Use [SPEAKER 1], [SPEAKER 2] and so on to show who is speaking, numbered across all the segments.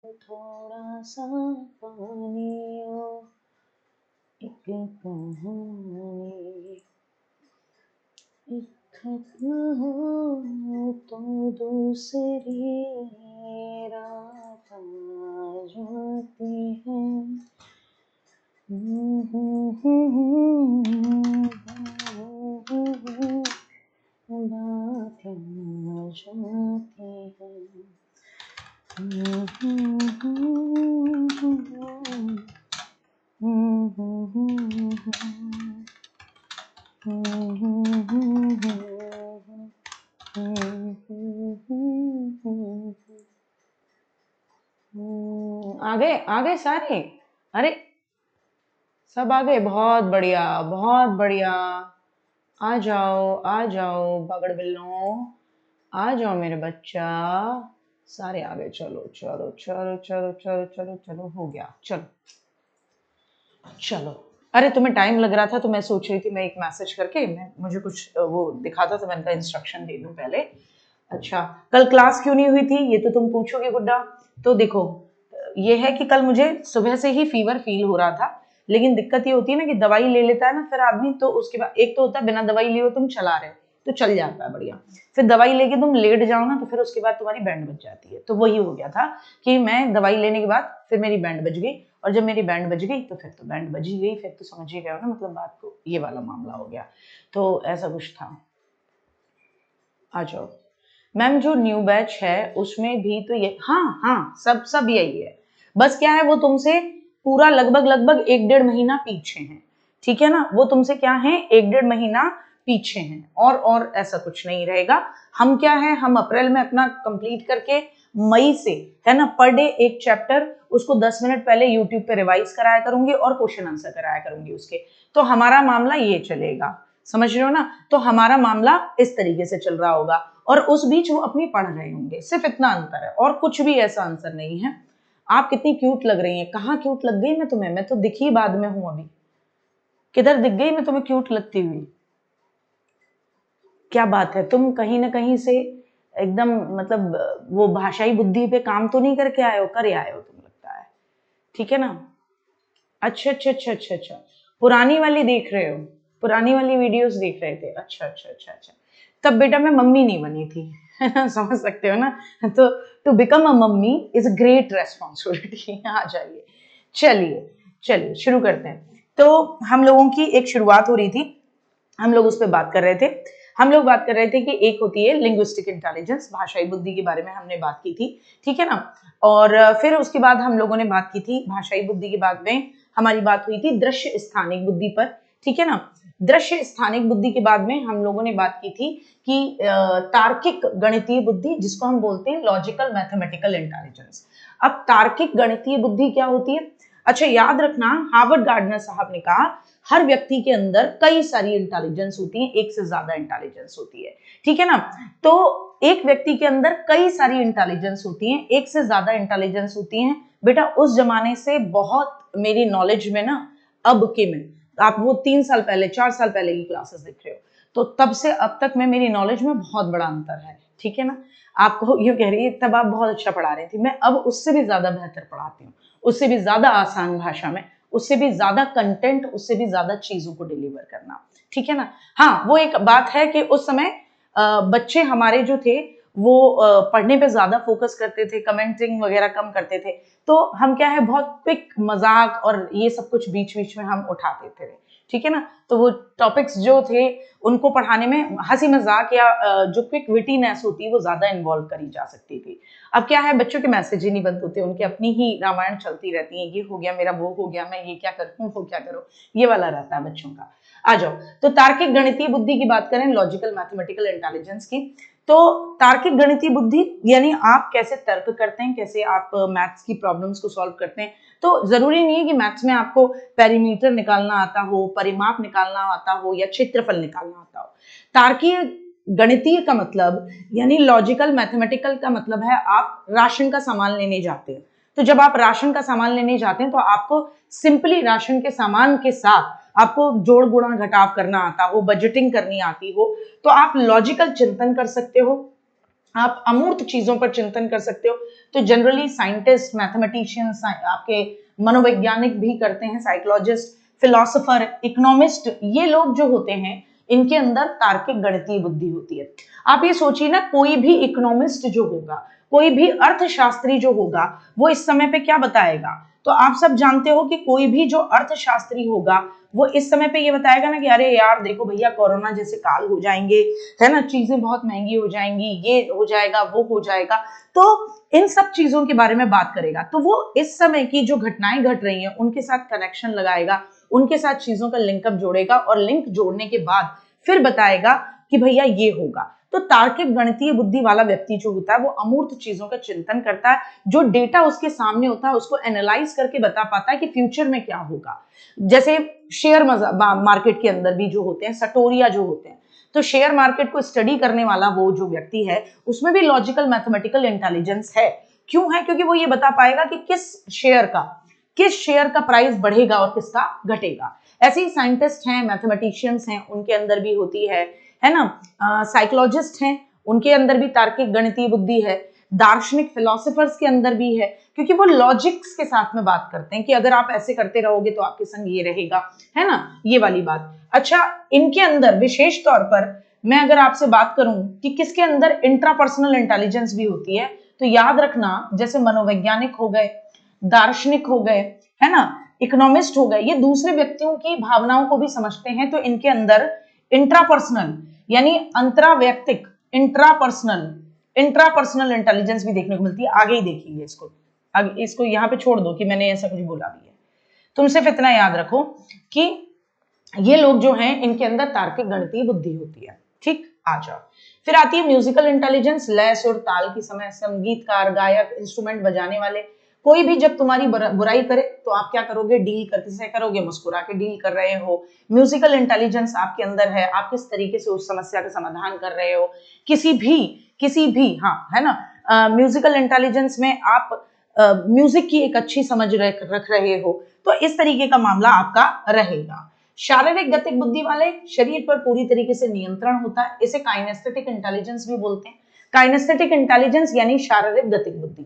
[SPEAKER 1] थोड़ा सा पानी ओ, एक कहानी, एक खत्म हो तो दूसरी रात आ जाती है। बातें आ जाती है। आ गए सारे। अरे सब आ गए, बहुत बढ़िया बहुत बढ़िया। आ जाओ बगड़ बिल्लों, आ जाओ मेरे बच्चा। सारे आ गए, चलो चलो चलो चलो चलो चलो चलो, हो गया, चलो चलो। अरे तुम्हें टाइम लग रहा था तो मैं सोच रही थी मैं एक मैसेज करके मैं मुझे कुछ वो दिखाता तो मैंने कहा इंस्ट्रक्शन दे दूं पहले। अच्छा, कल क्लास क्यों नहीं हुई थी ये तो तुम पूछोगे गुड्डा। तो देखो, ये है कि कल मुझे सुबह से ही फीवर फील हो रहा था, लेकिन दिक्कत ये होती है ना कि दवाई ले लेता है ना फिर आदमी, तो उसके बाद एक तो होता है बिना दवाई लिए तुम चला रहे हो तो चल जाता है बढ़िया, फिर दवाई लेके तुम लेट जाओ ना तो फिर उसके बाद तुम्हारी बैंड बज जाती है। तो वही हो गया था कि मैं दवाई लेने के बाद फिर मेरी बैंड बज गई, और जब मेरी बैंड बज गई तो फिर तो बैंड बज ही गई, फिर तो समझ ही गए हो ना मतलब बात को, ये वाला मामला हो गया। तो ऐसा कुछ था। आ जाओ मैम, जो न्यू बैच है उसमें भी तो ये, हाँ हाँ, सब यही है। बस क्या है, वो तुमसे पूरा लगभग लगभग 1 डेढ़ महीना पीछे हैं, ठीक है ना, वो तुमसे क्या है 1 डेढ़ महीना पीछे हैं, और ऐसा कुछ नहीं रहेगा। हम क्या है, हम अप्रैल में अपना कंप्लीट करके मई से, है ना, पर डे एक चैप्टर उसको 10 मिनट पहले यूट्यूब पे रिवाइज कराया करूंगी और क्वेश्चन आंसर कराया करूंगी उसके। तो हमारा मामला ये चलेगा, समझ रहे हो ना। तो हमारा मामला इस तरीके से चल रहा होगा, और उस बीच वो अपनी पढ़ रहे होंगे, सिर्फ इतना अंतर है और कुछ भी ऐसा आंसर नहीं है। आप कितनी क्यूट लग रही हैं, कहाँ क्यूट लग गई मैं तुम्हें, मैं तो दिखी बाद में हूं अभी, किधर दिख गई मैं तुम्हें क्यूट लगती हुई। क्या बात है, तुम कहीं ना कहीं से एकदम मतलब वो भाषाई बुद्धि पे काम तो नहीं करके आए हो, करे आए हो तुम लगता है, ठीक है ना। अच्छा अच्छा अच्छा अच्छा अच्छा, पुरानी वाली देख रहे हो, पुरानी वाली वीडियोस देख रहे थे, अच्छा अच्छा अच्छा अच्छा। तब बेटा मैं मम्मी नहीं बनी थी, है ना, समझ सकते हो ना। तो to become a mummy is a great responsibility. आ जाइए, चलिए चलिए शुरू करते हैं। तो हम लोगों की एक शुरुआत हो रही थी, हम लोग उस पर बात कर रहे थे। हम लोग बात कर रहे थे कि एक होती है लिंग्विस्टिक इंटेलिजेंस, भाषाई बुद्धि के बारे में हमने बात की थी, ठीक है ना। और फिर उसके बाद हम लोगों ने बात की थी भाषाई बुद्धि के बाद में हमारी बात हुई थी दृश्य स्थानिक बुद्धि पर, ठीक है ना। दृश्य स्थानिक बुद्धि के बाद में हम लोगों ने बात की थी कि तार्किक गणितीय बुद्धि, जिसको हम बोलते हैं लॉजिकल मैथमेटिकल इंटेलिजेंस। अब तार्किक गणितीय बुद्धि क्या होती है, अच्छा याद रखना, हार्वर्ड गार्डनर साहब ने कहा हर व्यक्ति के अंदर कई सारी इंटेलिजेंस होती है, एक से ज्यादा इंटेलिजेंस होती है, ठीक है ना। तो एक व्यक्ति के अंदर कई सारी इंटेलिजेंस होती है, एक से ज्यादा इंटेलिजेंस होती है। बेटा उस जमाने से बहुत मेरी नॉलेज में ना, अब के में, आप वो 3 साल पहले 4 साल पहले की क्लासेस देख रहे हो, तो तब से अब तक में मेरी नॉलेज में बहुत बड़ा अंतर है, ठीक है ना। आपको यूं कह रही है तब आप बहुत अच्छा पढ़ा रही थी, मैं अब उससे भी ज्यादा बेहतर पढ़ाती हूँ, उससे भी ज्यादा आसान भाषा में, उससे भी ज्यादा कंटेंट, उससे भी ज्यादा चीजों को डिलीवर करना, ठीक है ना। हाँ वो एक बात है कि उस समय बच्चे हमारे जो थे वो पढ़ने पे ज्यादा फोकस करते थे, कमेंटिंग वगैरह कम करते थे, तो हम क्या है बहुत क्विक मजाक और ये सब कुछ बीच बीच में हम उठाते थे, ठीक है ना। तो वो टॉपिक्स जो थे उनको पढ़ाने में हंसी मजाक या जो क्विक विटीनेस होती है वो ज्यादा इन्वॉल्व करी जा सकती थी। अब क्या है, बच्चों के मैसेज ही नहीं बंद होते, उनके अपनी ही रामायण चलती रहती है, ये हो गया मेरा, वो हो गया, मैं ये क्या करूं वो क्या करूं, ये वाला रहता है बच्चों का। आ जाओ, तो तार्किक गणितीय बुद्धि की बात करें, लॉजिकल मैथमेटिकल इंटेलिजेंस की, तो तार्किक गणितीय बुद्धि यानी आप कैसे तर्क करते हैं, कैसे आप मैथ्स की प्रॉब्लम्स को सॉल्व करते हैं। तो जरूरी नहीं है कि मैथ्स में आपको पेरीमीटर निकालना आता हो, परिमाप निकालना आता हो या क्षेत्रफल निकालना आता हो। तार्किक गणितीय का मतलब यानी लॉजिकल मैथमेटिकल का मतलब है आप राशन का सामान लेने जाते हैं, तो जब आप राशन का सामान लेने जाते हैं तो आपको सिंपली राशन के सामान के साथ आपको जोड़ गुणा घटाव करना आता हो, बजटिंग करनी आती हो, तो आप लॉजिकल चिंतन कर सकते हो, आप अमूर्त चीजों पर चिंतन कर सकते हो। तो जनरली साइंटिस्ट, मैथमेटिशियंस, आपके मनोवैज्ञानिक भी करते हैं, साइकोलॉजिस्ट, फिलोसोफर, इकोनॉमिस्ट, ये लोग जो होते हैं इनके अंदर तार्किक गणितीय बुद्धि होती है। आप ये सोचिए ना, कोई भी इकोनॉमिस्ट जो होगा, कोई भी अर्थशास्त्री जो होगा, वो इस समय पे क्या बताएगा? तो आप सब जानते हो कि कोई भी जो अर्थशास्त्री होगा वो इस समय पे ये बताएगा ना कि अरे यार देखो भैया, कोरोना जैसे काल हो जाएंगे, है ना, चीजें बहुत महंगी हो जाएंगी, ये हो जाएगा, वो हो जाएगा। तो इन सब चीजों के बारे में बात करेगा। तो वो इस समय की जो घटनाएं घट रही हैं उनके साथ कनेक्शन लगाएगा, उनके साथ चीजों का लिंकअप जोड़ेगा, और लिंक जोड़ने के बाद फिर बताएगा कि भैया ये होगा। तो तार्किक गणितीय बुद्धि वाला व्यक्ति जो होता है वो अमूर्त चीजों का चिंतन करता है, जो डेटा उसके सामने होता है उसको एनालाइज करके बता पाता है कि फ्यूचर में क्या होगा। जैसे शेयर मार्केट के अंदर भी जो होते हैं सटोरिया जो होते हैं, तो शेयर मार्केट को स्टडी करने वाला वो जो व्यक्ति है उसमें भी लॉजिकल मैथमेटिकल इंटेलिजेंस है। क्यों है? क्योंकि वो ये बता पाएगा कि किस शेयर का प्राइस बढ़ेगा और किसका घटेगा। ऐसे ही साइंटिस्ट हैं, मैथमेटिशियंस हैं, उनके अंदर भी होती है ना। साइकोलॉजिस्ट हैं, उनके अंदर भी तार्किक गणितीय बुद्धि है। दार्शनिक फिलोसोफर्स के अंदर भी है, क्योंकि वो लॉजिक्स के साथ में बात करते हैं कि अगर आप ऐसे करते रहोगे तो आपके संग ये रहेगा, है ना, ये वाली बात। अच्छा, इनके अंदर विशेष तौर पर मैं अगर आपसे बात करूं कि किसके अंदर इंट्रापर्सनल इंटेलिजेंस भी होती है, तो याद रखना, जैसे मनोवैज्ञानिक हो गए, दार्शनिक हो गए, है ना, इकोनॉमिस्ट हो गए, ये दूसरे व्यक्तियों की भावनाओं को भी समझते हैं, तो इनके अंदर इंट्रापर्सनल यानी अंतरावैयक्तिक, इंट्रापर्सनल इंटेलिजेंस भी देखने को मिलती है। आगे ही देखेंगे इसको, आगे इसको यहाँ पे छोड़ दो कि मैंने ऐसा कुछ बोला भी है। तुम सिर्फ इतना याद रखो कि ये लोग जो हैं इनके अंदर तार्किक गणितीय बुद्धि होती है। ठीक, आ जाओ। फिर आती है म्यूजिकल इंटेलिजेंस, लय, सुर, ताल की समझ। संगीतकार, गायक, इंस्ट्रूमेंट बजाने वाले, कोई भी जब तुम्हारी बुराई करे तो आप क्या करोगे? डील करके करोगे, मुस्कुरा के डील कर रहे हो। म्यूजिकल इंटेलिजेंस आपके अंदर है, आप किस तरीके से उस समस्या का समाधान कर रहे हो, किसी भी हाँ, है ना, म्यूजिकल इंटेलिजेंस में आप म्यूजिक की एक अच्छी समझ रख रहे हो, तो इस तरीके का मामला आपका रहेगा। शारीरिक गतिक बुद्धि वाले, शरीर पर पूरी तरीके से नियंत्रण होता है, इसे काइनेस्थेटिक इंटेलिजेंस भी बोलते हैं। काइनेस्थेटिक इंटेलिजेंस यानी शारीरिक गतिक बुद्धि।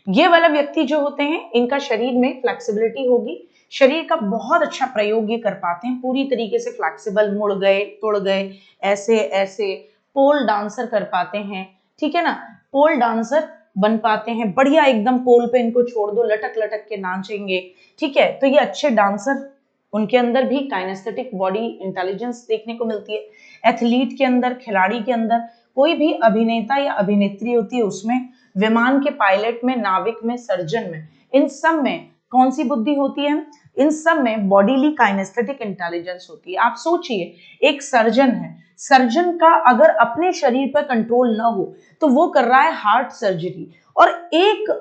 [SPEAKER 1] ये वाला व्यक्ति जो होते हैं इनका शरीर में फ्लेक्सिबिलिटी होगी, शरीर का बहुत अच्छा प्रयोग ये कर पाते हैं, पूरी तरीके से फ्लेक्सिबल, मुड़ गए, तुड़ गए, ऐसे ऐसे, पोल डांसर कर पाते हैं, ठीक है ना, पोल डांसर बन पाते हैं, बढ़िया एकदम पोल पे इनको छोड़ दो, लटक लटक के नाचेंगे, ठीक है। तो ये अच्छे डांसर, उनके अंदर भी काइनेस्थेटिक बॉडी इंटेलिजेंस देखने को मिलती है। एथलीट के अंदर, खिलाड़ी के अंदर, कोई भी अभिनेता या अभिनेत्री होती है उसमें, विमान के पायलट में, नाविक में, सर्जन में, इन सब में कौन सी बुद्धि होती है? इन सब में बॉडीली काइनेस्थेटिक इंटेलिजेंस होती है। आप सोचिए, एक सर्जन है, सर्जन का अगर अपने शरीर पर कंट्रोल ना हो तो वो कर रहा है हार्ट सर्जरी, और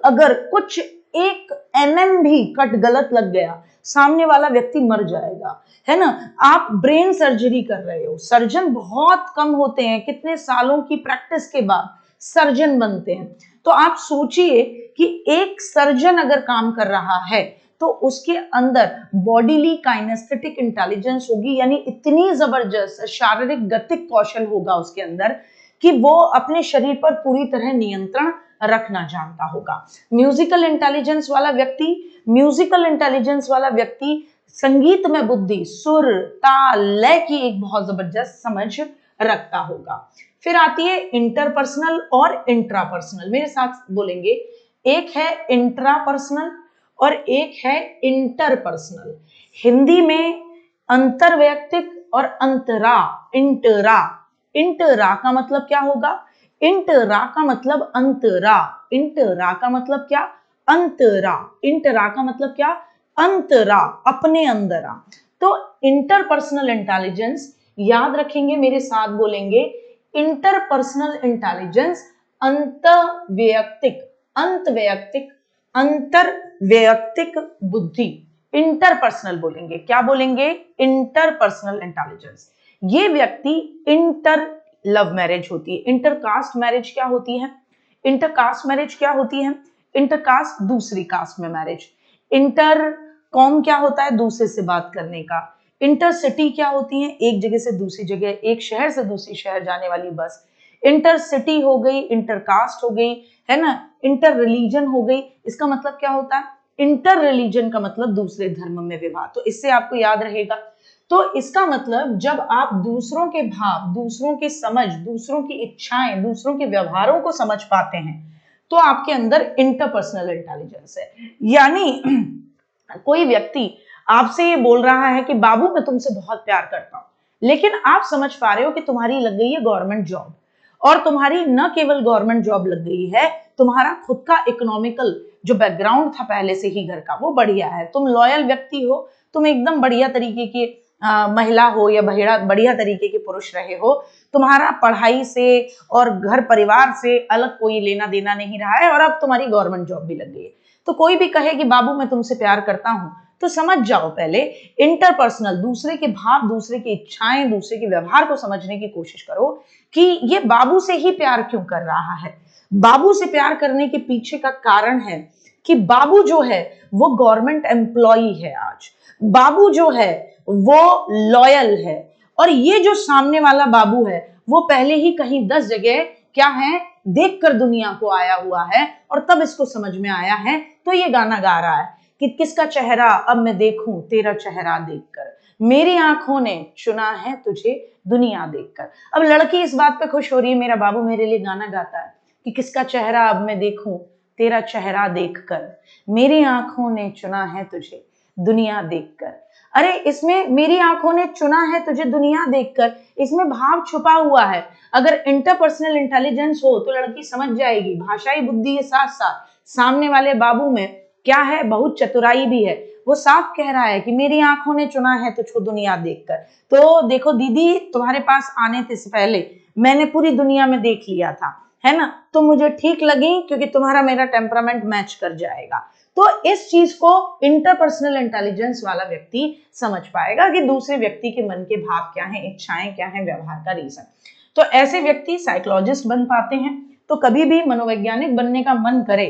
[SPEAKER 1] अगर कुछ 1 mm भी कट गलत लग गया, सामने वाला व्यक्ति मर जाएगा, है ना। आप ब्रेन सर्जरी कर रहे हो, सर्जन बहुत कम होते हैं, कितने सालों की प्रैक्टिस के बाद सर्जन बनते हैं। तो आप सोचिए कि एक सर्जन अगर काम कर रहा है तो उसके अंदर बॉडीली काइनेस्थेटिक इंटेलिजेंस होगी, यानी इतनी जबरदस्त शारीरिक गतिक कौशल होगा उसके अंदर कि वो अपने शरीर पर पूरी तरह नियंत्रण रखना जानता होगा। म्यूजिकल इंटेलिजेंस वाला व्यक्ति संगीत में बुद्धि, सुर, ताल, लय की एक बहुत जबरदस्त समझ रखता होगा। फिर आती है इंटरपर्सनल और इंट्रापर्सनल, मेरे साथ बोलेंगे, एक है इंट्रापर्सनल और एक है इंटरपर्सनल। हिंदी में अंतरवैयक्तिक और इंटरा का मतलब क्या होगा? इंटरा का मतलब अंतरा, इंटरा का मतलब क्या? अंतरा, इंटरा का मतलब क्या? अंतरा, अपने अंदरा। तो इंटरपर्सनल इंटेलिजेंस याद रखेंगे, मेरे साथ बोलेंगे, इंटरपर्सनल इंटेलिजेंस अंतरवैयक्तिक बुद्धि, इंटरपर्सनल बोलेंगे। क्या बोलेंगे? Interpersonal intelligence. ये व्यक्ति इंटर लव मैरिज होती है। इंटरकास्ट मैरिज क्या होती है? इंटरकास्ट दूसरी कास्ट में मैरिज। इंटरकॉम क्या होता है? दूसरे से बात करने का। इंटरसिटी क्या होती है? एक जगह से दूसरी जगह, एक शहर से दूसरी शहर जाने वाली बस। इंटरसिटी हो गई, इंटरकास्ट हो गई, है ना, इंटर रिलीजन हो गई। इसका मतलब क्या होता है? इंटर रिलीजन का मतलब दूसरे धर्म में विवाह। तो इससे आपको याद रहेगा। तो इसका मतलब जब आप दूसरों के भाव, दूसरों की समझ, दूसरों की इच्छाएं, दूसरों के व्यवहारों को समझ पाते हैं, तो आपके अंदर इंटरपर्सनल इंटेलिजेंस है। यानी कोई व्यक्ति आपसे ये बोल रहा है कि बाबू मैं तुमसे बहुत प्यार करता हूं, लेकिन आप समझ पा रहे हो कि तुम्हारी लग गई है गवर्नमेंट जॉब, और तुम्हारी न केवल गवर्नमेंट जॉब लग गई है, तुम्हारा खुद का इकोनॉमिकल जो बैकग्राउंड था पहले से ही घर का, वो बढ़िया है, तुम लॉयल व्यक्ति हो, तुम एकदम बढ़िया तरीके की महिला हो या बढ़िया तरीके के पुरुष रहे हो, तुम्हारा पढ़ाई से और घर परिवार से अलग कोई लेना देना नहीं रहा है, और अब तुम्हारी गवर्नमेंट जॉब भी लग गई है। तो कोई भी कहे कि बाबू मैं तुमसे प्यार करता हूं, तो समझ जाओ पहले इंटरपर्सनल, दूसरे के भाव, दूसरे की इच्छाएं, दूसरे के व्यवहार को समझने की कोशिश करो कि ये बाबू से ही प्यार क्यों कर रहा है। बाबू से प्यार करने के पीछे का कारण है कि बाबू जो है वो गवर्नमेंट एम्प्लॉई है आज, बाबू जो है वो लॉयल है, और ये जो सामने वाला बाबू है वो पहले ही कहीं 10 जगह क्या है देखकर दुनिया को आया हुआ है, और तब इसको समझ में आया है, तो ये गाना गा रहा है कि किसका चेहरा अब मैं देखूं तेरा चेहरा देखकर, मेरी आंखों ने चुना है तुझे दुनिया देखकर। अब लड़की इस बात पे खुश हो रही है, मेरा बाबू मेरे लिए गाना गाता है कि किसका चेहरा अब मैं देखूं तेरा चेहरा देखकर, मेरी आंखों ने चुना है तुझे दुनिया देखकर। अरे इसमें मेरी आंखों ने चुना है तुझे दुनिया देखकर, इसमें भाव छुपा हुआ है। अगर इंटरपर्सनल इंटेलिजेंस हो तो लड़की समझ जाएगी, भाषाई बुद्धि के साथ साथ सामने वाले बाबू में क्या है, बहुत चतुराई भी है। वो साफ कह रहा है कि मेरी आंखों ने चुना है तुझको दुनिया देखकर। तो देखो दीदी, तुम्हारे पास आने से पहले मैंने पूरी दुनिया में देख लिया था, है ना, तो मुझे ठीक लगी क्योंकि तुम्हारा मेरा टेम्परामेंट मैच कर जाएगा। तो इस चीज को इंटरपर्सनल इंटेलिजेंस वाला व्यक्ति समझ पाएगा कि दूसरे व्यक्ति के मन के भाव क्या हैं, इच्छाएं क्या हैं, व्यवहार का रीजन। तो ऐसे व्यक्ति साइकोलॉजिस्ट बन पाते हैं। तो कभी भी मनोवैज्ञानिक बनने का मन करे,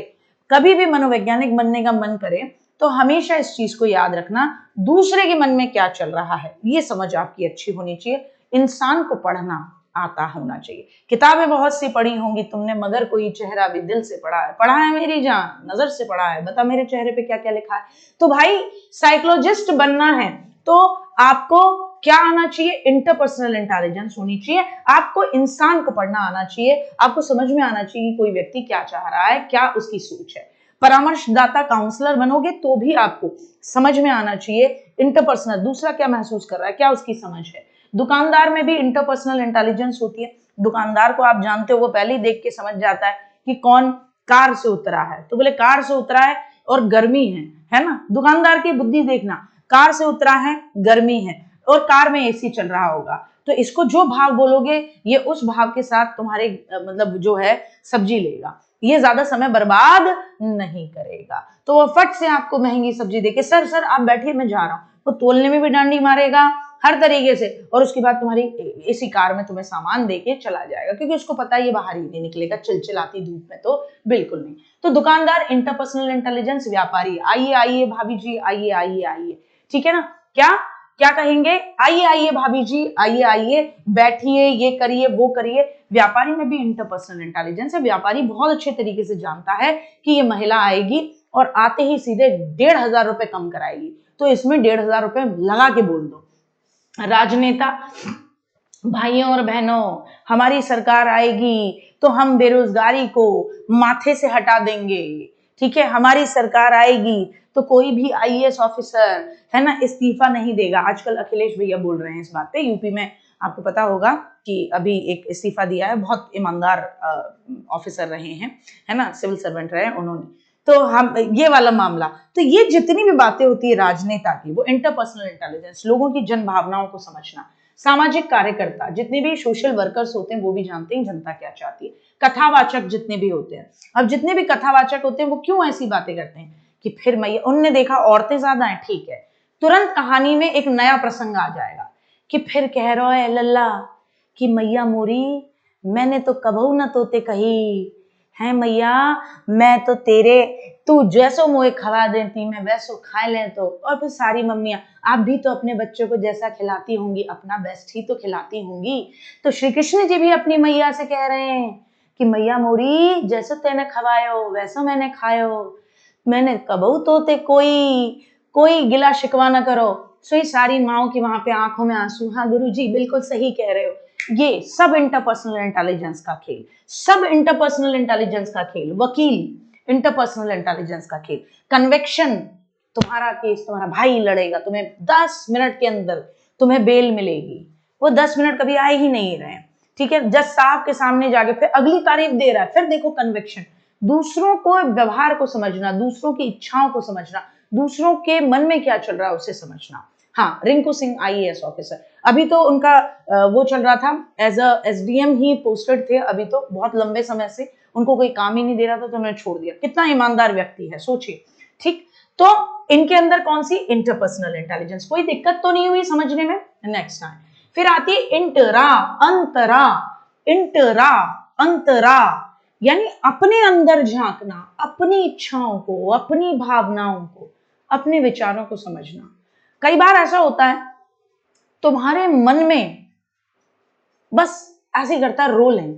[SPEAKER 1] कभी भी मनोवैज्ञानिक बनने का मन करे, तो हमेशा इस चीज को याद रखना, दूसरे के मन में क्या चल रहा है ये समझ आपकी अच्छी होनी चाहिए। इंसान को पढ़ना आता होना चाहिए। किताबें बहुत सी पढ़ी होंगी तुमने, मगर कोई चेहरा भी दिल से पढ़ा है मेरी जान, नजर से पढ़ा है, बता मेरे चेहरे पे क्या क्या लिखा है। तो भाई साइकोलॉजिस्ट बनना है तो आपको क्या आना चाहिए, इंटरपर्सनल इंटेलिजेंस होनी चाहिए। आपको इंसान को पढ़ना आना चाहिए, आपको समझ में आना चाहिए कोई व्यक्ति क्या चाह रहा है, क्या उसकी सोच है। परामर्शदाता काउंसलर बनोगे तो भी आपको समझ में आना चाहिए इंटरपर्सनल, दूसरा क्या महसूस कर रहा है, क्या उसकी समझ है। दुकानदार में भी इंटरपर्सनल इंटेलिजेंस होती है। दुकानदार को आप जानते हो, वो पहले ही देख के समझ जाता है कि कौन कार से उतरा है, तो बोले कार से उतरा है और गर्मी है ना। दुकानदार की बुद्धि देखना, कार से उतरा है, गर्मी है और कार में एसी चल रहा होगा, तो इसको जो भाव बोलोगे ये उस भाव के साथ तुम्हारे मतलब जो है सब्जी लेगा, ये ज्यादा समय बर्बाद नहीं करेगा। तो वो फट से आपको महंगी सब्जी देके, सर आप बैठिए मैं जा रहा हूँ, वो तोलने में भी डांडी मारेगा हर तरीके से, और उसके बाद तुम्हारी इसी कार में तुम्हें सामान देके चला जाएगा, क्योंकि उसको पता है ये बाहर ही नहीं निकलेगा, चिलचिलाती धूप में तो बिल्कुल नहीं। तो दुकानदार इंटरपर्सनल इंटेलिजेंस, व्यापारी आइए आइए भाभी जी, आइए आइए आइए, ठीक है ना। क्या क्या कहेंगे, आइए आइए भाभी जी, आइए आइए, बैठिए, ये करिए वो करिए। व्यापारी में भी इंटरपर्सनल इंटेलिजेंस है। व्यापारी बहुत अच्छे तरीके से जानता है कि ये महिला आएगी और आते ही सीधे 1,500 रुपए कम कराएगी, तो इसमें 1,500 रुपए लगा के बोल दो। राजनेता, भाइयों और बहनों, हमारी सरकार आएगी तो हम बेरोजगारी को माथे से हटा देंगे, ठीक है, हमारी सरकार आएगी तो कोई भी आईएएस ऑफिसर है ना इस्तीफा नहीं देगा। आजकल अखिलेश भैया बोल रहे हैं इस बात पे, यूपी में आपको पता होगा कि अभी एक इस्तीफा दिया है, बहुत ईमानदार ऑफिसर रहे हैं, है ना, सिविल सर्वेंट रहे उन्होंने। तो हम ये वाला मामला, तो ये जितनी भी बातें होती है राजनेता की, वो इंटरपर्सनल इंटेलिजेंस, लोगों की जन भावनाओं को समझना। सामाजिक कार्यकर्ता, जितने भी सोशल वर्कर्स होते हैं वो भी जानते हैं जनता क्या चाहती है। कथावाचक जितने भी होते हैं, अब जितने भी कथावाचक होते हैं वो क्यों ऐसी बातें करते हैं कि फिर मैया, उनने देखा औरतें ज्यादा हैं, ठीक है, तुरंत कहानी में एक नया प्रसंग आ जाएगा कि फिर कह रहा है लल्ला कि मैया मोरी मैंने तो कबहू न तोते कही है मैया, मैं तो तेरे तू जैसो मोए खवा देती मैं वैसो खा ले तो। और फिर सारी मम्मियां, आप भी तो अपने बच्चों को जैसा खिलाती होंगी अपना बेस्ट ही तो खिलाती होंगी। तो श्री कृष्ण जी भी अपनी मैया से कह रहे हैं कि मैया मोरी जैसे तेने खवायो वैसा मैंने खायो, मैंने कबहू तोते कोई गिला शिकवा न करो। सो ये सारी माओ की वहां पे आंखों में आंसू। हाँ गुरुजी बिल्कुल सही कह रहे हो, ये सब इंटरपर्सनल इंटेलिजेंस का खेल, सब इंटरपर्सनल इंटेलिजेंस का खेल। वकील इंटरपर्सनल इंटेलिजेंस का खेल। कन्वेक्शन, तुम्हारा केस तुम्हारा भाई लड़ेगा, तुम्हें 10 मिनट के अंदर तुम्हें बेल मिलेगी, वो 10 मिनट कभी आए ही नहीं रहे, ठीक है, जज साहब के सामने जाके फिर अगली तारीफ दे रहा है। फिर देखो कन्वेक्शन, दूसरों को व्यवहार को समझना, दूसरों की इच्छाओं को समझना, दूसरों के मन में क्या चल रहा है उसे समझना। हाँ, रिंकू सिंह आईएएस ऑफिसर, अभी तो उनका वो चल रहा था, एज अ एसडीएम ही पोस्टेड थे, अभी तो बहुत लंबे समय से उनको कोई काम ही नहीं दे रहा था तो उन्होंने छोड़ दिया। कितना ईमानदार व्यक्ति है सोचिए, ठीक। तो इनके अंदर कौन सी इंटरपर्सनल इंटेलिजेंस, कोई दिक्कत तो नहीं हुई समझने में। नेक्स्ट टाइम फिर आती है इंटरा, अंतरा, इंटरा अंतरा, यानी अपने अंदर झांकना, अपनी इच्छाओं को, अपनी भावनाओं को, अपने विचारों को समझना। कई बार ऐसा होता है तुम्हारे मन में बस ऐसे करता है रो लें,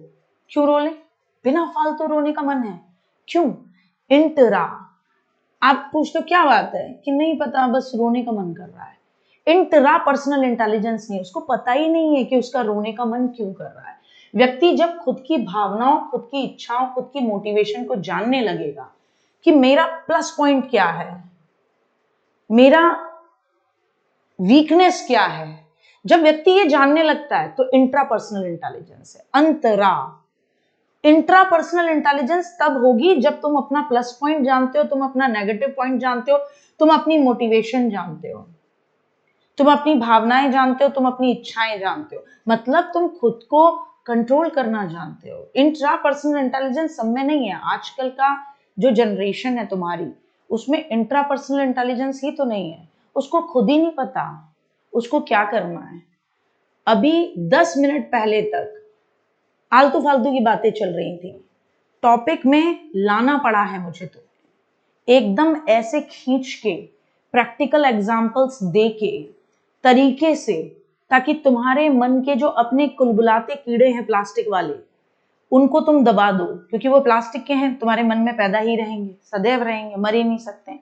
[SPEAKER 1] क्यों रो लें, बिना फालतू रोने का मन है, क्यों। इंटरा, आप पूछते हो क्या बात है, कि नहीं पता बस रोने का मन कर रहा है। इंटरा पर्सनल इंटेलिजेंस नहीं, उसको पता ही नहीं है कि उसका रोने का मन क्यों कर रहा है। व्यक्ति जब खुद की भावनाओं, खुद की इच्छाओं, खुद की मोटिवेशन को जानने लगेगा कि मेरा प्लस पॉइंट क्या है, मेरा वीकनेस क्या है, जब व्यक्ति ये जानने लगता है तो इंट्रापर्सनल इंटेलिजेंस है। अंतरा, इंट्रापर्सनल इंटेलिजेंस तब होगी जब तुम अपना प्लस पॉइंट जानते हो, तुम अपना नेगेटिव पॉइंट जानते हो, तुम अपनी मोटिवेशन जानते हो, तुम अपनी भावनाएं जानते हो, तुम अपनी इच्छाएं जानते हो, मतलब तुम खुद को कंट्रोल करना जानते हो। इंट्रापर्सनल इंटेलिजेंस सब में नहीं है। आजकल का जो जनरेशन है तुम्हारी, उसमें इंट्रापर्सनल इंटेलिजेंस ही तो नहीं है, उसको खुद ही नहीं पता उसको क्या करना है। अभी 10 मिनट पहले तक आलतू फालतू की बातें चल रही थी, टॉपिक में लाना पड़ा है मुझे तो एकदम ऐसे खींच के, प्रैक्टिकल एग्जाम्पल्स दे के, तरीके से, ताकि तुम्हारे मन के जो अपने कुलबुलाते कीड़े हैं प्लास्टिक वाले, उनको तुम दबा दो, क्योंकि वो प्लास्टिक के हैं, तुम्हारे मन में पैदा ही रहेंगे, सदैव रहेंगे, मर ही नहीं सकते।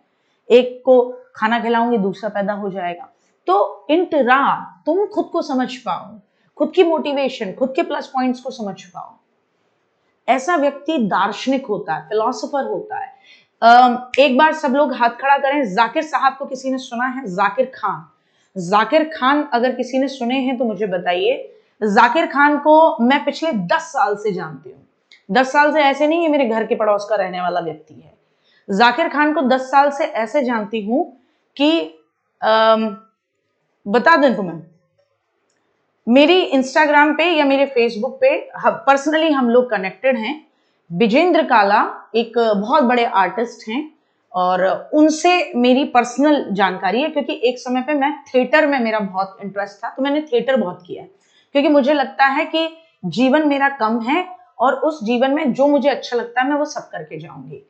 [SPEAKER 1] एक को खाना खिलाऊंगी दूसरा पैदा हो जाएगा। तो इंटरा, तुम खुद को समझ पाओ, खुद की मोटिवेशन, खुद के प्लस पॉइंट्स को समझ पाओ, ऐसा व्यक्ति दार्शनिक होता है, फिलोसोफर होता है। एक बार सब लोग हाथ खड़ा करें, जाकिर साहब को किसी ने सुना है? जाकिर खान, जाकिर खान अगर किसी ने सुने हैं तो मुझे बताइए। जाकिर खान को मैं पिछले 10 साल से जानती हूँ, 10 साल से ऐसे नहीं है मेरे घर के पड़ोस का रहने वाला व्यक्ति है। जाकिर खान को 10 साल से ऐसे जानती हूं कि बता दें तुम्हें, मेरी इंस्टाग्राम पे या मेरे फेसबुक पे पर्सनली हम लोग कनेक्टेड हैं। विजेंद्र काला एक बहुत बड़े आर्टिस्ट हैं और उनसे मेरी पर्सनल जानकारी है, क्योंकि एक समय पे मैं थिएटर में मेरा बहुत इंटरेस्ट था, तो मैंने थिएटर बहुत किया है, क्योंकि मुझे लगता है कि जीवन मेरा कम है और उस जीवन में जो मुझे अच्छा लगता है मैं वो सब करके जाऊंगी,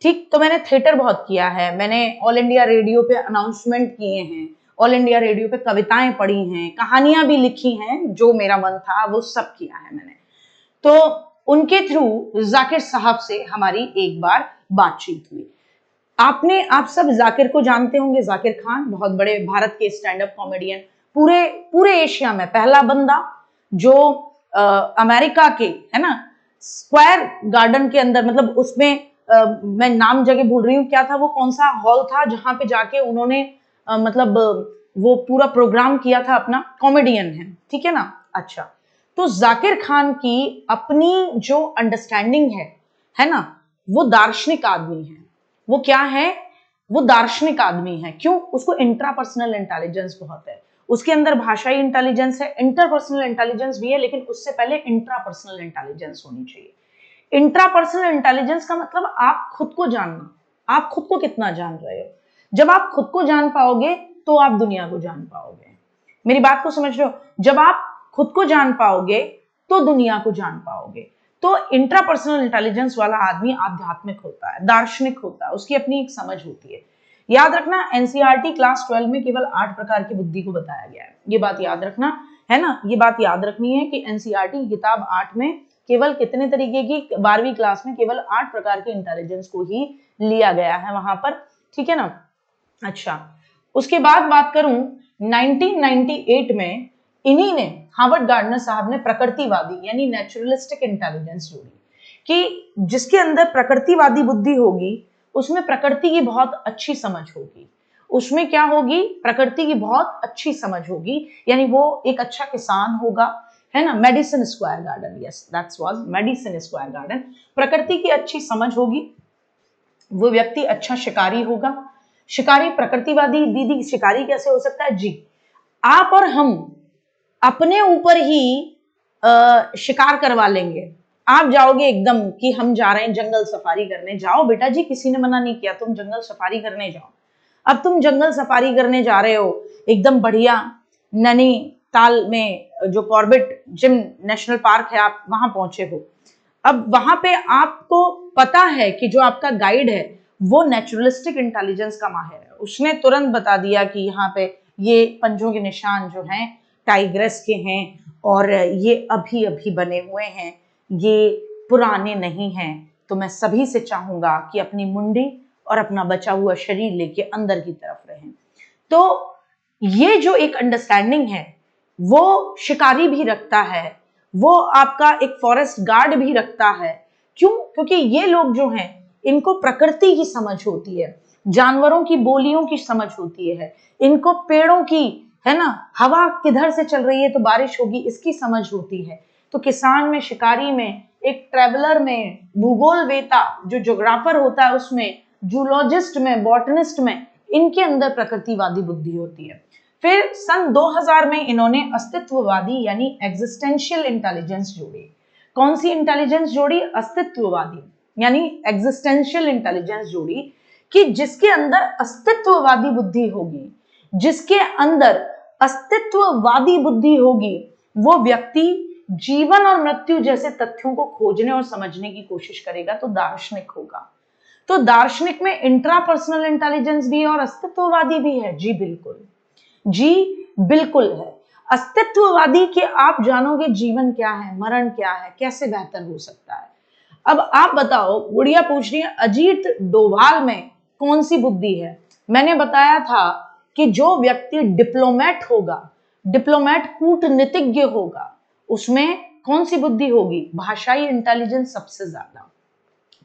[SPEAKER 1] ठीक। तो मैंने थिएटर बहुत किया है, मैंने ऑल इंडिया रेडियो पे अनाउंसमेंट किए हैं, ऑल इंडिया रेडियो पे कविताएं पढ़ी हैं, कहानियां भी लिखी हैं, जो मेरा मन था वो सब किया है मैंने। तो उनके थ्रू जाकिर साहब से हमारी एक बार बातचीत हुई। आप सब जाकिर को जानते होंगे, जाकिर खान बहुत बड़े भारत के स्टैंड अप कॉमेडियन, पूरे एशिया में पहला बंदा जो अमेरिका के, है ना, स्क्वायर गार्डन के अंदर, मतलब उसमें मैं नाम जगह भूल रही हूँ क्या था वो, कौन सा हॉल था जहां पे जाके उन्होंने मतलब वो पूरा प्रोग्राम किया था अपना, कॉमेडियन है, ठीक है ना। अच्छा, तो जाकिर खान की अपनी जो अंडरस्टैंडिंग है ना, वो दार्शनिक आदमी है। वो क्या है, वो दार्शनिक आदमी है। क्यों? उसको इंट्रापर्सनल इंटेलिजेंस बहुत है, उसके अंदर भाषाई इंटेलिजेंस है, इंटरपर्सनल इंटेलिजेंस भी है, लेकिन उससे पहले इंट्रापर्सनल इंटेलिजेंस होनी चाहिए। इंट्रापर्सनल इंटेलिजेंस का मतलब आप खुद को जानना, आप खुद को कितना जान रहे हो। जब आप खुद को जान पाओगे तो आप दुनिया को जान पाओगे। मेरी बात को समझ रहे हो? जब आप खुद को जान पाओगे तो दुनिया को जान पाओगे। तो इंट्रापर्सनल इंटेलिजेंस वाला आदमी आध्यात्मिक होता है, दार्शनिक होता है, उसकी अपनी एक समझ होती है। याद रखना एनसीईआरटी क्लास 12 में केवल 8 प्रकार की बुद्धि को बताया गया है, ये बात याद रखना है ना, ये बात याद रखनी है कि एनसीईआरटी की किताब 8 में केवल कितने तरीके की, 12वीं क्लास में केवल 8 प्रकार के इंटेलिजेंस को ही लिया गया है वहां पर, ठीक है ना। अच्छा, उसके बाद बात करूं 1998 में इन्हीं ने, हार्वर्ड गार्डनर साहब ने प्रकृतिवादी यानी नेचुरलिस्टिक इंटेलिजेंस जोड़ी कि जिसके अंदर प्रकृतिवादी बुद्धि होगी उसमें प्रकृति की बहुत अच्छी समझ होगी, उसमें क्या होगी, प्रकृति की बहुत अच्छी समझ होगी, यानी वो एक अच्छा किसान होगा, है ना। Madison Square garden, yes that's was Madison Square garden. प्रकृति की अच्छी समझ होगी, वो व्यक्ति अच्छा शिकारी होगा। शिकारी प्रकृतिवादी, दीदी शिकारी कैसे हो सकता है जी, आप और हम अपने ऊपर ही शिकार करवा लेंगे। आप जाओगे एकदम कि हम जा रहे हैं जंगल सफारी करने, जाओ बेटा जी, किसी ने मना नहीं किया, तुम जंगल सफारी करने जाओ। अब तुम जंगल सफारी करने जा रहे हो एकदम बढ़िया नैनीताल में जो कॉर्बेट जिम नेशनल पार्क है, आप वहां पहुंचे हो। अब वहां पे आपको पता है कि जो आपका गाइड है वो नेचुरलिस्टिक इंटेलिजेंस का माहिर है, उसने तुरंत बता दिया कि यहाँ पे ये पंजों के निशान जो हैं टाइग्रेस के हैं और ये अभी अभी बने हुए हैं, ये पुराने नहीं हैं। तो मैं सभी से चाहूंगा कि अपनी मुंडी और अपना बचा हुआ शरीर लेके अंदर की तरफ रहें। तो ये जो एक अंडरस्टैंडिंग है वो शिकारी भी रखता है, वो आपका एक फॉरेस्ट गार्ड भी रखता है। क्यों? क्योंकि ये लोग जो हैं इनको प्रकृति की समझ होती है, जानवरों की बोलियों की समझ होती है, इनको पेड़ों की, है ना, हवा किधर से चल रही है तो बारिश होगी, इसकी समझ होती है। तो किसान में, शिकारी में, एक ट्रेवलर में, भूगोल वेता जो ज्योग्राफर होता है उसमें, जूलॉजिस्ट में, बॉटनिस्ट में, इनके अंदर प्रकृतिवादी बुद्धि होती है। फिर सन 2000 में इन्होंने अस्तित्ववादी यानी एग्जिस्टेंशियल इंटेलिजेंस जोड़ी। कौन सी इंटेलिजेंस जोड़ी? अस्तित्ववादी यानी एग्जिस्टेंशियल इंटेलिजेंस जोड़ी, कि जिसके अंदर अस्तित्ववादी बुद्धि होगी, जिसके अंदर अस्तित्ववादी बुद्धि होगी, वो व्यक्ति जीवन और मृत्यु जैसे तथ्यों को खोजने और समझने की कोशिश करेगा, तो दार्शनिक होगा। तो दार्शनिक में इंट्रापर्सनल इंटेलिजेंस भी है और अस्तित्ववादी भी है। जी बिल्कुल, जी बिल्कुल है। अस्तित्ववादी के आप जानोगे जीवन क्या है, मरण क्या है, कैसे बेहतर हो सकता है। अब आप बताओ, गुड़िया पूछ रही है अजीत डोभाल में कौन सी बुद्धि है। मैंने बताया था कि जो व्यक्ति डिप्लोमेट होगा, डिप्लोमेट कूटनीतिज्ञ होगा, उसमें कौन सी बुद्धि होगी? भाषाई इंटेलिजेंस सबसे ज्यादा।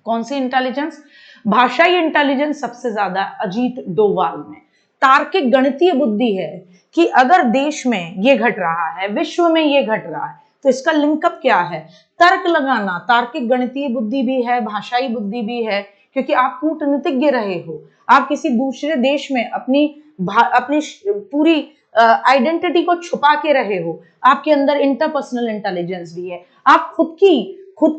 [SPEAKER 1] कौन सी इंटेलिजेंस? भाषाई इंटेलिजेंस सबसे ज्यादा अजीत डोभाल में। तार्किक गणितीय बुद्धि है कि अगर देश में ये घट रहा है, विश्व में ये घट रहा है, तो इसका लिंकअप क्या है? तर्क लगाना, तार्किक गणितीय बुद्धि भी है, भाषाई बुद्धि भी है, क्योंकि आप कूटनीतिज्ञ रहे हो, आप किसी दूसरे देश में अपनी पूरी आइडेंटिटी को छुपा के रहे हो, आपके अंदर इंटरपर्सनल इंटेलिजेंस भी है, आप खुद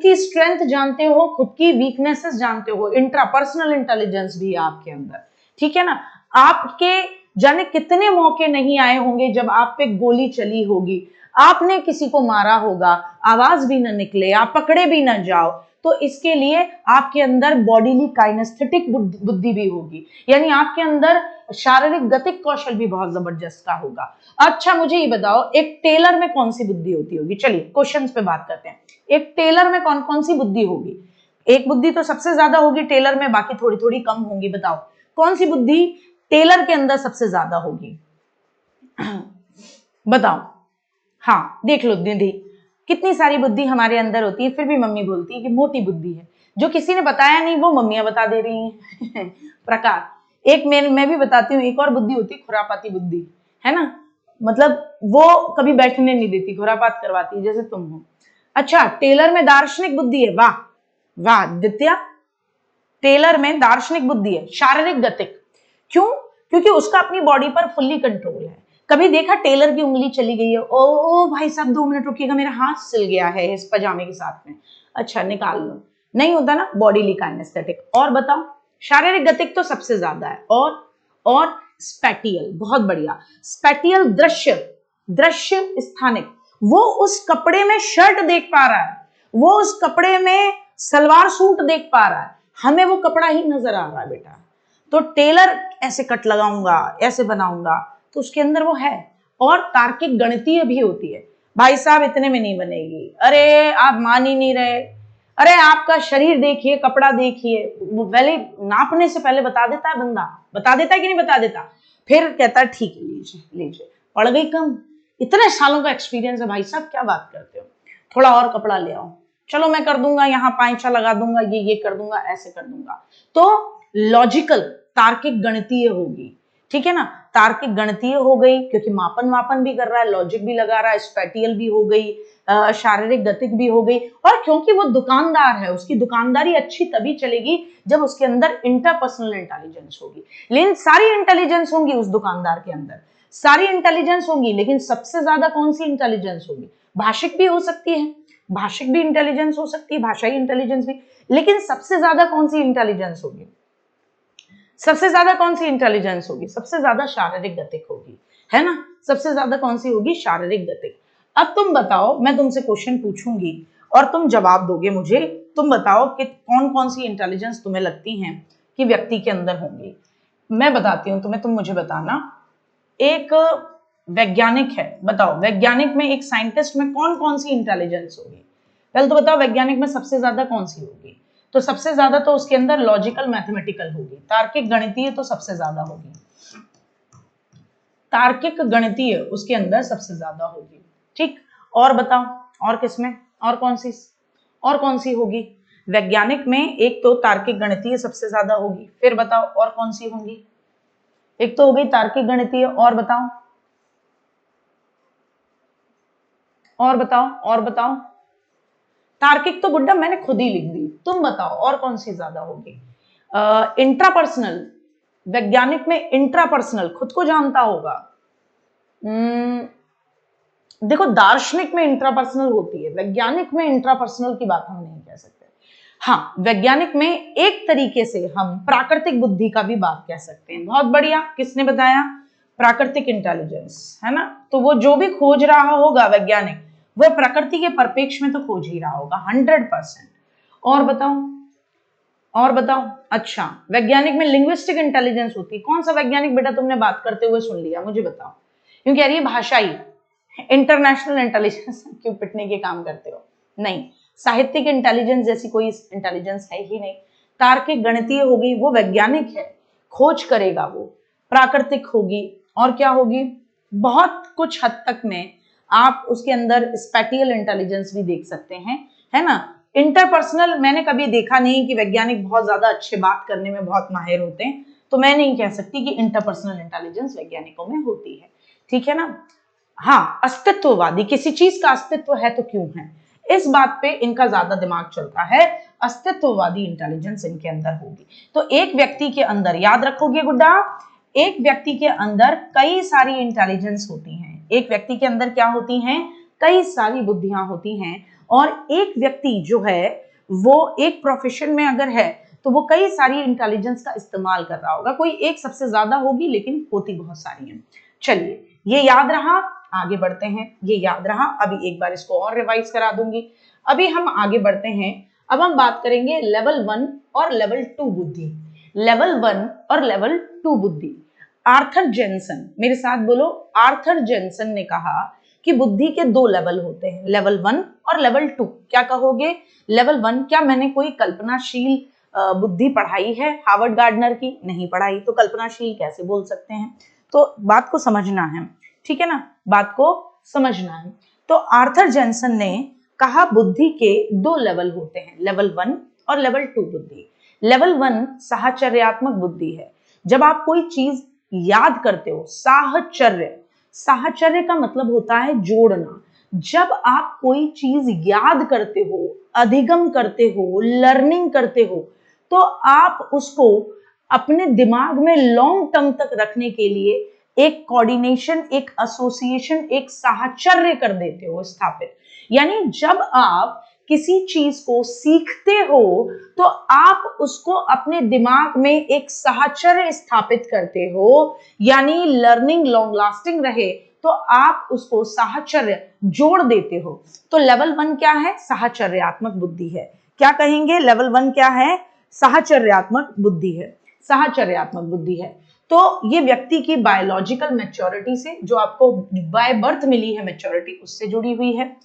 [SPEAKER 1] की स्ट्रेंथ जानते हो, खुद की वीकनेसेस जानते हो, इंट्रापर्सनल इंटेलिजेंस भी है आपके अंदर, ठीक है ना। आपके जाने कितने मौके नहीं आए होंगे जब आप पे गोली चली होगी, आपने किसी को मारा होगा, आवाज भी ना निकले, आप पकड़े भी ना जाओ, तो इसके लिए आपके अंदर बॉडीली काइनेस्थेटिक बुद्धि भी होगी, यानी आपके अंदर शारीरिक गतिक कौशल भी बहुत जबरदस्त का होगा। अच्छा मुझे ये बताओ, एक टेलर में कौन सी बुद्धि होती होगी? चलिए क्वेश्चंस पे बात करते हैं। एक टेलर में कौन कौन सी बुद्धि होगी? एक बुद्धि तो सबसे ज्यादा होगी टेलर में, बाकी थोड़ी थोड़ी कम होंगी। बताओ कौन सी बुद्धि टेलर के अंदर सबसे ज्यादा होगी? बताओ। हाँ देख लो दीदी, कितनी सारी बुद्धि हमारे अंदर होती है, फिर भी मम्मी बोलती है कि मोटी बुद्धि है। जो किसी ने बताया नहीं वो मम्मियां बता दे रही हैं। प्रकार एक मैं भी बताती हूँ, एक और बुद्धि होती है खुरापाती बुद्धि, है ना, मतलब वो कभी बैठने नहीं देती, खुरापात करवाती है, जैसे तुम हो। अच्छा, टेलर में दार्शनिक बुद्धि है, वाह वाह दित्या, टेलर में दार्शनिक बुद्धि है, शारीरिक गतिक। क्यों? क्योंकि उसका अपनी बॉडी पर फुल्ली कंट्रोल है। कभी देखा टेलर की उंगली चली गई है, ओ भाई साहब 2 मिनट रुकिएगा, मेरा हाथ सिल गया है इस पजामे के साथ में, अच्छा निकाल लो, नहीं होता ना, बॉडीली काइनेस्थेटिक। और बताओ, शारीरिक गतिक तो सबसे ज्यादा है। और स्पैटियल, बहुत बढ़िया, स्पैटियल दृश्य स्थानिक, वो उस कपड़े में शर्ट देख पा रहा है, वो उस कपड़े में सलवार सूट देख पा रहा है, हमें वो कपड़ा ही नजर आ रहा है बेटा। तो टेलर ऐसे कट लगाऊंगा, ऐसे बनाऊंगा, तो उसके अंदर वो है। और तार्किक गणितीय भी होती है, भाई साहब इतने में नहीं बनेगी, अरे आप मान ही नहीं रहे, अरे आपका शरीर देखिए, कपड़ा देखिए। वो पहले नापने से पहले बता देता है बंदा, बता देता है कि नहीं बता देता, फिर कहता है ठीक है लीजिए लीजिए, पड़ गई कम, इतने सालों का एक्सपीरियंस है भाई साहब, क्या बात करते हो, थोड़ा और कपड़ा ले आओ, चलो मैं कर दूंगा, यहाँ पांचा लगा दूंगा, ये कर दूंगा, ऐसे कर दूंगा। तो लॉजिकल तार्किक गणितीय होगी, ठीक है ना, तार्किक गणितीय हो गई क्योंकि मापन भी कर रहा है, लॉजिक भी लगा रहा है, स्पैटियल भी हो गई, शारीरिक गतिक भी हो गई, और क्योंकि वो दुकानदार है, उसकी दुकानदारी अच्छी तभी चलेगी जब उसके अंदर इंटरपर्सनल इंटेलिजेंस होगी। लेकिन सारी इंटेलिजेंस होंगी उस दुकानदार के अंदर, सारी इंटेलिजेंस होंगी, लेकिन सबसे ज्यादा कौन सी इंटेलिजेंस होगी? भाषिक भी हो सकती है, भाषिक भी इंटेलिजेंस हो सकती है, भाषाई इंटेलिजेंस भी, लेकिन सबसे ज्यादा कौन सी इंटेलिजेंस होगी? सबसे ज्यादा कौन सी इंटेलिजेंस होगी? सबसे ज्यादा शारीरिक गतिक होगी, है ना, सबसे ज्यादा कौन सी होगी? शारीरिक गतिक। अब तुम बताओ, मैं तुमसे क्वेश्चन पूछूंगी और तुम जवाब दोगे मुझे, तुम बताओ कि कौन कौन सी इंटेलिजेंस तुम्हें लगती हैं कि व्यक्ति के अंदर होंगी। मैं बताती हूं तुम्हें, तुम मुझे बताना। एक वैज्ञानिक है, बताओ वैज्ञानिक में, एक साइंटिस्ट में कौन कौन सी इंटेलिजेंस होगी? पहले तो बताओ वैज्ञानिक में सबसे ज्यादा कौन सी होगी? तो सबसे ज्यादा तो उसके अंदर लॉजिकल मैथमेटिकल होगी, तार्किक गणितीय तो सबसे ज्यादा होगी, तार्किक गणितीय उसके अंदर सबसे ज्यादा होगी, ठीक। और बताओ और किसमें, और कौन सी होगी? वैज्ञानिक में एक तो तार्किक गणितीय सबसे ज्यादा होगी, फिर बताओ और कौन सी होंगी? एक तो हो गई तार्किक गणितीय, और बताओ, और बताओ, और बताओ। तार्किक तो बुड्ढा मैंने खुद ही लिख दी, तुम बताओ और कौन सी ज्यादा होगी? इंट्रापर्सनल, वैज्ञानिक में इंट्रापर्सनल, खुद को जानता होगा। देखो दार्शनिक में इंट्रापर्सनल होती है, वैज्ञानिक में इंट्रापर्सनल की बात हम नहीं कह सकते। हाँ, वैज्ञानिक में एक तरीके से हम प्राकृतिक बुद्धि का भी बात कह सकते हैं। बहुत बढ़िया, किसने बताया? प्राकृतिक इंटेलिजेंस, है ना। तो वो जो भी खोज रहा होगा वैज्ञानिक, वह प्रकृति के परिप्रेक्ष्य में तो खोज ही रहा होगा 100%। और बताओ, और बताओ। अच्छा, वैज्ञानिक में लिंग्विस्टिक इंटेलिजेंस होती है। कौन सा वैज्ञानिक बेटा तुमने बात करते हुए सुन लिया, मुझे बताओ? क्यों कह रही है भाषाई, इंटरनेशनल इंटेलिजेंस क्यों पिटने के काम करते हो? नहीं, साहित्यिक इंटेलिजेंस जैसी कोई इंटेलिजेंस है ही नहीं। तार्किक गणितीय होगी, वो वैज्ञानिक है, खोज करेगा वो। प्राकृतिक होगी, और क्या होगी? बहुत कुछ हद तक में आप उसके अंदर स्पैटियल इंटेलिजेंस भी देख सकते हैं, है ना। इंटरपर्सनल मैंने कभी देखा नहीं कि वैज्ञानिक बहुत ज्यादा अच्छे बात करने में बहुत माहिर होते हैं, तो मैं नहीं कह सकती कि इंटरपर्सनल इंटेलिजेंस वैज्ञानिकों में होती है, ठीक है ना। हाँ, अस्तित्ववादी, किसी चीज का अस्तित्व है तो क्यों है, इस बात पे इनका ज्यादा दिमाग चलता है, अस्तित्ववादी इंटेलिजेंस इनके अंदर होगी। तो एक व्यक्ति के अंदर, याद रखोगे गुड्डा, एक व्यक्ति के अंदर कई सारी इंटेलिजेंस होती हैं, एक व्यक्ति के अंदर क्या होती हैं? कई सारी बुद्धियां होती हैं। और एक व्यक्ति जो है वो एक प्रोफेशन में अगर है तो वो कई सारी इंटेलिजेंस का इस्तेमाल कर रहा होगा, कोई एक सबसे ज्यादा होगी लेकिन होती बहुत सारी हैं। चलिए, ये याद रहा, आगे बढ़ते हैं। ये याद रहा, अभी एक बार इसको और रिवाइज करा दूंगी। अभी हम आगे बढ़ते हैं, अब हम बात करेंगे लेवल 1 और लेवल 2 बुद्धि। लेवल 1 और लेवल 2 बुद्धि। आर्थर जेनसन, मेरे साथ बोलो, आर्थर जेनसन ने कहा कि बुद्धि के 2 लेवल होते हैं, लेवल 1 और लेवल 2। क्या कहोगे? लेवल 1, क्या मैंने कोई कल्पनाशील बुद्धि पढ़ाई है हार्वर्ड गार्डनर की? नहीं पढ़ाई, तो कल्पनाशील कैसे बोल सकते हैं? तो बात को समझना है, ठीक है ना, बात को समझना है। तो आर्थर जेनसन ने कहा बुद्धि के 2 लेवल होते हैं, लेवल 1 और लेवल 2 बुद्धि। लेवल 1 साहचर्यात्मक बुद्धि है, जब आप कोई चीज याद करते हो, साहचर्य, साहचर्य का मतलब होता है जोड़ना। जब आप कोई चीज याद करते हो, अधिगम करते हो, लर्निंग करते हो, तो आप उसको अपने दिमाग में लॉन्ग टर्म तक रखने के लिए एक कोऑर्डिनेशन, एक एसोसिएशन, एक साहचर्य कर देते हो स्थापित। यानी जब आप किसी चीज को सीखते हो तो आप उसको अपने दिमाग में एक साहचर्य स्थापित करते हो, यानी लर्निंग लॉन्ग लास्टिंग रहे तो आप उसको साहचर्य जोड़ देते हो। तो लेवल 1 क्या है? साहचर्यात्मक बुद्धि है। क्या कहेंगे? लेवल 1 क्या है? साहचर्यात्मक बुद्धि है। साहचर्यात्मक बुद्धि है। तो ये व्यक्ति की बायोलॉजिकल मैच्योरिटी से, जो आपको बाय बर्थ मिली है मैच्योरिटी, उससे जुड़ी हुई है।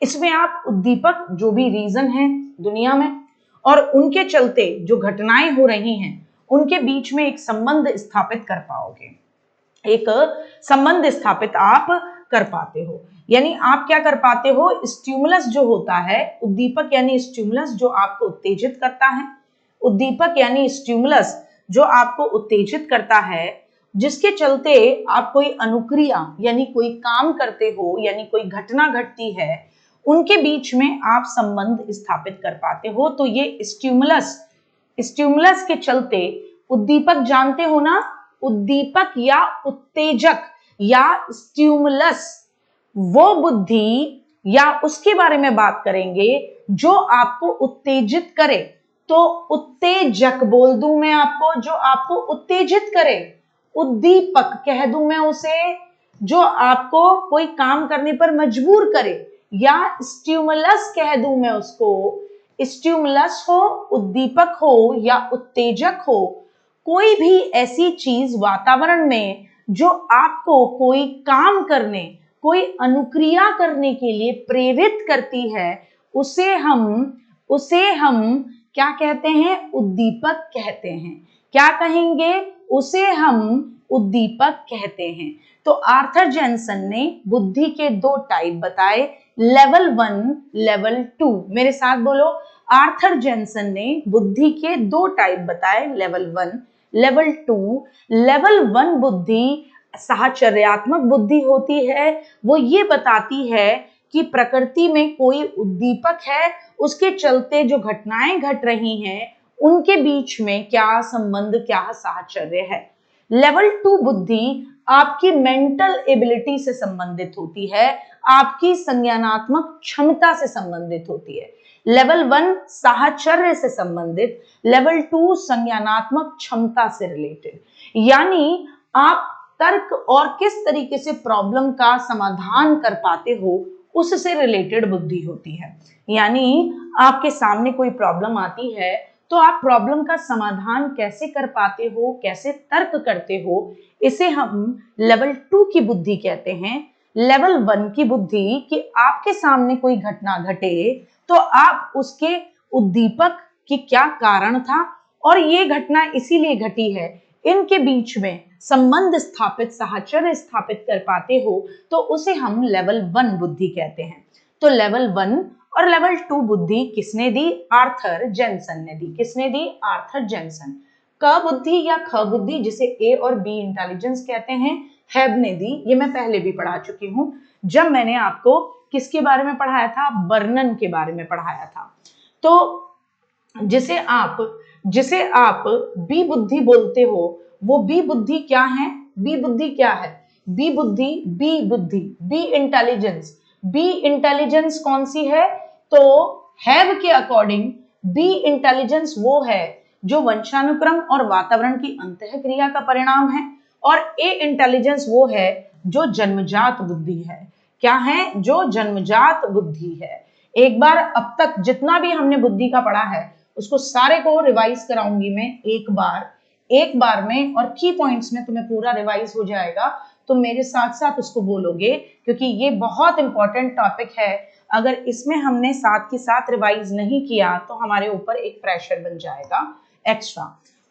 [SPEAKER 1] इसमें आप उद्दीपक, जो भी रीजन है दुनिया में और उनके चलते जो घटनाएं हो रही हैं, उनके बीच में एक संबंध स्थापित कर पाओगे। एक संबंध स्थापित आप कर पाते हो। यानी आप क्या कर पाते हो? स्टिमुलस जो होता है, उद्दीपक यानी स्टिमुलस जो आपको उत्तेजित करता है, उद्दीपक यानी स्टिमुलस जो आपको उत्तेजित करता है, जिसके चलते आप कोई अनुक्रिया यानी कोई काम करते हो, यानी कोई घटना घटती है, उनके बीच में आप संबंध स्थापित कर पाते हो। तो ये स्टिमुलस के चलते उद्दीपक, जानते हो ना, उद्दीपक या उत्तेजक या स्टिमुलस, वो बुद्धि या उसके बारे में बात करेंगे जो आपको उत्तेजित करे। तो उत्तेजक बोल दूं मैं आपको, जो आपको उत्तेजित करे। उद्दीपक कह दूं मैं उसे, जो आपको कोई काम करने पर मजबूर करे। या स्टिमुलस कह दूं मैं उसको, स्टिमुलस हो, उद्दीपक हो या उत्तेजक हो, कोई भी ऐसी चीज वातावरण में जो आपको कोई काम करने, कोई अनुक्रिया करने के लिए प्रेरित करती है, उसे हम क्या कहते हैं? उद्दीपक कहते हैं। क्या कहेंगे? उसे हम उद्दीपक कहते हैं। तो आर्थर जेनसन ने बुद्धि के 2 टाइप बताए, लेवल 1, लेवल 2। मेरे साथ बोलो, आर्थर जेनसन ने बुद्धि के 2 टाइप बताए, लेवल 1, लेवल 2। लेवल 1 बुद्धि साहचर्यात्मक बुद्धि होती है। वो ये बताती है कि प्रकृति में कोई उद्दीपक है, उसके चलते जो घटनाएं घट रही हैं, उनके बीच में क्या संबंध, क्या साहचर्य है। लेवल 2 बुद्धि आपकी मेंटल एबिलिटी से संबंधित होती है, आपकी संज्ञानात्मक क्षमता से संबंधित होती है। लेवल 1 साहचर्य से संबंधित, लेवल 2 संज्ञानात्मक क्षमता से रिलेटेड। यानी आप तर्क और किस तरीके से प्रॉब्लम का समाधान कर पाते हो, उससे रिलेटेड बुद्धि होती है। यानी आपके सामने कोई प्रॉब्लम आती है, तो आप प्रॉब्लम का समाधान कैसे कर पाते हो, कैसे तर्क करते हो, इसे हम लेवल 2 की बुद्धि कहते हैं। लेवल 1 की बुद्धि कि आपके सामने कोई घटना घटे, तो आप उसके उद्दीपक की क्या कारण था और ये घटना इसीलिए घटी है, इनके बीच में संबंध स्थापित, साहचर्य स्थापित कर पाते हो, तो उसे हम लेवल 1 बुद्धि कहते हैं। तो लेवल 1 और लेवल 2 बुद्धि किसने दी? आर्थर जेनसन ने दी। किसने दी? Arthur Jensen. क बुद्धि या ख बुद्धि, जिसे ए और बी इंटेलिजेंस कहते हैं, हैब ने दी। ये मैं पहले भी पढ़ा चुकी हूं, जब मैंने आपको किसके बारे में पढ़ाया था? बर्नन के बारे में पढ़ाया था। तो जिसे आप बी बुद्धि बोलते हो, वो बी बुद्धि क्या है? बी बुद्धि क्या है? बी बुद्धि, बी इंटेलिजेंस। बी इंटेलिजेंस कौन सी है? तो हैव के अकॉर्डिंग बी इंटेलिजेंस वो है जो वंशानुक्रम और वातावरण की अंतःक्रिया का परिणाम है, और ए इंटेलिजेंस वो है जो जन्मजात बुद्धि है। क्या है? जो जन्मजात बुद्धि है। एक बार अब तक जितना भी हमने बुद्धि का पढ़ा है, उसको सारे को रिवाइज कराऊंगी मैं एक बार में, और की पॉइंट्स में तुम्हें पूरा रिवाइज हो जाएगा। तो मेरे साथ साथ उसको बोलोगे, क्योंकि ये बहुत इंपॉर्टेंट टॉपिक है। अगर इसमें हमने साथ के साथ रिवाइज नहीं किया, तो हमारे ऊपर एक प्रेशर बन जाएगा एक्स्ट्रा।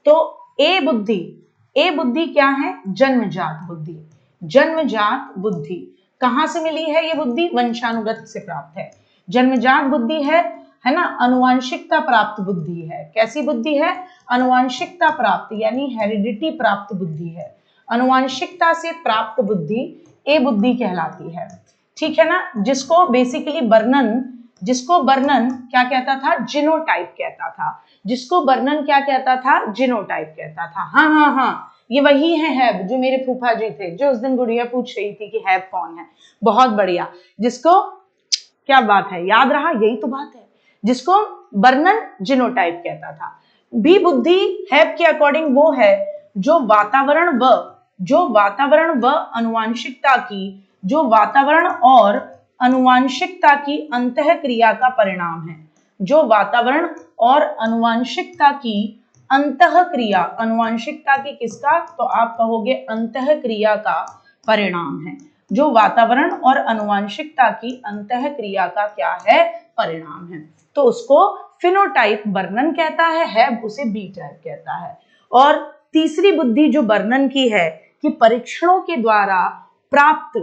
[SPEAKER 1] तो ए बुद्धि क्या है? जन्मजात बुद्धि। जन्मजात बुद्धि कहां से मिली है? ये बुद्धि वंशानुगत से प्राप्त है। जन्मजात बुद्धि है ना, अनुवांशिकता प्राप्त बुद्धि है। कैसी बुद्धि है? अनुवांशिकता प्राप्त, यानी हेरिडिटी प्राप्त बुद्धि है। अनुवांशिकता से प्राप्त बुद्धि ए बुद्धि कहलाती है। ठीक है ना? जिसको बेसिकली बर्नन क्या कहता था? जीनोटाइप कहता था। जिसको बर्नन क्या कहता था? जीनोटाइप कहता था। हाँ, ये वही है हैब, जो मेरे फूफा जी थे, जो उस दिन गुड़िया पूछ रही थी कि हैब कौन है। बहुत बढ़िया। जिसको, क्या बात है, याद रहा, यही तो बात है, जिसको बर्नन जीनोटाइप कहता था। बी बुद्धि हैब के अकॉर्डिंग वो है जो वातावरण व अनुवांशिकता की जो वातावरण और अनुवांशिकता की अंतःक्रिया का परिणाम है। जो वातावरण और अनुवांशिकता की अंतःक्रिया, अनुवांशिकता की किसका, तो आप कहोगे अंतःक्रिया का परिणाम है। जो वातावरण और अनुवांशिकता की अंतःक्रिया का क्या है, परिणाम है, तो उसको फिनोटाइप वर्णन कहता है, हैब उसे बी टाइप कहता है। और तीसरी बुद्धि जो वर्णन की है कि परीक्षणों द्वारा प्राप्त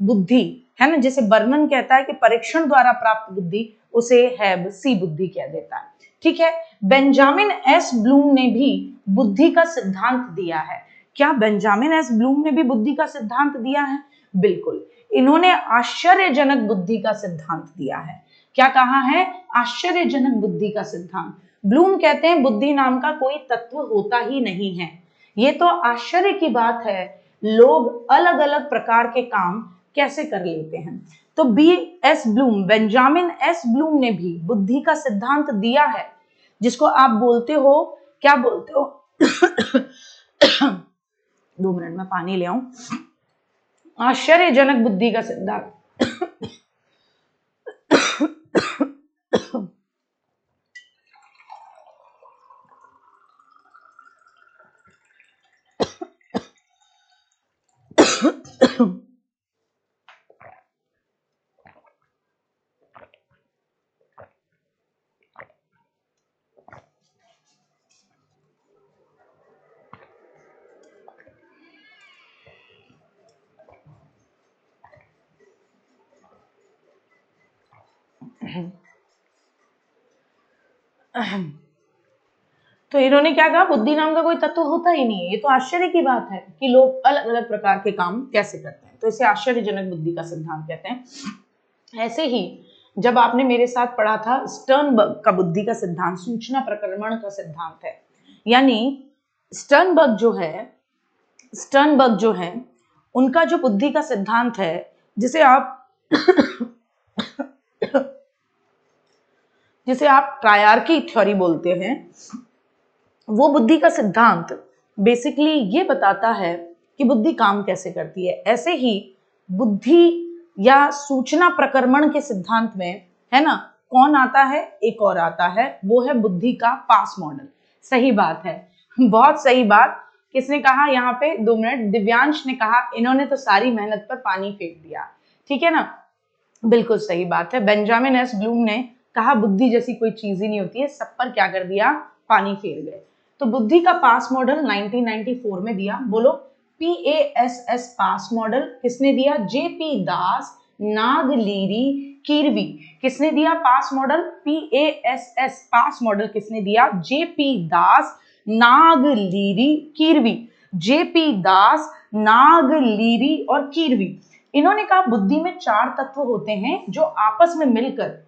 [SPEAKER 1] बुद्धि है ना, जैसे वर्णन कहता है कि परीक्षण द्वारा प्राप्त बुद्धि, उसे हैब सी बुद्धि कह देता है। ठीक है, बेंजामिन एस ब्लूम ने भी बुद्धि का सिद्धांत दिया है। क्या बेंजामिन एस ब्लूम ने भी बुद्धि का सिद्धांत दिया है? बिल्कुल, इन्होंने आश्चर्यजनक बुद्धि का सिद्धांत दिया है। क्या कहा है? आश्चर्यजनक बुद्धि का सिद्धांत। ब्लूम कहते हैं बुद्धि नाम का कोई तत्व होता ही नहीं है। ये तो आश्चर्य की बात है, लोग अलग अलग प्रकार के काम कैसे कर लेते हैं। तो बेंजामिन एस ब्लूम ने भी बुद्धि का सिद्धांत दिया है, जिसको आप बोलते हो, क्या बोलते हो? 2 मिनट में पानी ले आऊं। आश्चर्यजनक बुद्धि का सिद्धांत। तो इन्होंने क्या कहा, बुद्धि नाम का कोई तत्व होता ही नहीं है। ये तो आश्चर्य की बात है कि लोग अलग अलग प्रकार के काम कैसे करते हैं, तो इसे आश्चर्यजनक बुद्धि का सिद्धांत कहते हैं। ऐसे ही जब आपने मेरे साथ पढ़ा था स्टर्नबर्ग का बुद्धि का सिद्धांत, सूचना प्रक्रमण का सिद्धांत है, यानी स्टर्नबर्ग जो है उनका जो बुद्धि का सिद्धांत है, जिसे आप ट्रायर्की थ्योरी बोलते हैं, वो बुद्धि का सिद्धांत बेसिकली ये बताता है कि बुद्धि काम कैसे करती है। ऐसे ही बुद्धि या सूचना प्रक्रमण के सिद्धांत में, है ना, कौन आता है? एक और आता है, वो है बुद्धि का पास मॉडल। सही बात है, बहुत सही बात। किसने कहा यहाँ पे? 2 मिनट, दिव्यांश ने कहा। इन्होंने तो सारी मेहनत पर पानी फेंक दिया। ठीक है ना, बिल्कुल सही बात है। बेंजामिन एस ब्लूम ने कहा बुद्धि जैसी कोई चीज ही नहीं होती है, सब पर क्या कर दिया? पानी फेर गए। तो बुद्धि का पास मॉडल 1994 में दिया। बोलो, PASS पास मॉडल किसने दिया? JP दास, नागलीरी, कीरवी। किसने दिया पास मॉडल? PASS पास मॉडल किसने दिया? JP दास, नागलीरी, कीरवी। JP दास, नागलीरी और कीरवी। इन्होंने कहा बुद्धि में 4 तत्व होते हैं जो आपस में मिलकर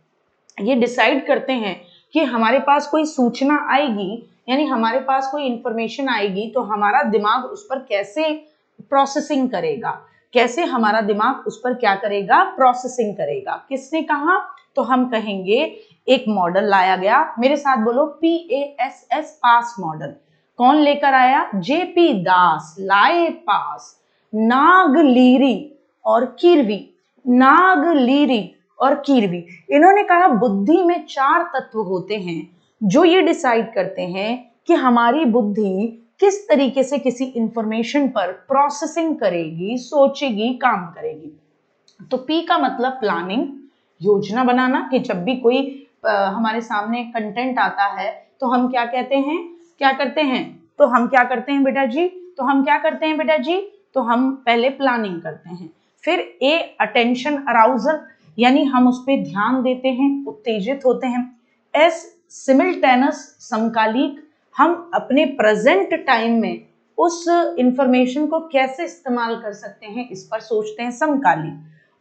[SPEAKER 1] ये डिसाइड करते हैं कि हमारे पास कोई सूचना आएगी, यानी हमारे पास कोई इंफॉर्मेशन आएगी, तो हमारा दिमाग उस पर कैसे प्रोसेसिंग करेगा, कैसे हमारा दिमाग उस पर क्या करेगा? प्रोसेसिंग करेगा। किसने कहा? तो हम कहेंगे एक मॉडल लाया गया। मेरे साथ बोलो, PASS पास मॉडल। कौन लेकर आया? JP दास लाए पास, नागलीरी और कीरवी, नागलीरी और कीरवी। इन्होंने कहा बुद्धि में 4 तत्व होते हैं जो ये डिसाइड करते हैं कि हमारी बुद्धि किस तरीके से किसी इंफॉर्मेशन पर प्रोसेसिंग करेगी, सोचेगी, काम करेगी। तो P का मतलब प्लानिंग, योजना बनाना, कि जब भी कोई हमारे सामने कंटेंट आता है तो हम क्या कहते हैं, क्या करते हैं? तो हम क्या करते हैं बेटा जी? तो हम क्या करते हैं बेटा जी? तो हम पहले प्लानिंग करते हैं। फिर A अटेंशन अराउजल, यानी हम उस पर ध्यान देते हैं, उत्तेजित होते हैं। S सिमिल्टेनस, समकालिक, हम अपने प्रेजेंट टाइम में उस इंफॉर्मेशन को कैसे इस्तेमाल कर सकते हैं, इस पर सोचते हैं, समकालिक।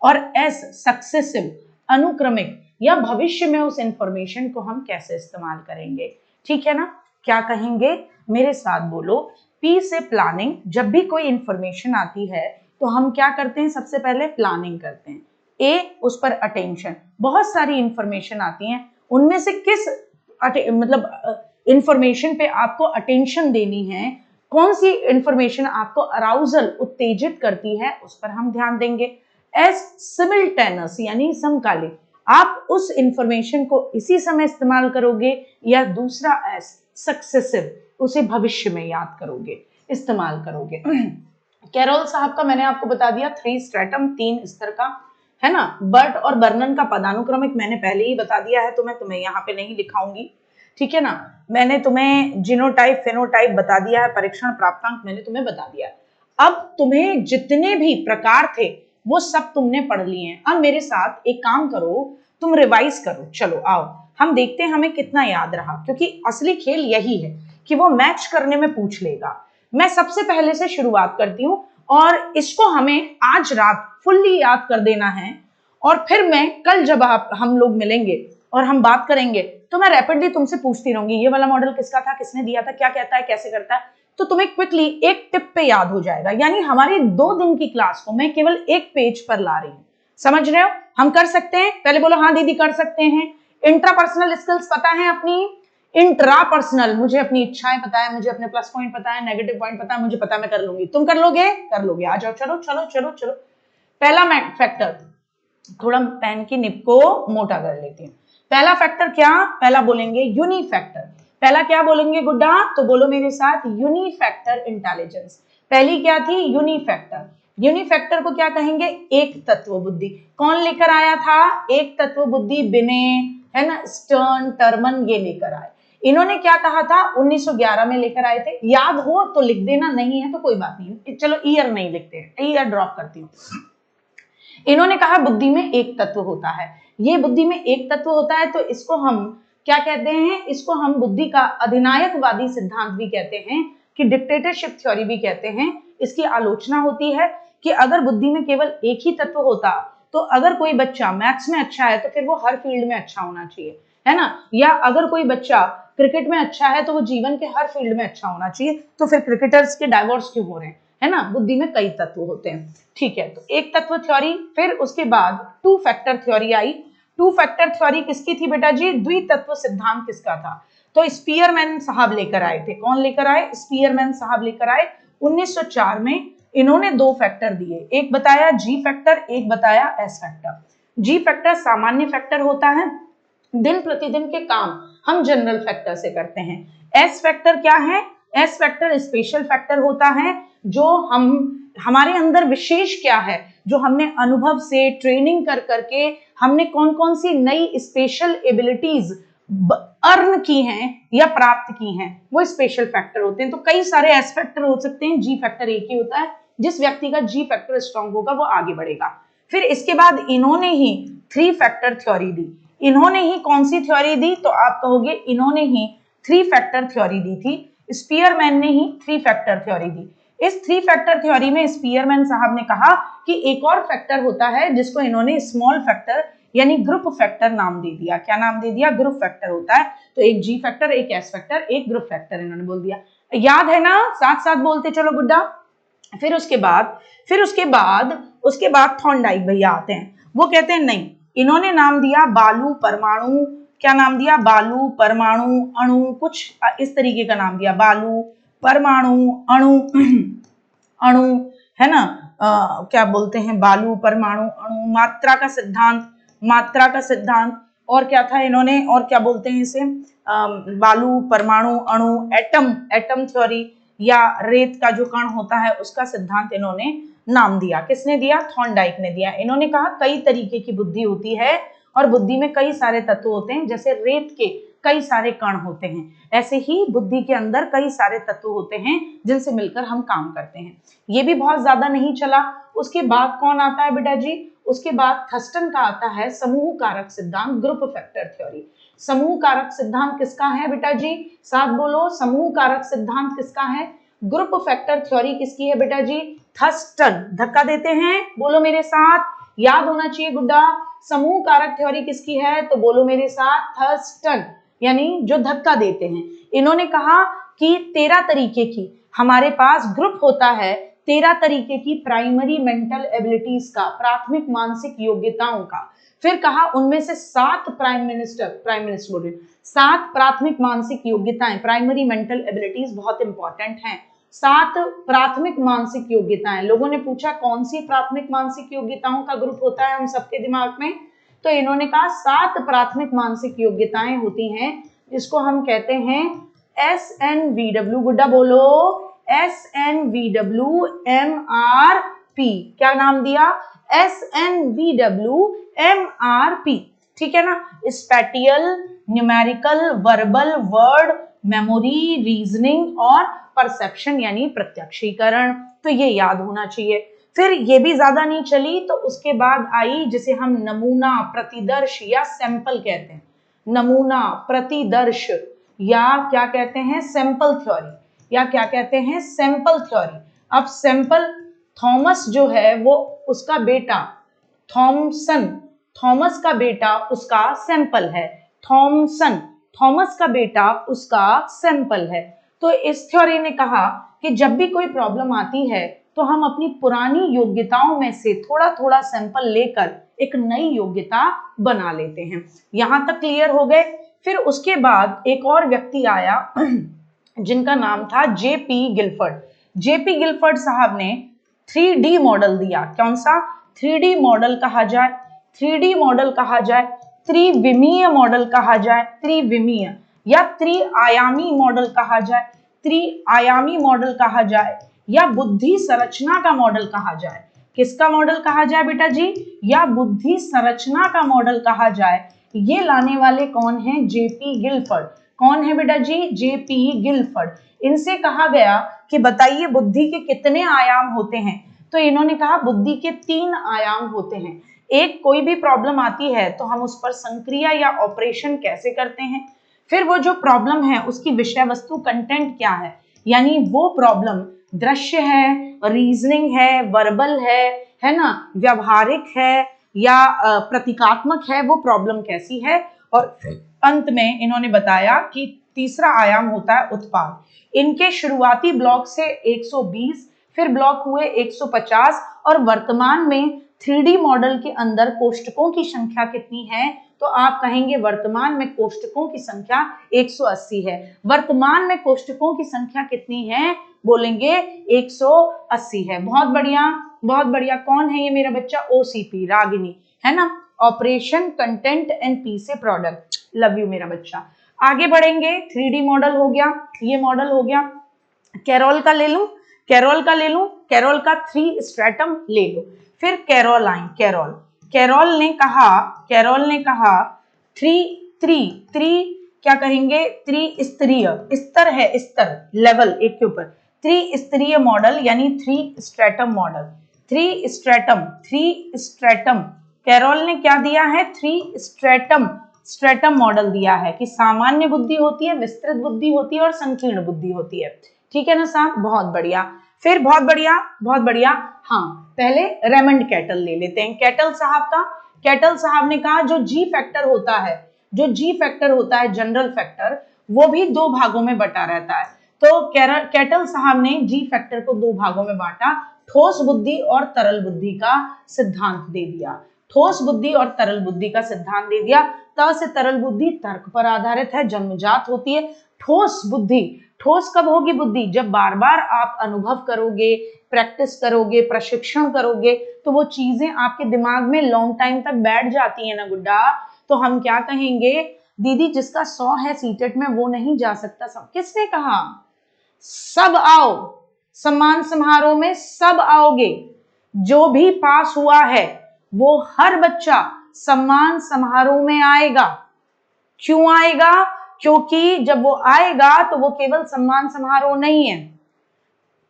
[SPEAKER 1] और S सक्सेसिव, अनुक्रमिक, या भविष्य में उस इंफॉर्मेशन को हम कैसे इस्तेमाल करेंगे। ठीक है ना, क्या कहेंगे? मेरे साथ बोलो, P से प्लानिंग, जब भी कोई इंफॉर्मेशन आती है तो हम क्या करते हैं? सबसे पहले प्लानिंग करते हैं। A उस पर अटेंशन, बहुत सारी इंफॉर्मेशन आती हैं, उनमें से किस मतलब इंफॉर्मेशन पे आपको अटेंशन देनी है कौन सी इंफॉर्मेशन आपको अराउजल उत्तेजित करती है उस पर हम ध्यान देंगे। एज सिमिल्टेनस यानी समकालिक, आप उस इंफॉर्मेशन को इसी समय इस्तेमाल करोगे या दूसरा एज सक्सेसिव, उसे भविष्य में याद करोगे, इस्तेमाल करोगे। कैरोल साहब का मैंने आपको बता दिया 3 स्ट्रेटम, 3 स्तर का, है ना। बर्ट और बर्नन का पदानुक्रमिक मैंने पहले ही बता दिया है, तो मैं तुम्हें यहाँ पे नहीं लिखाऊंगी, ठीक है ना। मैंने तुम्हें जीनोटाइप फेनोटाइप बता दिया है, परीक्षण प्राप्तांक मैंने तुम्हें बता दिया है। अब तुम्हें जितने भी प्रकार थे वो सब तुमने पढ़ लिए हैं। अब मेरे साथ एक काम करो, तुम रिवाइज करो। चलो आओ हम देखते हैं हमें कितना याद रहा, क्योंकि असली खेल यही है कि वो मैच करने में पूछ लेगा। मैं सबसे पहले से शुरुआत करती हूँ और इसको हमें आज रात फुल्ली याद कर देना है, और फिर मैं कल जब हम लोग मिलेंगे और हम बात करेंगे तो मैं रैपिडली तुमसे पूछती रहूंगी ये वाला मॉडल किसका था, किसने दिया था, क्या कहता है, कैसे करता है, तो तुम्हें क्विकली एक टिप पे याद हो जाएगा। यानी हमारी 2 दिन की क्लास को मैं केवल एक पेज पर ला रही हूँ, समझ रहे हो। हम कर सकते हैं, पहले बोलो हाँ दीदी कर सकते हैं। इंट्रापर्सनल स्किल्स पता है अपनी, इंट्रापर्सनल मुझे अपनी इच्छाएं पता है, मुझे अपने प्लस पॉइंट पता है, नेगेटिव पॉइंट पता है, मुझे पता है मैं कर लूंगी। तुम कर लोगे, कर लोगे, आ जाओ, चलो चलो चलो चलो। पहला फैक्टर, थोड़ा पेन की निब को मोटा कर लेती हूँ। पहला फैक्टर क्या, पहला बोलेंगे यूनी फैक्टर। पहला क्या बोलेंगे गुड्डा, तो बोलो मेरे साथ यूनी फैक्टर इंटेलिजेंस। पहली क्या थी, यूनी फैक्टर। यूनी फैक्टर को क्या कहेंगे, एक तत्व बुद्धि। कौन लेकर आया था, एक तत्व बुद्धि बिने, है ना, स्टर्न, टर्मन, ये लेकर आए। इन्होंने क्या कहा था, 1911 में लेकर आए थे। याद हो तो लिख देना, नहीं है तो कोई बात नहीं, चलो ईयर नहीं लिखते हैं, ईयर ड्रॉप करती हूँ। इन्होंने कहा बुद्धि में एक तत्व होता है। ये बुद्धि में एक तत्व होता है तो इसको हम क्या कहते हैं, इसको हम बुद्धि का अधिनायकवादी सिद्धांत भी कहते हैं, कि डिक्टेटरशिप थ्योरी भी कहते हैं। इसकी आलोचना होती है कि अगर बुद्धि में केवल एक ही तत्व होता, तो अगर कोई बच्चा मैथ्स में अच्छा है तो फिर वो हर फील्ड में अच्छा होना चाहिए, है ना। या अगर कोई बच्चा क्रिकेट में अच्छा है तो वो जीवन के हर फील्ड में अच्छा होना चाहिए, तो फिर क्रिकेटर्स के डाइवोर्स क्यों हो रहे हैं, है ना। बुद्धि में कई तत्व होते हैं, ठीक है। तो एक तत्व थ्योरी, फिर उसके बाद 2 फैक्टर थ्योरी आई। 2 फैक्टर थ्योरी किसकी थी बेटा जी, द्वितत्व सिद्धांत किसका था, तो स्पीयरमैन साहब लेकर आए थे। कौन लेकर आए, स्पीयरमैन साहब लेकर आए 1904 में। इन्होंने 2 फैक्टर दिए, एक बताया जी फैक्टर, एक बताया एस फैक्टर। जी फैक्टर सामान्य फैक्टर होता है, दिन प्रतिदिन के काम हम जनरल फैक्टर से करते हैं। एस फैक्टर क्या है, एस फैक्टर स्पेशल फैक्टर होता है, जो हमारे अंदर विशेष क्या है, जो हमने अनुभव से ट्रेनिंग कर करके हमने कौन कौन सी नई स्पेशल एबिलिटीज अर्न की हैं या प्राप्त की हैं, वो स्पेशल फैक्टर होते हैं। तो कई सारे एस फैक्टर हो सकते हैं, जी फैक्टर एक ही होता है। जिस व्यक्ति का जी फैक्टर स्ट्रांग होगा वो आगे बढ़ेगा। फिर इसके बाद इन्होंने ही 3 फैक्टर थ्योरी दी। इन्होंने ही कौन सी थ्योरी दी, तो आप कहोगे इन्होंने ही 3 फैक्टर थ्योरी दी थी। स्पीयरमैन ने ही 3 फैक्टर थ्योरी दी। इस 3 फैक्टर थ्योरी में स्पीयरमैन साहब ने कहा कि एक और फैक्टर होता है जिसको इन्होंने स्मॉल फैक्टर यानी ग्रुप फैक्टर नाम दे दिया। क्या नाम दे दिया, ग्रुप फैक्टर होता है। तो एक जी फैक्टर, एक एस फैक्टर, एक ग्रुप फैक्टर इन्होंने बोल दिया। याद है ना, साथ साथ बोलते चलो गुड्डा। फिर उसके बाद थॉर्नडाइक भैया आते हैं, वो कहते हैं नहीं, इन्होंने नाम दिया बालू परमाणु। क्या नाम दिया, बालू परमाणु अणु, कुछ इस तरीके का नाम दिया, बालू परमाणु अणु अणु, है ना। क्या बोलते हैं, बालू परमाणु अणु, मात्रा का सिद्धांत, मात्रा का सिद्धांत। और क्या था इन्होंने, और क्या बोलते हैं इसे, बालू परमाणु अणु, एटम, एटम थ्योरी, या रेत का जो कण होता है उसका सिद्धांत इन्होंने नाम दिया। किसने दिया, थॉर्नडाइक ने दिया। इन्होंने कहा कई तरीके की बुद्धि होती है और बुद्धि में कई सारे तत्व होते हैं, जैसे रेत के कई सारे कण होते हैं, ऐसे ही बुद्धि के अंदर कई सारे तत्व होते हैं जिनसे मिलकर हम काम करते हैं। ये भी बहुत ज्यादा नहीं चला। उसके बाद कौन आता है बेटा जी, उसके बाद थर्स्टन का आता है समूह कारक सिद्धांत, ग्रुप फैक्टर थ्योरी। समूह कारक सिद्धांत किसका है बेटा जी, साथ बोलो, समूह कारक सिद्धांत किसका है, ग्रुप फैक्टर थ्योरी किसकी है बेटा जी, थर्स्टन। धक्का देते हैं, बोलो मेरे साथ, याद होना चाहिए गुड्डा। समूह कारक थ्योरी किसकी है, तो बोलो मेरे साथ, थर्स्टन, यानी जो धक्का देते हैं। इन्होंने कहा कि 13 तरीके की हमारे पास ग्रुप होता है, 13 तरीके की प्राइमरी मेंटल एबिलिटीज का, प्राथमिक मानसिक योग्यताओं का। फिर कहा उनमें से 7 प्राइम मिनिस्टर बोल रहे, 7 प्राथमिक मानसिक योग्यताएं, प्राइमरी मेंटल एबिलिटीज बहुत इंपॉर्टेंट हैं। 7 प्राथमिक मानसिक योग्यताएं। लोगों ने पूछा कौन सी प्राथमिक मानसिक योग्यताओं का ग्रुप होता है हम सबके दिमाग में, तो इन्होंने कहा 7 प्राथमिक मानसिक योग्यताएं होती हैं, जिसको हम कहते हैं SNVW। गुड्डा बोलो, SNVWMRP। क्या नाम दिया? SNVWMRP। ठीक है ना? Spatial, numerical, verbal, word memory, reasoning और परसेप्शन यानी प्रत्यक्षीकरण। तो ये याद होना चाहिए। फिर ये भी ज्यादा नहीं चली तो उसके बाद आई जिसे हम नमूना, प्रतिदर्श या सैंपल कहते हैं। नमूना, प्रतिदर्श या क्या कहते हैं? सैंपल थ्योरी, या क्या कहते हैं? Sample theory. अब सैंपल, थॉमस जो है वो उसका बेटा थॉमसन, थॉमस का बेटा उसका सैंपल है। थॉमसन, थॉमस का बेटा उसका सैंपल है। तो इस थ्योरी ने कहा कि जब भी कोई प्रॉब्लम आती है तो हम अपनी पुरानी योग्यताओं में से थोड़ा थोड़ा सैंपल लेकर एक नई योग्यता बना लेते हैं। यहां तक क्लियर हो गए? फिर उसके बाद एक और व्यक्ति आया जिनका नाम था जेपी गिलफर्ड। जेपी गिलफर्ड साहब ने 3D मॉडल दिया। कौन सा 3D मॉडल कहा जाए? 3D मॉडल कहा जाए, त्रिविमीय मॉडल कहा जाए, त्रिविमीय या त्रिआयामी मॉडल कहा जाए, त्रिआयामी मॉडल कहा जाए, या बुद्धि संरचना का मॉडल कहा जाए। किसका मॉडल कहा जाए बेटा जी? या बुद्धि संरचना का मॉडल कहा जाए। ये लाने वाले कौन हैं? JP Gilford. कौन है बेटा जी? JP Gilford. इनसे कहा गया कि बताइए बुद्धि के कितने आयाम होते हैं? तो इन्होंने कहा बुद्धि के 3 आयाम होते हैं। एक, कोई भी प्रॉब्लम आती है तो हम उस पर संक्रिया या ऑपरेशन कैसे करते हैं। फिर वो जो प्रॉब्लम है उसकी विषय वस्तु कंटेंट क्या है, यानी वो प्रॉब्लम दृश्य है, रीजनिंग है, वर्बल है ना, व्यवहारिक है या प्रतीकात्मक है, वो प्रॉब्लम कैसी है। और अंत में इन्होंने बताया कि तीसरा आयाम होता है उत्पाद। इनके शुरुआती ब्लॉक से 120, फिर ब्लॉक हुए 150 और वर्तमान में 3D मॉडल के अंदर कोष्टकों की संख्या कितनी है? तो आप कहेंगे वर्तमान में कोष्टकों की संख्या 180 है। वर्तमान में कोष्टकों की संख्या कितनी है? बोलेंगे 180 है। बहुत बढ़िया, बहुत बढ़िया। कौन है ये मेरा बच्चा? OCP, रागिनी, है ना? ऑपरेशन, कंटेंट एंड पी से प्रोडक्ट। लव यू मेरा बच्चा। आगे बढ़ेंगे। 3D मॉडल हो गया, ये मॉडल हो गया। कैरोल का ले लूं, कैरोल का ले लूं, कैरोल का 3 स्ट्रेटम ले लो। फिर कैरोल आई, कैरोल, कैरोल ने कहा 3 क्या कहेंगे? त्रिस्तरीय, स्तर है, स्तर, लेवल एक के ऊपर, त्रिस्तरीय मॉडल यानी 3 स्ट्रेटम मॉडल। 3 स्ट्रेटम कैरोल ने क्या दिया है? 3 स्ट्रेटम मॉडल दिया है कि सामान्य बुद्धि होती है, विस्तृत बुद्धि होती है और संकीर्ण बुद्धि होती है। ठीक है ना साहब? बहुत बढ़िया। फिर बहुत बढ़िया, बहुत बढ़िया। हाँ, पहले रेमंड कैटल ले लेते हैं। कैटल साहब का, कैटल साहब ने कहा जो जी फैक्टर होता है, जो जी फैक्टर होता है, जनरल फैक्टर, वो भी 2 भागों में बटा रहता है। तो कैटल साहब ने जी फैक्टर को 2 भागों में बांटा, ठोस बुद्धि और तरल बुद्धि का सिद्धांत दे दिया। ठोस बुद्धि और तरल बुद्धि का सिद्धांत दे दिया। त से तरल बुद्धि तर्क पर आधारित है, जन्मजात होती है। ठोस बुद्धि, ठोस कब होगी बुद्धि? जब बार बार आप अनुभव करोगे, प्रैक्टिस करोगे, प्रशिक्षण करोगे, तो वो चीजें आपके दिमाग में लॉन्ग टाइम तक बैठ जाती है ना गुड्डा। तो हम क्या कहेंगे? दीदी जिसका 100 है सीटेट में वो नहीं जा सकता। सब किसने कहा? सब आओ, सम्मान समारोह में सब आओगे। जो भी पास हुआ है वो हर बच्चा सम्मान समारोह में आएगा। क्यों आएगा? क्योंकि जब वो आएगा तो वो केवल सम्मान समारोह नहीं है।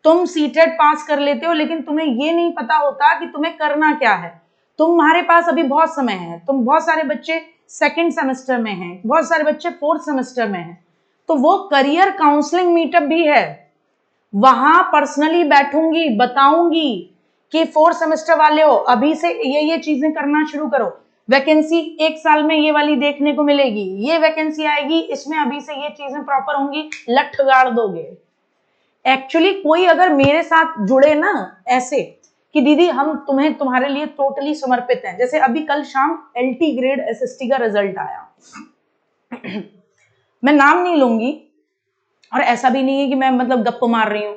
[SPEAKER 1] तुम सीटेट पास कर लेते हो लेकिन तुम्हें ये नहीं पता होता कि तुम्हें करना क्या है। तुम्हारे पास अभी बहुत समय है, तुम बहुत सारे बच्चे 2nd सेमेस्टर में हैं, बहुत सारे बच्चे 4th सेमेस्टर में हैं, तो वो करियर काउंसलिंग मीटअप भी है। वहां पर्सनली बैठूंगी, बताऊंगी कि 4th सेमेस्टर वाले हो, अभी से ये चीजें करना शुरू करो। वैकेंसी 1 साल में ये वाली देखने को मिलेगी, ये वैकेंसी आएगी, इसमें अभी से ये चीजें प्रॉपर होंगी, लठ गाड़ दोगे। एक्चुअली कोई अगर मेरे साथ जुड़े ना ऐसे कि दीदी हम तुम्हें, तुम्हारे लिए टोटली समर्पित हैं, जैसे अभी कल शाम LT ग्रेड SST का रिजल्ट आया मैं नाम नहीं लूंगी और ऐसा भी नहीं है कि मैं मतलब गप्प मार रही हूं,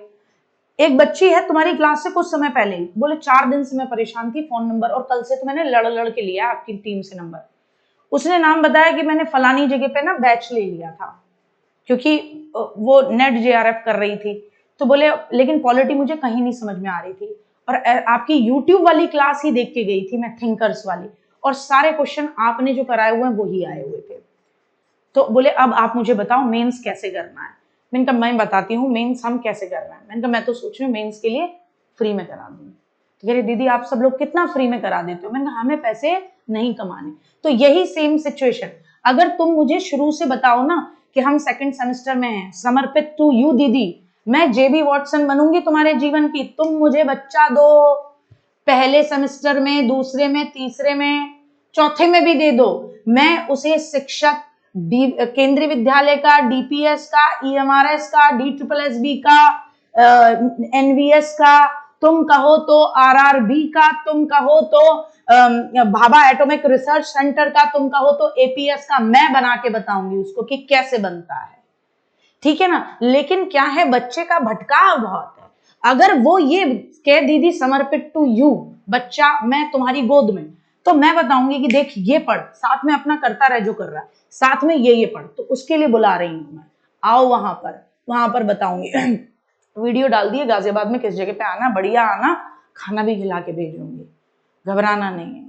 [SPEAKER 1] एक बच्ची है तुम्हारी क्लास से कुछ समय पहले ही, बोले 4 दिन से मैं परेशान थी, फोन नंबर, और कल से तो मैंने लड़ के लिया आपकी टीम से नंबर। उसने नाम बताया कि मैंने फलानी जगह पे ना बैच ले लिया था, क्योंकि वो नेट जेआरएफ कर रही थी। तो बोले लेकिन पॉलिटी मुझे कहीं नहीं समझ में आ रही थी, और आपकी यूट्यूब वाली क्लास ही देख के गई थी मैं, थिंकर्स वाली, और सारे क्वेश्चन आपने जो कराए हुए हैं वही आए हुए थे। तो बोले अब आप मुझे बताओ मेंस कैसे करना है। मैंने कहा मैं बताती हूँ मेंस हम कैसे करना है। मैंने कहा मैं तो सोच रही हूँ मेंस के लिए फ्री में करा दूँ। तो कह रही दीदी आप सब लोग कितना फ्री में करा देते हो। मैंने कहा हमें पैसे नहीं कमाने। तो यही सेम सिचुएशन, अगर तुम मुझे शुरू से बताओ ना कि हम सेकंड सेमेस्टर में हैं, समर्पित टू यू दीदी, मैं जेबी वॉटसन बनूंगी तुम्हारे जीवन की, तुम मुझे बच्चा दो, पहले सेमेस्टर में, दूसरे में, तीसरे में, चौथे में भी दे दो, मैं उसे शिक्षक केंद्रीय विद्यालय का, डीपीएस का, ईएमआरएस का, डीट्रिपलएसबी का, एनवीएस का, तुम कहो तो आरआरबी का, तुम कहो तो भाभा एटॉमिक रिसर्च सेंटर का, तुम कहो तो एपीएस का, मैं बना के बताऊंगी उसको कि कैसे बनता है। ठीक है ना। लेकिन क्या है, बच्चे का भटकाव बहुत है। अगर वो ये कह दीदी समर्पित टू यू, बच्चा मैं तुम्हारी गोद में, तो मैं बताऊंगी कि देख ये पढ़, साथ में अपना करता रह जो कर रहा है, साथ में ये पढ़, तो उसके लिए बुला रही हूं मैं, आओ वहां पर बताऊंगी। वीडियो डाल दिए गाजियाबाद में किस जगह पे आना, बढ़िया आना, खाना भी खिला के भेजूंगी, घबराना नहीं है,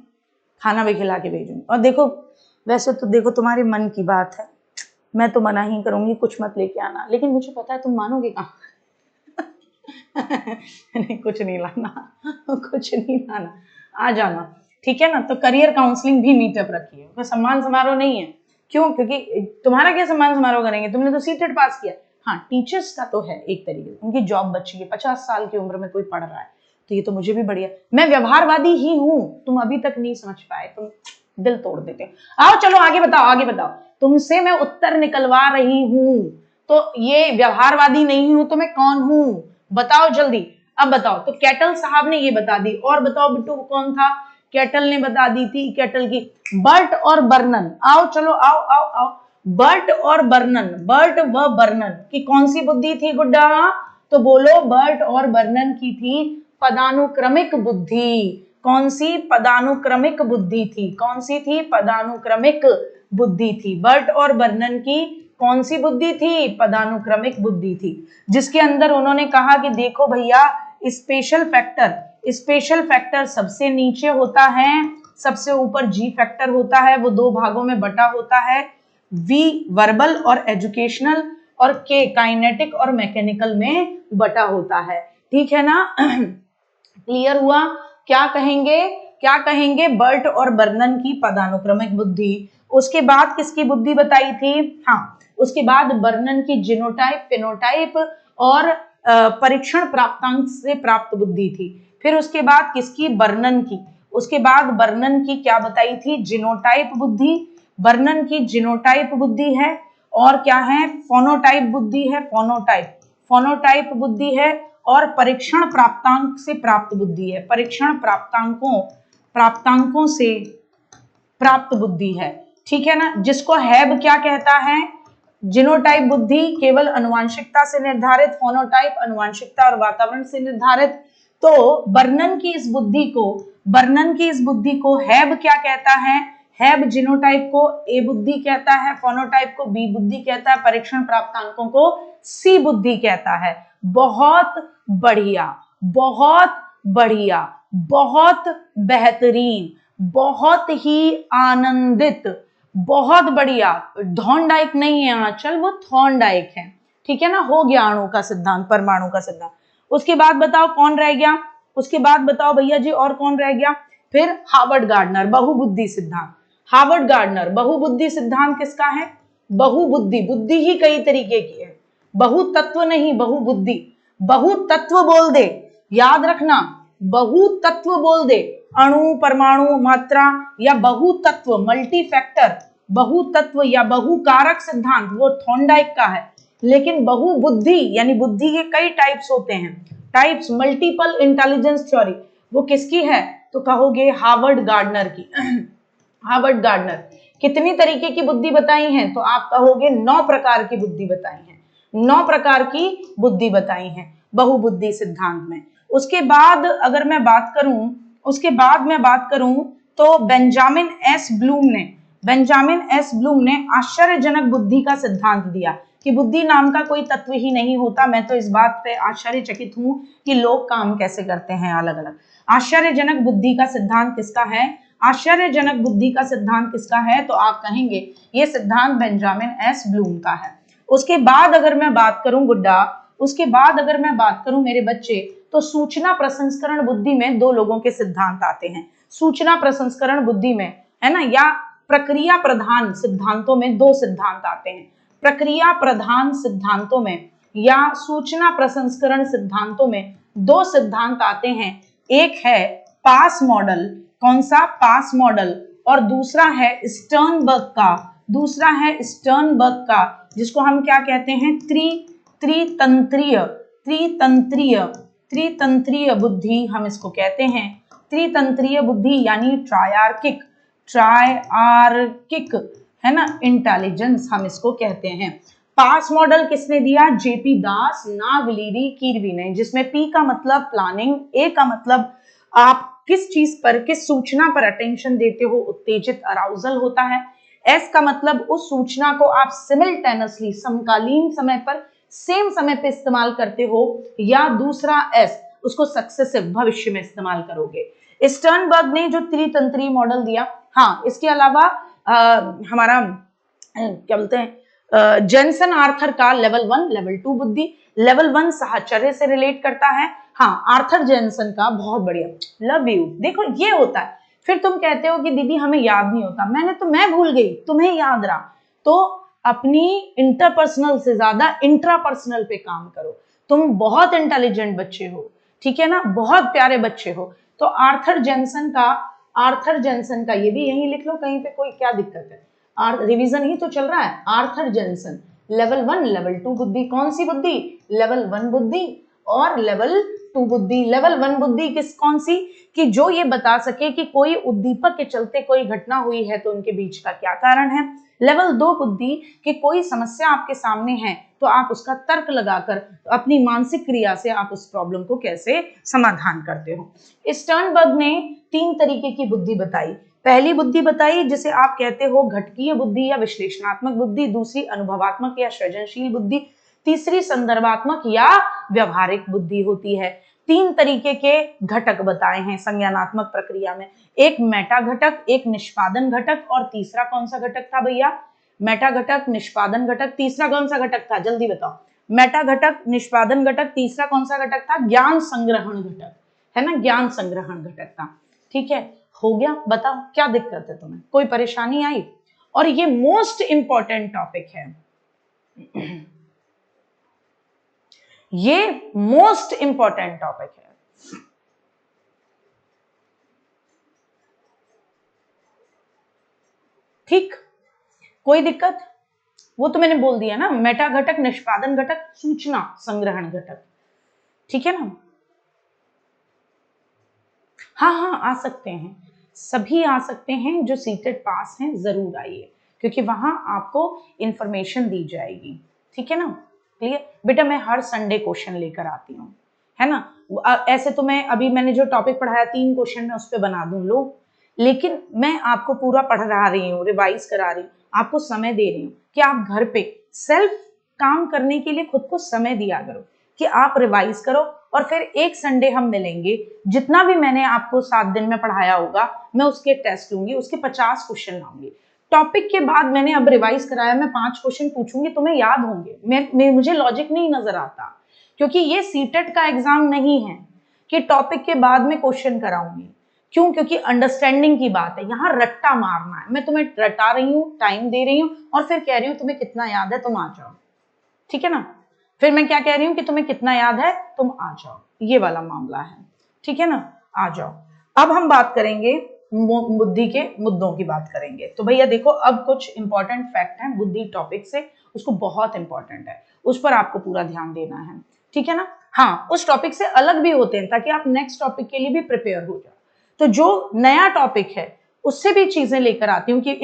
[SPEAKER 1] खाना भी खिला के भेजूंगी। और देखो वैसे तो देखो तुम्हारे मन की बात है, मैं तो मना ही करूंगी कुछ मत लेके आना, लेकिन मुझे पता है तुम मानोगे कहाँ। नहीं कुछ नहीं लाना, कुछ नहीं लाना, आ जाना, ठीक है ना। तो करियर काउंसलिंग भी मीटअप रखी है, सम्मान समारोह नहीं है। क्यों? क्योंकि तुम्हारा क्या सम्मान समारोह करेंगे, तुमने तो सीटेट पास किया। हाँ टीचर्स का तो है एक तरीके से, उनकी जॉब बची है, 50 साल की उम्र में कोई पढ़ रहा है, तो ये तो मुझे भी बढ़िया, मैं व्यवहारवादी ही हूं, तुम अभी तक नहीं समझ पाए, तुम दिल तोड़ देते हो। आओ चलो आगे बताओ, आगे बताओ, तुमसे मैं उत्तर निकलवा रही हूं, तो ये व्यवहारवादी नहीं हूं तो मैं कौन हूं, बताओ जल्दी। अब बताओ, तो कैटल साहब ने ये बता दी, और बताओ बिट्टू कौन था, कैटल ने बता दी थी, कैटल की। बर्ट और बर्नन, आओ चलो आओ आओ आओ, बर्ट और बर्नन, बर्ट व बर्नन की कौन सी बुद्धि थी गुड्डा, तो बोलो बर्ट और बर्नन की थी पदानुक्रमिक बुद्धि। कौन सी? पदानुक्रमिक बुद्धि थी। कौन सी थी? पदानुक्रमिक बुद्धि थी। बर्ट और बर्नन की कौन सी बुद्धि थी? पदानुक्रमिक बुद्धि थी, जिसके अंदर उन्होंने कहा कि देखो भैया स्पेशल फैक्टर सबसे नीचे होता है, सबसे ऊपर जी फैक्टर होता है, वो 2 भागों में बटा होता है, वी वर्बल और एजुकेशनल, और के काइनेटिक और मैकेनिकल में बटा होता है। ठीक है ना। क्लियर हुआ? क्या कहेंगे बर्ट और बर्नन की पदानुक्रमिक बुद्धि। उसके बाद किसकी बुद्धि बताई थी? हाँ, उसके बाद बर्नन की जिनोटाइप, फिनोटाइप और परीक्षण प्राप्तांक से प्राप्त बुद्धि थी। फिर उसके बाद किसकी? बर्नन की। उसके बाद बर्नन की क्या बताई थी? जिनोटाइप बुद्धि। बर्नन की जिनोटाइप बुद्धि है, और क्या है? फोनोटाइप बुद्धि है, फोनोटाइप बुद्धि है, और परीक्षण प्राप्तांक से प्राप्त बुद्धि है, परीक्षण प्राप्तांकों से प्राप्त बुद्धि है। ठीक है ना, जिसको हैब क्या कहता है? जिनोटाइप बुद्धि केवल अनुवांशिकता से निर्धारित, फोनोटाइप अनुवांशिकता और वातावरण से निर्धारित। तो बर्नन की इस बुद्धि को हैब क्या कहता है? हैब जिनोटाइप को ए बुद्धि कहता है, फोनोटाइप को बी बुद्धि कहता है, परीक्षण प्राप्तांकों को सी बुद्धि कहता है। बहुत बढ़िया, बहुत बढ़िया, बहुत बेहतरीन, बहुत ही आनंदित, बहुत बढ़िया। थॉर्नडाइक नहीं है आंचल, वो थॉर्नडाइक है। ठीक है ना, हो गया अणु का सिद्धांत, परमाणु का सिद्धांत। उसके बाद बताओ कौन रह गया? उसके बाद बताओ भैया जी और कौन रह गया? फिर हार्वर्ड गार्डनर बहुबुद्धि सिद्धांत। हार्वर्ड गार्डनर बहुबुद्धि सिद्धांत किसका है? बहुबुद्धि, बुद्धि ही कई तरीके की है, बहुतत्व नहीं, बहुबुद्धि। बहुतत्व बोल दे, याद रखना, बहुतत्व बोल दे, अणु, परमाणु, मात्रा, या बहुतत्व, मल्टी फैक्टर, बहुतत्व या बहुकारक सिद्धांत वो थॉर्नडाइक का है। लेकिन बहुबुद्धि यानी बुद्धि के कई टाइप्स होते हैं, टाइप्स, मल्टीपल इंटेलिजेंस थ्योरी, वो किसकी है? तो कहोगे हार्वर्ड गार्डनर की। हार्वर्ड गार्डनर कितनी तरीके की बुद्धि बताई है? तो आप कहोगे 9 प्रकार की बुद्धि बताई है, 9 प्रकार की बुद्धि बताई है। बहुबुद्धि सिद्धांत में। उसके बाद अगर मैं बात करूं तो बेंजामिन एस ब्लूम ने आश्चर्यजनक बुद्धि का सिद्धांत दिया कि बुद्धि नाम का कोई तत्व ही नहीं होता। मैं तो इस बात पे आश्चर्यचकित हूं कि लोग काम कैसे करते हैं अलग अलग। आश्चर्यजनक बुद्धि का सिद्धांत किसका है? आश्चर्यजनक बुद्धि का सिद्धांत किसका है? तो आप कहेंगे ये सिद्धांत बेंजामिन एस ब्लूम का है। उसके बाद अगर मैं बात करूं मेरे बच्चे, तो सूचना प्रसंस्करण बुद्धि में दो लोगों के सिद्धांत आते हैं। सूचना प्रसंस्करण बुद्धि में, है ना, या प्रक्रिया प्रधान सिद्धांतों में दो सिद्धांत आते हैं। प्रक्रिया प्रधान सिद्धांतों में या सूचना प्रसंस्करण सिद्धांतों में दो सिद्धांत आते हैं। एक है पास मॉडल, कौन सा? पास मॉडल, और दूसरा है स्टर्नबर्ग का, जिसको हम क्या कहते हैं? त्रितंत्रीय बुद्धि हम इसको कहते हैं। त्रितंत्रीय बुद्धि यानी ट्रायर्किक, है ना, इंटेलिजेंस हम इसको कहते हैं। पास मॉडल किसने दिया? जेपी दास, नागलिरी, कीरवी ने, जिसमें पी का मतलब प्लानिंग, ए का मतलब आप किस चीज पर, किस सूचना पर अटेंशन देते हो, उत्तेजित, अराउजल होता है। एस का मतलब उस सूचना को आप सिमिल्टेनियसली, समकालीन समय पर, सेम समय पे इस्तेमाल करते हो, या दूसरा एस, उसको सक्सेसिव, भविष्य में इस्तेमाल करोगे। स्टर्नबर्ग ने जो त्रितंत्री मॉडल दिया, हाँ, इसके अलावा हमारा क्या बोलते हैं, जेनसन आर्थर का लेवल 1 लेवल 2 बुद्धि। लेवल 1 साहचर्य से रिलेट करता है। हाँ, आर्थर जेनसन का बहुत बढ़िया, लव यू। देखो ये होता है, फिर तुम कहते हो कि दीदी हमें याद नहीं होता। मैं भूल गई, तुम्हें याद रहा। तो अपनी इंटरपर्सनल से ज्यादा इंट्रापर्सनल पे काम करो। तुम बहुत इंटेलिजेंट बच्चे हो, ठीक है ना, बहुत प्यारे बच्चे हो। तो आर्थर जेनसन का ये भी यहीं लिख लो कहीं पे, कोई क्या दिक्कत है? रिवीजन ही तो चल रहा है। आर्थर जेनसन, लेवल 1 लेवल 2 बुद्धि। कौन सी बुद्धि? लेवल 1 बुद्धि और लेवल 2 बुद्धि। लेवल 1 बुद्धि कौन सी? कि जो ये बता सके कि कोई उद्दीपक के चलते कोई घटना हुई है तो उनके बीच का क्या कारण है। लेवल 2 बुद्धि कि कोई समस्या आपके सामने है तो आप उसका तर्क लगाकर अपनी मानसिक क्रिया से आप उस प्रॉब्लम को कैसे समाधान करते हो। स्टर्नबर्ग ने 3 तरीके की बुद्धि बताई। पहली बुद्धि बताई जिसे आप कहते हो घटकीय बुद्धि या विश्लेषणात्मक बुद्धि, दूसरी अनुभवात्मक या सृजनशील बुद्धि, तीसरी संदर्भात्मक या व्यवहारिक बुद्धि होती है। 3 तरीके के घटक बताए हैं संज्ञानात्मक प्रक्रिया में। एक मेटा घटक, एक निष्पादन घटक, और तीसरा कौन सा घटक था भैया? मेटा घटक, निष्पादन घटक, तीसरा कौन सा घटक था? जल्दी बताओ। मेटा घटक, निष्पादन घटक, तीसरा कौन सा घटक था? ज्ञान संग्रहण घटक, है ना, ज्ञान संग्रहण घटक था। ठीक है, हो गया। बताओ क्या दिक्कत है तुम्हें, कोई परेशानी आई? और ये मोस्ट इंपॉर्टेंट टॉपिक है, ये मोस्ट इंपॉर्टेंट टॉपिक है। ठीक, कोई दिक्कत? वो तो मैंने बोल दिया ना, मेटा घटक, निष्पादन घटक, सूचना संग्रहण घटक। ठीक है ना? हाँ, आ सकते हैं, सभी आ सकते हैं जो सीटेड पास हैं, जरूर आइए, क्योंकि वहां आपको इंफॉर्मेशन दी जाएगी। ठीक है ना? क्लियर बेटा, मैं हर संडे क्वेश्चन लेकर आती हूँ, है ना। ऐसे तो मैं अभी मैंने जो टॉपिक पढ़ाया 3 क्वेश्चन में उस पर बना दूं लो, लेकिन मैं आपको पूरा पढ़ा रही हूँ, रिवाइज करा रही हूँ, आपको समय दे रही हूँ कि आप घर पे सेल्फ काम करने के लिए खुद को समय दिया करो, कि आप रिवाइज करो। और फिर एक संडे हम मिलेंगे, जितना भी मैंने आपको 7 दिन में पढ़ाया होगा मैं उसके टेस्ट लूंगी, उसके 50 क्वेश्चन लाऊंगी। टॉपिक के बाद मैंने अब रिवाइज कराया, मैं 5 क्वेश्चन पूछूंगी, तुम्हें याद होंगे। मुझे लॉजिक नहीं नजर आता, क्योंकि ये सीटेट का एग्जाम नहीं है कि टॉपिक के बाद में क्वेश्चन कराऊंगी। क्यों? क्योंकि अंडरस्टैंडिंग की बात है, यहाँ रट्टा मारना है। मैं तुम्हें रटा रही हूँ, टाइम दे रही हूँ, और फिर कह रही हूँ तुम्हें कितना याद है, तुम आ जाओ। ठीक है ना? फिर मैं क्या कह रही हूँ कि तुम्हें कितना याद है, तुम आ जाओ, ये वाला मामला है। ठीक है ना? आ जाओ। अब हम बात करेंगे बुद्धि के मुद्दों की बात करेंगे। तो भैया देखो, अब कुछ इंपॉर्टेंट फैक्ट है बुद्धि टॉपिक से, उसको बहुत इंपॉर्टेंट है, उस पर आपको पूरा ध्यान देना है। ठीक है ना? हाँ, उस टॉपिक से अलग भी होते हैं ताकि आप नेक्स्ट टॉपिक के लिए भी प्रिपेयर हो जाओ। तो जो नया टॉपिक है उससे भी चीजें लेकर आती हूँ कि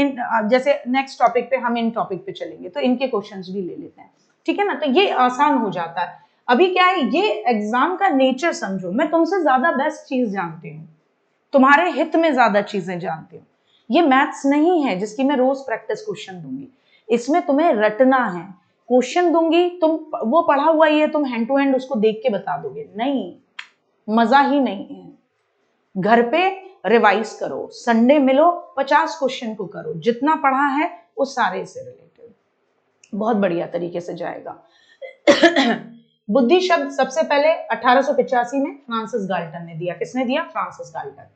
[SPEAKER 1] जैसे नेक्स्ट टॉपिक पे हम इन टॉपिक पे चलेंगे तो इनके क्वेश्चंस भी ले लेते हैं। ठीक है ना? तो ये आसान हो जाता है। अभी क्या है, ये एग्जाम का नेचर समझो, मैं तुमसे ज्यादा बेस्ट चीज जानती हूँ, तुम्हारे हित में ज्यादा चीजें जानती हूँ। ये मैथ्स नहीं है जिसकी मैं रोज प्रैक्टिस क्वेश्चन दूंगी, इसमें तुम्हें रटना है। क्वेश्चन दूंगी, तुम वो पढ़ा हुआ ही है, तुम हैंड टू हैंड उसको देख के बता दोगे, नहीं, मजा ही नहीं है। घर पे रिवाइज करो, संडे मिलो, 50 क्वेश्चन को करो, जितना पढ़ा है उस सारे से रिलेटेड, बहुत बढ़िया तरीके से जाएगा। बुद्धि शब्द सबसे पहले 1885 में फ्रांसिस गाल्टन ने दिया। किसने दिया? Francis Galton.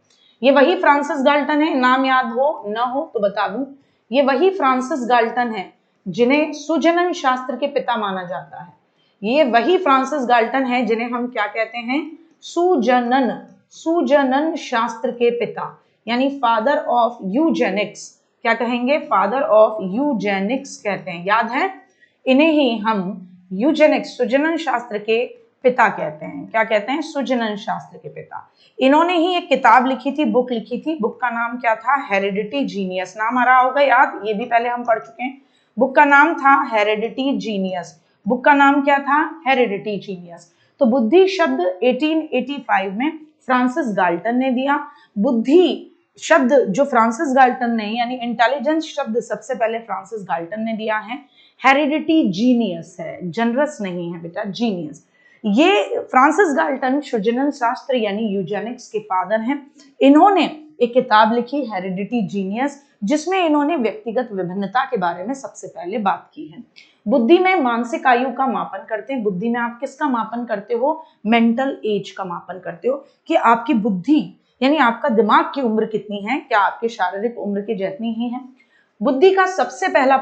[SPEAKER 1] ये वही फ्रांसिस गाल्टन है, नाम याद हो न हो तो बता दूं, ये वही फ्रांसिस गाल्टन है जिन्हें सुजनन शास्त्र के पिता माना जाता है। ये वही फ्रांसिस गाल्टन है जिन्हें हम क्या कहते हैं? सुजनन शास्त्र के पिता, यानी फादर ऑफ यूजेनिक्स। क्या कहेंगे? फादर ऑफ यूजेनिक्स कहते हैं, याद है? इन्हें ही हम यूजेनिक्स, सुजनन शास्त्र के पिता कहते हैं। क्या कहते हैं? सुजनन शास्त्र के पिता। इन्होंने ही एक किताब लिखी थी, बुक लिखी थी। बुक का नाम क्या था? Heredity genius. नाम आ रहा होगा याद, ये भी पहले हम पढ़ चुके हैं। बुक का नाम था हेरेडिटी जीनियस। बुक का नाम क्या था? Heredity genius. तो बुद्धि शब्द 1885 में फ्रांसिस गाल्टन ने दिया। बुद्धि शब्द जो फ्रांसिस गाल्टन ने, यानी इंटेलिजेंस शब्द सबसे पहले फ्रांसिस गाल्टन ने दिया है। हेरिडिटी जीनियस है, जनरस नहीं है बेटा, जीनियस। ये फ्रांसिस गाल्टन सुजनन शास्त्र यानी यूजेनिक्स के फादर हैं। इन्होंने एक किताब लिखी हेरिडिटी जीनियस, जिसमें इन्होंने व्यक्तिगत विभिन्नता के बारे में सबसे पहले बात की है। बुद्धि में मानसिक आयु का मापन करते हैं। बुद्धि में आप किसका मापन करते हो? मेंटल एज का मापन करते हो, कि आपकी बुद्धि यानी आपका दिमाग की उम्र कितनी है, क्या आपकी शारीरिक उम्र की जितनी ही है। बुद्धि का सबसे पहला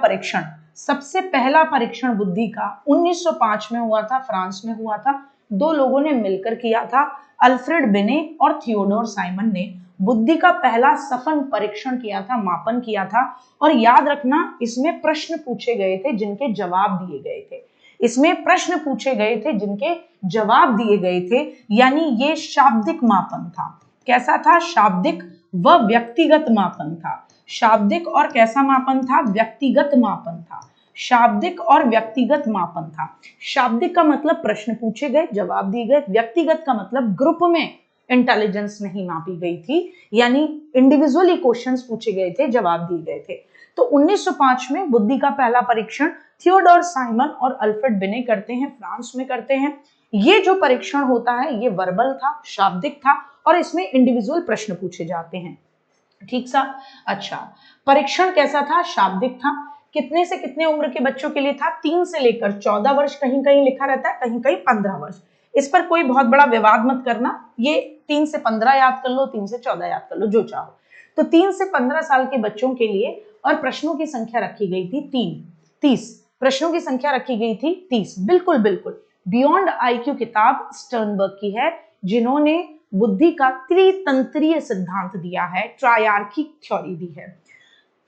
[SPEAKER 1] परीक्षण बुद्धि का 1905 में हुआ था, फ्रांस में हुआ था। दो लोगों ने मिलकर किया था, अल्फ्रेड बिने और थियोडोर साइमन ने बुद्धि का पहला सफल परीक्षण किया था, मापन किया था। और याद रखना, इसमें प्रश्न पूछे गए थे जिनके जवाब दिए गए थे। इसमें प्रश्न पूछे गए थे जिनके जवाब दिए गए थे, यानी ये शाब्दिक मापन था। कैसा था? शाब्दिक व व्यक्तिगत मापन था। शाब्दिक और कैसा मापन था? व्यक्तिगत मापन था। शाब्दिक और व्यक्तिगत मापन था। शाब्दिक का मतलब प्रश्न पूछे गए, जवाब दिए गए। व्यक्तिगत का मतलब ग्रुप में इंटेलिजेंस नहीं मापी गई थी, यानी इंडिविजुअली क्वेश्चंस पूछे गए थे, जवाब दिए गए थे। तो 1905 में बुद्धि का पहला परीक्षण थियोडोर साइमन और अल्फ्रेड बिने करते हैं, फ्रांस में करते हैं। ये जो परीक्षण होता है ये वर्बल था, शाब्दिक था, और इसमें इंडिविजुअल प्रश्न पूछे जाते हैं। ठीक सा? अच्छा, परीक्षण कैसा था? शाब्दिक था। कितने से कितने उम्र के बच्चों के लिए था? 3 से लेकर 14 वर्ष, कहीं कहीं लिखा रहता है, कहीं कहीं 15 वर्ष। इस पर कोई बहुत बड़ा विवाद मत करना, ये 3 से 15 याद कर लो, 3 से 14 याद कर लो, जो चाहो। तो 3 से 15 साल के बच्चों के लिए, और प्रश्नों की संख्या रखी गई थी 30 प्रश्नों की संख्या रखी गई थी 30। बिल्कुल बिल्कुल बियॉन्ड आईक्यू किताब स्टर्नबर्ग की है, जिन्होंने बुद्धि का त्रितंत्रीय सिद्धांत दिया है, ट्रायर्किक थ्योरी दी है।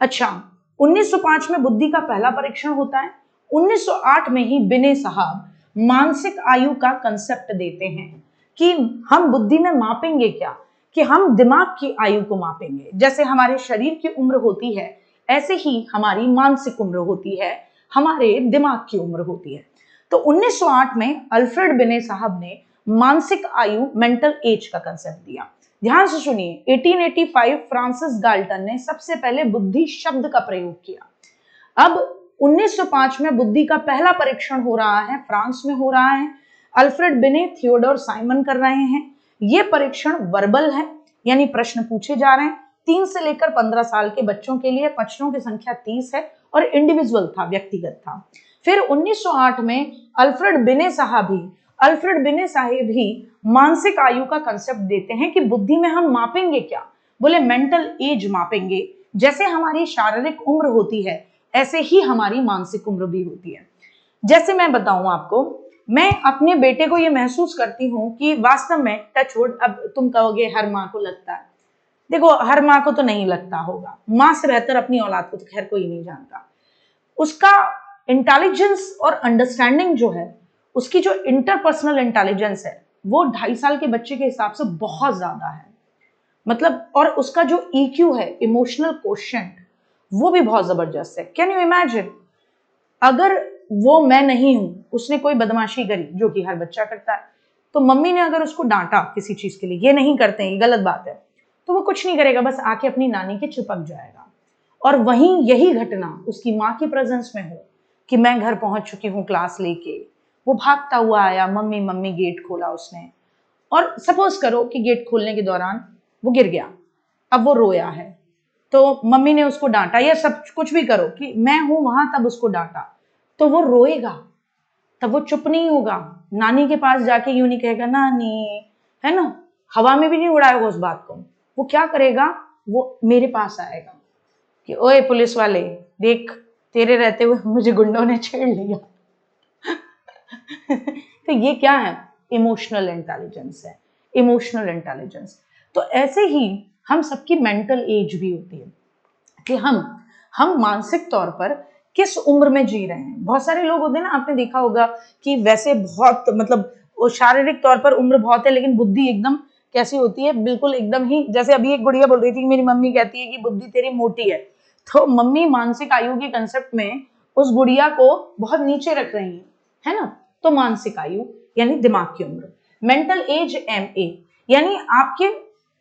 [SPEAKER 1] अच्छा, 1905 में बुद्धि का पहला परीक्षण होता है। 1908 में ही बिने साहब मानसिक आयु का कंसेप्ट देते हैं कि हम बुद्धि में मापेंगे क्या, कि हम दिमाग की आयु को मापेंगे। जैसे हमारे शरीर की उम्र होती है, ऐसे ही हमारी मानसिक उम्र होती है, हमारे दिमाग की उम्र होती है। तो 1908 में अल्फ्रेड बिने साहब ने मानसिक आयु, मेंटल एज का कंसेप्ट दिया। ध्यान से सुनिए, 1885 फ्रांसिस गाल्टन ने सबसे पहले बुद्धि शब्द का प्रयोग किया। अब 1905 में बुद्धि का पहला परीक्षण हो रहा है, फ्रांस में हो रहा है। अल्फ्रेड बिने, थियोडोर साइमन कर रहे हैं। यह परीक्षण वर्बल है, यानी प्रश्न पूछे जा रहे हैं। 3 से लेकर 15 साल के बच्चों के लिए प्रश्नों की संख्या 30 है, और इंडिविजुअल था, व्यक्तिगत था। फिर 1908 में अल्फ्रेड बिने साहेब ही मानसिक आयु का कंसेप्ट देते हैं कि बुद्धि में हम मापेंगे क्या। बोले मेंटल एज मापेंगे। जैसे हमारी शारीरिक उम्र होती है, ऐसे ही हमारी मानसिक उम्र भी होती है। जैसे मैं बताऊं आपको, मैं अपने बेटे को ये महसूस करती हूं कि वास्तव में टचवुड, अब तुम कहोगे हर माँ को लगता है, देखो हर माँ को तो नहीं लगता होगा, माँ से बेहतर अपनी औलाद को तो खैर कोई नहीं जानता। उसका इंटेलिजेंस और अंडरस्टैंडिंग जो है, उसकी जो इंटरपर्सनल इंटेलिजेंस है, वो 2.5 साल के बच्चे के हिसाब से बहुत ज्यादा है। मतलब, और उसका जो EQ है, इमोशनल कोशेंट, वो भी बहुत जबरदस्त है। कैन यू इमेजिन, अगर वो मैं नहीं हूं, उसने कोई बदमाशी करी जो कि हर बच्चा करता है, तो मम्मी ने अगर उसको डांटा किसी चीज के लिए, ये नहीं करते हैं, ये गलत बात है, तो वो कुछ नहीं करेगा, बस आके अपनी नानी के चिपक जाएगा। और वहीं यही घटना उसकी माँ की प्रेजेंस में हो कि मैं घर पहुंच चुकी हूँ क्लास लेके, वो भागता हुआ आया, मम्मी मम्मी गेट खोला उसने, और सपोज करो कि गेट खोलने के दौरान वो गिर गया, अब वो रोया है, तो मम्मी ने उसको डांटा, या सब कुछ भी करो कि मैं हूं वहां, तब उसको डांटा, तो वो रोएगा, तब वो चुप नहीं होगा, नानी के पास जाके यूं नहीं कहेगा नानी, है ना, हवा में भी नहीं उड़ाएगा उस बात को, वो क्या करेगा, वो मेरे पास आएगा कि ओए पुलिस वाले देख, तेरे रहते हुए मुझे गुंडों ने छेड़ लिया। तो ये क्या है, इमोशनल इंटेलिजेंस है, इमोशनल इंटेलिजेंस। तो ऐसे ही हम सबकी मेंटल एज भी होती है कि हम मानसिक तौर पर किस उम्र में जी रहे हैं। बहुत सारे लोग होते हैं ना, आपने देखा होगा कि वैसे बहुत मतलब शारीरिक तौर पर उम्र बहुत है, लेकिन बुद्धि एकदम कैसी होती है, बिल्कुल एकदम ही, जैसे अभी एक गुड़िया बोल रही थी, मेरी मम्मी कहती है कि बुद्धि तेरी मोटी है, तो मम्मी मानसिक आयु के कंसेप्ट में उस गुड़िया को बहुत नीचे रख रही है ना। तो मानसिक आयु यानी दिमाग की उम्र, मेंटल एज MA, यानी आपके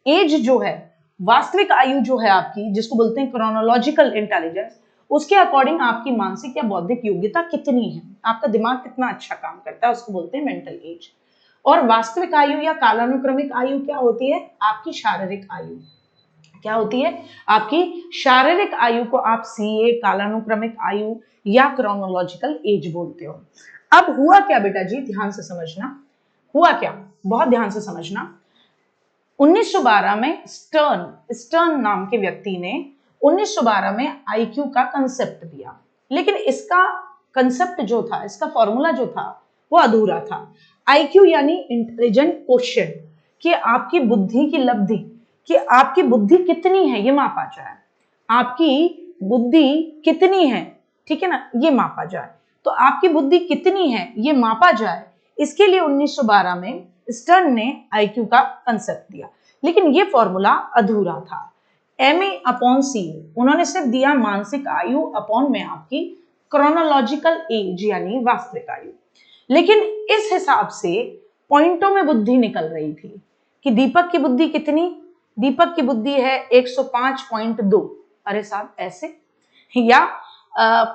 [SPEAKER 1] एज जो है, वास्तविक आयु जो है आपकी, जिसको बोलते हैं क्रोनोलॉजिकल इंटेलिजेंस, उसके अकॉर्डिंग आपकी मानसिक या बौद्धिक योग्यता कितनी है, आपका दिमाग कितना अच्छा काम करता है, उसको बोलते हैं मेंटल एज। और वास्तविक आयु या कालानुक्रमिक आयु क्या होती है, आपकी शारीरिक आयु। क्या होती है, आपकी शारीरिक आयु को आप CA, कालानुक्रमिक आयु या क्रोनोलॉजिकल एज बोलते हो। अब हुआ क्या बेटा जी, ध्यान से समझना, हुआ क्या, बहुत ध्यान से समझना। 1912 में स्टर्न नाम के व्यक्ति ने 1912 में IQ का कंसेप्ट दिया, लेकिन इसका कंसेप्ट जो था, इसका फॉर्मूला जो था, वो अधूरा था। IQ यानी इंटेलिजेंट क्वोशिएंट, कि आपकी बुद्धि की लब्धि, कि आपकी बुद्धि कितनी है ये मापा जाए, आपकी बुद्धि कितनी है, ठीक है ना, ये मापा जाए। तो आपकी बुद्धि कितनी है ये मापा जाए, इसके लिए 1912 में स्टर्न ने IQ का कंसेप्ट दिया, लेकिन ये फॉर्मूला अधूरा था। MA/C, उन्होंने सिर्फ दिया मानसिक आयु अपॉन में आपकी क्रोनोलॉजिकल एज यानी वास्तविक आयु। लेकिन इस हिसाब से पॉइंटों में बुद्धि निकल रही थी कि दीपक की बुद्धि कितनी, दीपक की बुद्धि है 105.2, अरे साहब ऐसे, या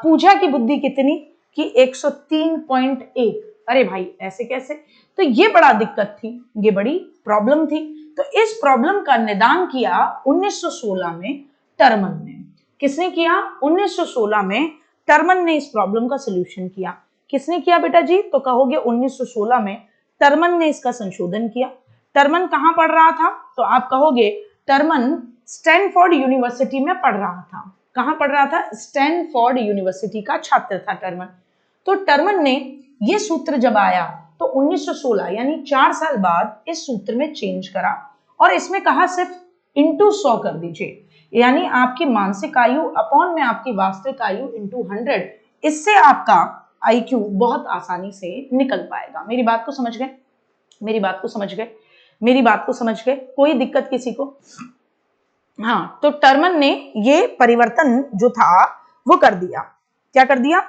[SPEAKER 1] पूजा की बुद्धि कितनी कि 103.1, अरे भाई ऐसे कैसे, तो ये बड़ा दिक्कत थी, ये बड़ी प्रॉब्लम थी। तो इस प्रॉब्लम का निदान किया 1916 में टर्मन ने। किसने किया, 1916 में टर्मन ने इस प्रॉब्लम का सलूशन किया। किसने किया बेटा जी, तो कहोगे 1916 में टर्मन ने इसका संशोधन किया। टर्मन कहां पढ़ रहा था, तो आप कहोगे टर्मन स्टैनफोर्ड यूनिवर्सिटी में पढ़ रहा था। कहां पढ़ रहा था, स्टैनफोर्ड यूनिवर्सिटी का छात्र था टर्मन। तो टर्मन ने ये सूत्र जब आया तो 1916 यानी 4 साल बाद इस सूत्र में चेंज करा और इसमें कहा सिर्फ इंटू 100 कर दीजिए, यानी आपकी मानसिक आयु अपॉन में आपकी वास्तविक आयु इंटू 100, इससे आपका IQ बहुत आसानी से निकल पाएगा। मेरी बात को समझ गए, मेरी बात को समझ गए, मेरी बात को समझ गए, कोई दिक्कत किसी को? हाँ, तो टर्मन ने ये परिवर्तन जो था वो कर दिया। क्या कर दिया,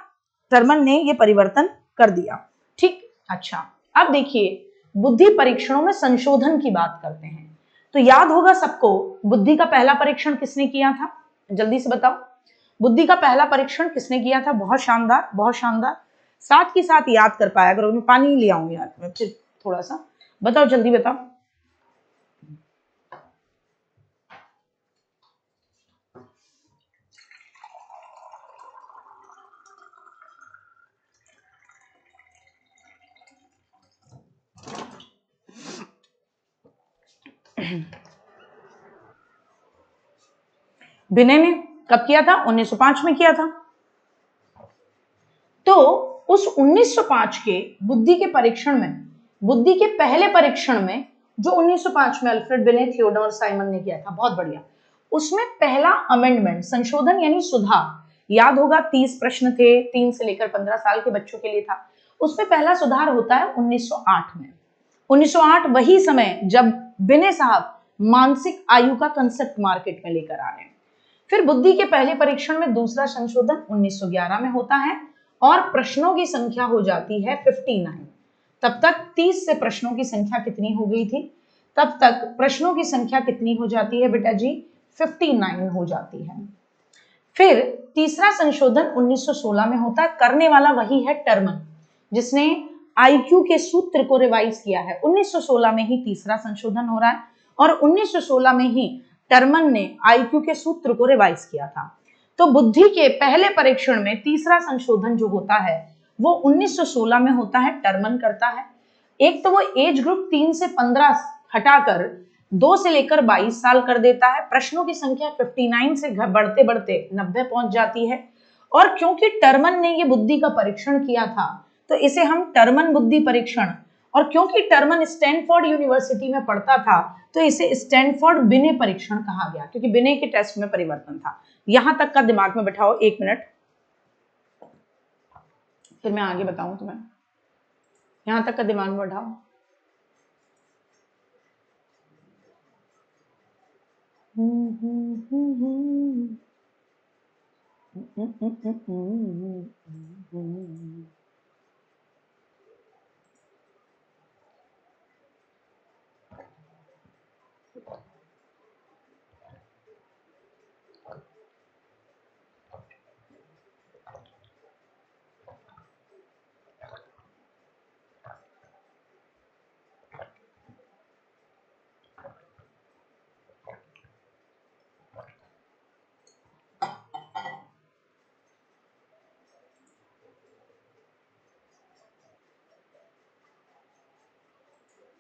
[SPEAKER 1] टर्मन ने ये परिवर्तन कर दिया, ठीक। अच्छा, अब देखिए बुद्धि परीक्षणों में संशोधन की बात करते हैं। तो याद होगा सबको, बुद्धि का पहला परीक्षण किसने किया था, जल्दी से बताओ, बुद्धि का पहला परीक्षण किसने किया था? बहुत शानदार, बहुत शानदार, साथ ही साथ याद कर पाया करो। मैं पानी ले आऊं यार, मैं फिर थोड़ा सा, बताओ जल्दी बताओ। विनय ने कब किया था? 1905 में किया था। तो उस 1905 के बुद्धि के परीक्षण में, बुद्धि के पहले परीक्षण में जो 1905 में अल्फ्रेड विनय, थियोडोर साइमन ने किया था, बहुत बढ़िया, उसमें पहला अमेंडमेंट, संशोधन यानी सुधार, याद होगा 30 प्रश्न थे, 3 से लेकर 15 साल के बच्चों के लिए था। उसमें पहला सुधार होता है 1908 में। 1908 वही समय जब विनय साहब मानसिक आयु का कंसेप्ट मार्केट में लेकर आ रहे हैं। फिर बुद्धि के पहले परीक्षण में दूसरा संशोधन 1911 में होता है और प्रश्नों की संख्या हो जाती है 59। तब तक 30 से प्रश्नों की संख्या कितनी हो गई थी? तब तक प्रश्नों की संख्या कितनी हो जाती है बेटा जी? 59 हो जाती है। फिर तीसरा संशोधन 1916 में होता है, करने वाला वही है टर्मन, जिसने आईक्यू के सूत्र को रिवाइज किया है। 1916 में ही तीसरा संशोधन हो रहा है और 1916 में ही टर्मन ने आईक्यू के सूत्र को रिवाइज किया था। तो बुद्धि के पहले परीक्षण में तीसरा संशोधन जो होता है वो 1916 में होता है, टर्मन करता है। एक तो वो एज ग्रुप 3 से 15 हटाकर 2 से लेकर 22 साल कर देता है। प्रश्नों की संख्या 59 से बढ़ते बढ़ते 90 पहुंच जाती है। और क्योंकि टर्मन ने ये बुद्धि का परीक्षण किया था तो इसे हम टर्मन बुद्धि परीक्षण, और क्योंकि टर्मन स्टैनफोर्ड यूनिवर्सिटी में पढ़ता था तो इसे स्टैनफोर्ड बिने परीक्षण कहा गया, क्योंकि बिने के टेस्ट में परिवर्तन था। यहां तक का दिमाग में बैठाओ, 1 मिनट, फिर मैं आगे बताऊं तुम्हें। यहां तक का दिमाग में बैठाओ।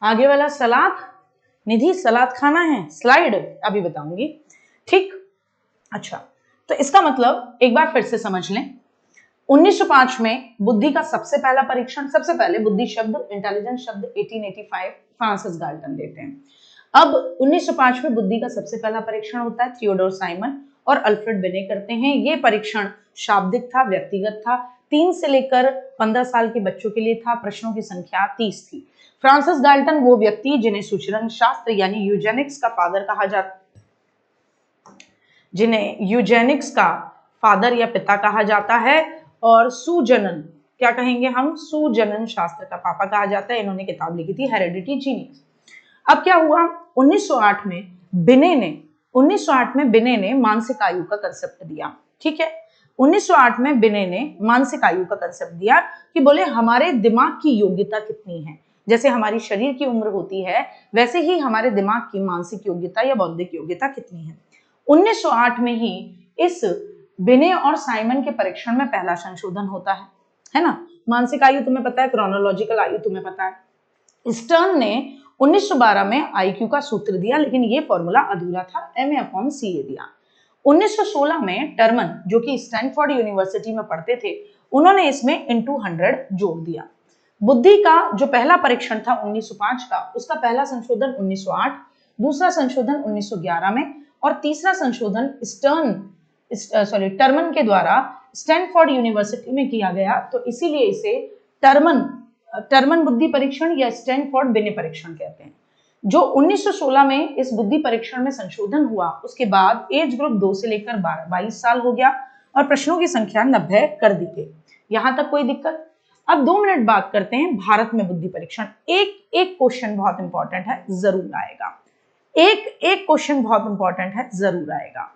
[SPEAKER 1] आगे वाला सलाद, निधि सलाद खाना है, स्लाइड अभी बताऊंगी, ठीक। अच्छा, तो इसका मतलब एक बार फिर से समझ लें। 1905 में बुद्धि का सबसे पहला परीक्षण, सबसे पहले बुद्धि शब्द, इंटेलिजेंस शब्द 1885 फ्रांसिस गाल्टन देते हैं। अब 1905 में बुद्धि का सबसे पहला परीक्षण होता है, थियोडोर साइमन और अल्फ्रेड बिने करते हैं। ये परीक्षण शाब्दिक था, व्यक्तिगत था, 3 से लेकर 15 साल के बच्चों के लिए था। प्रश्नों की संख्या 30 थी। फ्रांसिस गाल्टन वो व्यक्ति जिन्हें सूचना शास्त्र यानी यूजेनिक्स का फादर कहा जाता, जिन्हें यूजेनिक्स का फादर या पिता कहा जाता है, और सुजनन, क्या कहेंगे हम, सुजनन शास्त्र का पापा कहा जाता है। इन्होंने किताब लिखी थी हेरेडिटी जीनियस। अब क्या हुआ, 1908 में बिने ने मानसिक आयु का कंसेप्ट दिया, ठीक है। 1908 में बिने ने मानसिक आयु का कंसेप्ट दिया कि बोले हमारे दिमाग की योग्यता कितनी है, जैसे हमारी शरीर की उम्र होती है वैसे ही हमारे दिमाग की मानसिक योग्यता या बौद्धिक योग्यता कितनी है। 1908 में ही इस बिने और साइमन के परीक्षण में पहला संशोधन होता है ना। मानसिक आयु तुम्हें पता है, क्रोनोलॉजिकल आयु तुम्हें पता है। स्टर्न ने 1912 में आईक्यू का सूत्र दिया, लेकिन ये फॉर्मूला अधूरा था, MA/CA दिया। 1916 में टर्मन, जो कि स्टैनफोर्ड यूनिवर्सिटी में पढ़ते थे, उन्होंने इसमें into 100 जोड़ दिया। बुद्धि का जो पहला परीक्षण था 1905 का, उसका पहला संशोधन 1908, दूसरा संशोधन 1911 में, और तीसरा संशोधन टर्मन के द्वारा स्टैनफोर्ड यूनिवर्सिटी में किया गया। तो इसीलिए इसे टर्मन बुद्धि परीक्षण या स्टैनफोर्ड बिने परीक्षण कहते हैं। जो 1916 में इस बुद्धि परीक्षण में संशोधन हुआ, उसके बाद एज ग्रुप 2 से लेकर 22 साल हो गया और प्रश्नों की संख्या 90 कर दी गई। यहां तक कोई दिक्कत? अब 2 मिनट बात करते हैं भारत में बुद्धि परीक्षण। एक क्वेश्चन बहुत इंपॉर्टेंट है, जरूर आएगा। एक क्वेश्चन बहुत इंपॉर्टेंट है, जरूर आएगा।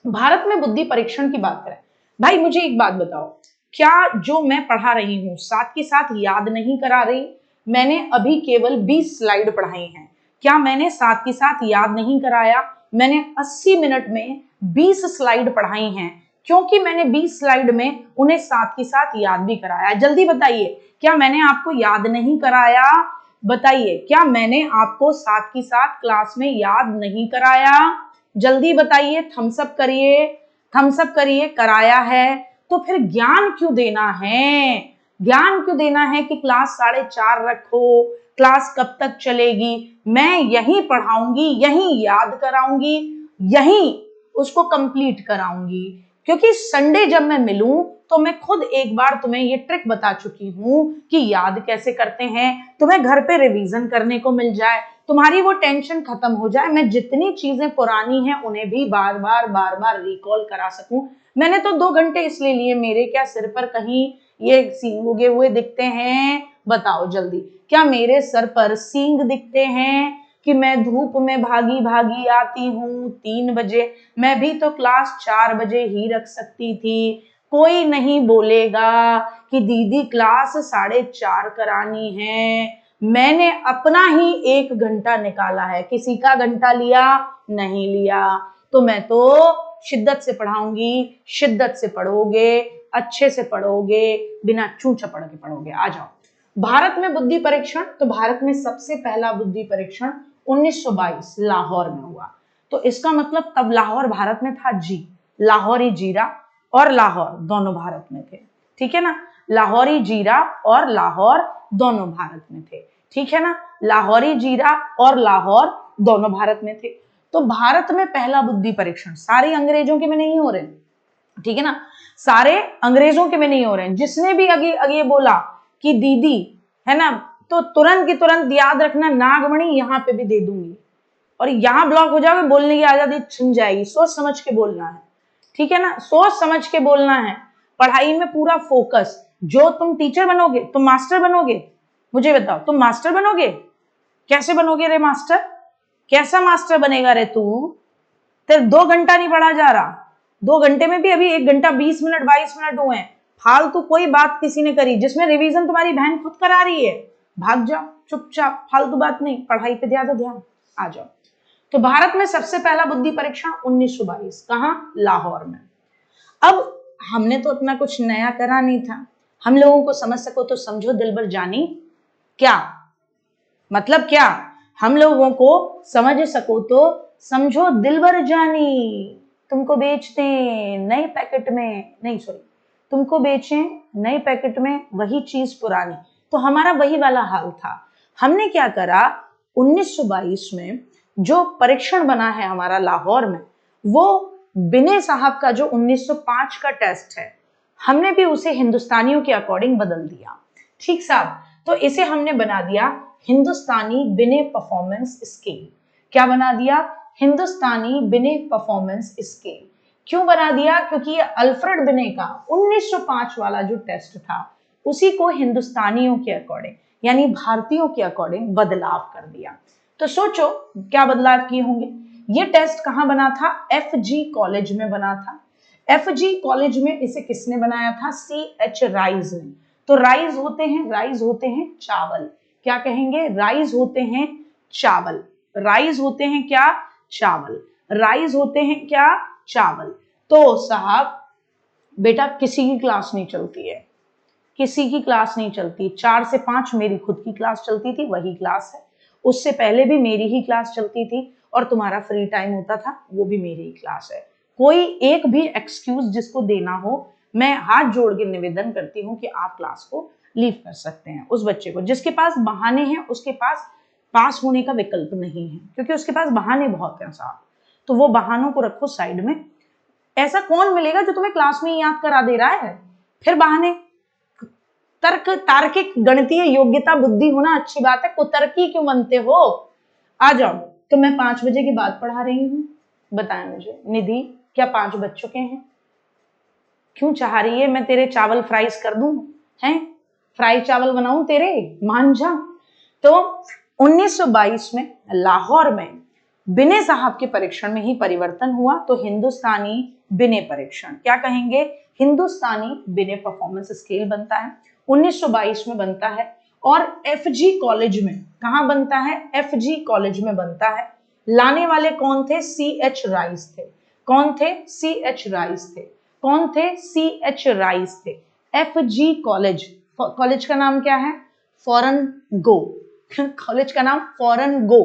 [SPEAKER 1] भारत में बुद्धि परीक्षण की बात करें, भाई मुझे एक बात बताओ, क्या जो मैं पढ़ा रही हूं साथ के साथ याद नहीं करा रही? मैंने अभी केवल 20 स्लाइड पढ़ाई हैं, क्या मैंने साथ के साथ याद नहीं कराया? मैंने 80 मिनट में 20 स्लाइड पढ़ाई हैं, क्योंकि मैंने 20 स्लाइड में उन्हें साथ के साथ याद भी कराया। जल्दी बताइए, क्या मैंने आपको याद नहीं कराया? बताइए, क्या मैंने आपको साथ के साथ क्लास में याद नहीं कराया? जल्दी बताइए, थम्सअप करिए, कराया है। तो फिर ज्ञान क्यों देना है? ज्ञान क्यों देना है कि क्लास 4:30 रखो, क्लास कब तक चलेगी, मैं यहीं पढ़ाऊंगी, यहीं याद कराऊंगी, यहीं उसको कंप्लीट कराऊंगी। क्योंकि संडे जब मैं मिलूं तो मैं खुद एक बार तुम्हें ये ट्रिक बता चुकी हूं कि याद कैसे करते हैं, तुम्हें घर पे रिवीजन करने को मिल जाए, तुम्हारी वो टेंशन खत्म हो जाए, मैं जितनी चीजें पुरानी हैं उन्हें भी बार बार रिकॉल करा सकूं। मैंने तो 2 घंटे इसलिए लिए, मेरे क्या सिर पर कहीं ये सींग उगे हुए दिखते हैं? बताओ जल्दी, क्या मेरे सर पर सींग दिखते हैं कि मैं धूप में भागी भागी आती हूँ 3 बजे? मैं भी तो क्लास 4 बजे ही रख सकती थी। कोई नहीं बोलेगा कि दीदी क्लास 4:30 करानी है। मैंने अपना ही 1 घंटा निकाला है, किसी का घंटा लिया नहीं लिया। तो मैं तो शिद्दत से पढ़ाऊंगी, शिद्दत से पढ़ोगे, अच्छे से पढ़ोगे, बिना चूं चपड़ के पढ़ोगे। आ जाओ। भारत में बुद्धि परीक्षण, तो भारत में सबसे पहला बुद्धि परीक्षण 1922 लाहौर में हुआ। तो इसका मतलब तब लाहौर भारत में था जी, लाहौरी जीरा और लाहौर दोनों भारत में थे, ठीक है ना। लाहौरी जीरा और लाहौर दोनों भारत में थे, ठीक है ना। लाहौरी जीरा और लाहौर दोनों भारत में थे। तो भारत में पहला बुद्धि परीक्षण, सारे अंग्रेजों के में नहीं हो रहे, ठीक है ना, सारे अंग्रेजों के में नहीं हो रहे हैं। जिसने भी आगे बोला कि दीदी है ना, तो तुरंत की तुरंत याद रखना, नागमणि यहाँ पे भी दे दूंगी और यहाँ ब्लॉक हो जाओगे, बोलने की आजादी छिन जाएगी। सोच समझ के बोलना है, ठीक है ना, सोच समझ के बोलना है। पढ़ाई में पूरा फोकस। जो तुम टीचर बनोगे, तुम मास्टर बनोगे, मुझे बताओ तुम मास्टर बनोगे? कैसे बनोगे रे मास्टर? कैसा मास्टर बनेगा रे तू? तेरे 2 घंटा नहीं पढ़ा जा रहा, 2 घंटे में भी अभी 1 घंटा 20 मिनट 22 मिनट हुए हैं। फालतू कोई बात किसी ने करी जिसमें रिवीजन तुम्हारी बहन खुद करा रही है, भाग जाओ चुपचाप, फालतू बात नहीं, पढ़ाई पे ज्यादा ध्यान। आ जाओ। तो भारत में सबसे पहला बुद्धि परीक्षण 1922, कहां? लाहौर में। अब हमने तो अपना कुछ नया करा नहीं था, हम लोगों को समझ सको तो समझो दिलबर जानी, क्या मतलब क्या? हम लोगों को समझ सको तो समझो दिलबर जानी। तुमको बेचते नए पैकेट में, नहीं सॉरी, तुमको बेचें नए पैकेट में वही चीज पुरानी। तो हमारा वही वाला हाल था। हमने क्या करा, 1922 में जो परीक्षण बना है हमारा लाहौर में, वो बिने साहब का जो 1905 का टेस्ट है, हमने भी उसे हिंदुस्तानियों के अकॉर्डिंग बदल दिया। ठीक साहब, तो इसे हमने बना दिया हिंदुस्तानी बिने परफॉर्मेंस स्केल। क्या बना दिया? हिंदुस्तानी बिने परफॉर्मेंस स्केल। क्यों बना दिया? क्योंकि ये अल्फ्रेड बिने का 1905 वाला जो टेस्ट था, उसी को हिंदुस्तानियों के अकॉर्डिंग यानी भारतीयों के अकॉर्डिंग बदलाव कर दिया। तो सोचो क्या बदलाव किए होंगे। ये टेस्ट कहां बना था? FG कॉलेज में बना था। FG कॉलेज में इसे किसने बनाया था? CH राइज ने। तो राइज होते हैं चावल। क्या कहेंगे? राइज होते हैं चावल। राइज होते हैं क्या? चावल। राइज होते हैं क्या? चावल। तो साहब बेटा किसी की क्लास नहीं चलती है, किसी की क्लास नहीं चलती। 4 से 5 मेरी खुद की क्लास चलती थी, वही क्लास है। उससे पहले भी मेरी ही क्लास चलती थी और तुम्हारा फ्री टाइम होता था, वो भी मेरी ही क्लास है। कोई एक भी एक्सक्यूज जिसको देना हो, मैं हाथ जोड़ के निवेदन करती हूँ कि आप क्लास को लीव कर सकते हैं। उस बच्चे को जिसके पास बहाने हैं, उसके पास पास होने का विकल्प नहीं है, क्योंकि उसके पास बहाने बहुत हैं साहब। तो वो बहानों को रखो साइड में। ऐसा कौन मिलेगा जो तुम्हें क्लास में याद करा दे रहा है? फिर बहाने। तर्क, तार्किक, गणितीय योग्यता बुद्धि होना अच्छी बात है, कुतर्की क्यों बनते हो? आ जाओ। तो मैं 5 बजे के बाद पढ़ा रही हूँ, बताएं मुझे निधि, क्या 5 बज चुके हैं? क्यों चाह रही है मैं तेरे चावल फ्राइज कर दूं? हैं, फ्राई चावल बनाऊं तेरे, मान जा। तो 1922 में लाहौर में बिने साहब के परीक्षण में ही परिवर्तन हुआ। तो हिंदुस्तानी बिने परीक्षण, क्या कहेंगे? हिंदुस्तानी बिने परफॉर्मेंस स्केल बनता है, 1922 में बनता है। और FG कॉलेज में, कहां बनता है? FG कॉलेज में बनता है। लाने वाले कौन थे? CH राइस थे। कौन थे? CH राइस थे। कौन थे? CH राइस थे। FG कॉलेज, कॉलेज का नाम क्या है? फॉरेन गो। कॉलेज का नाम फॉरेन गो।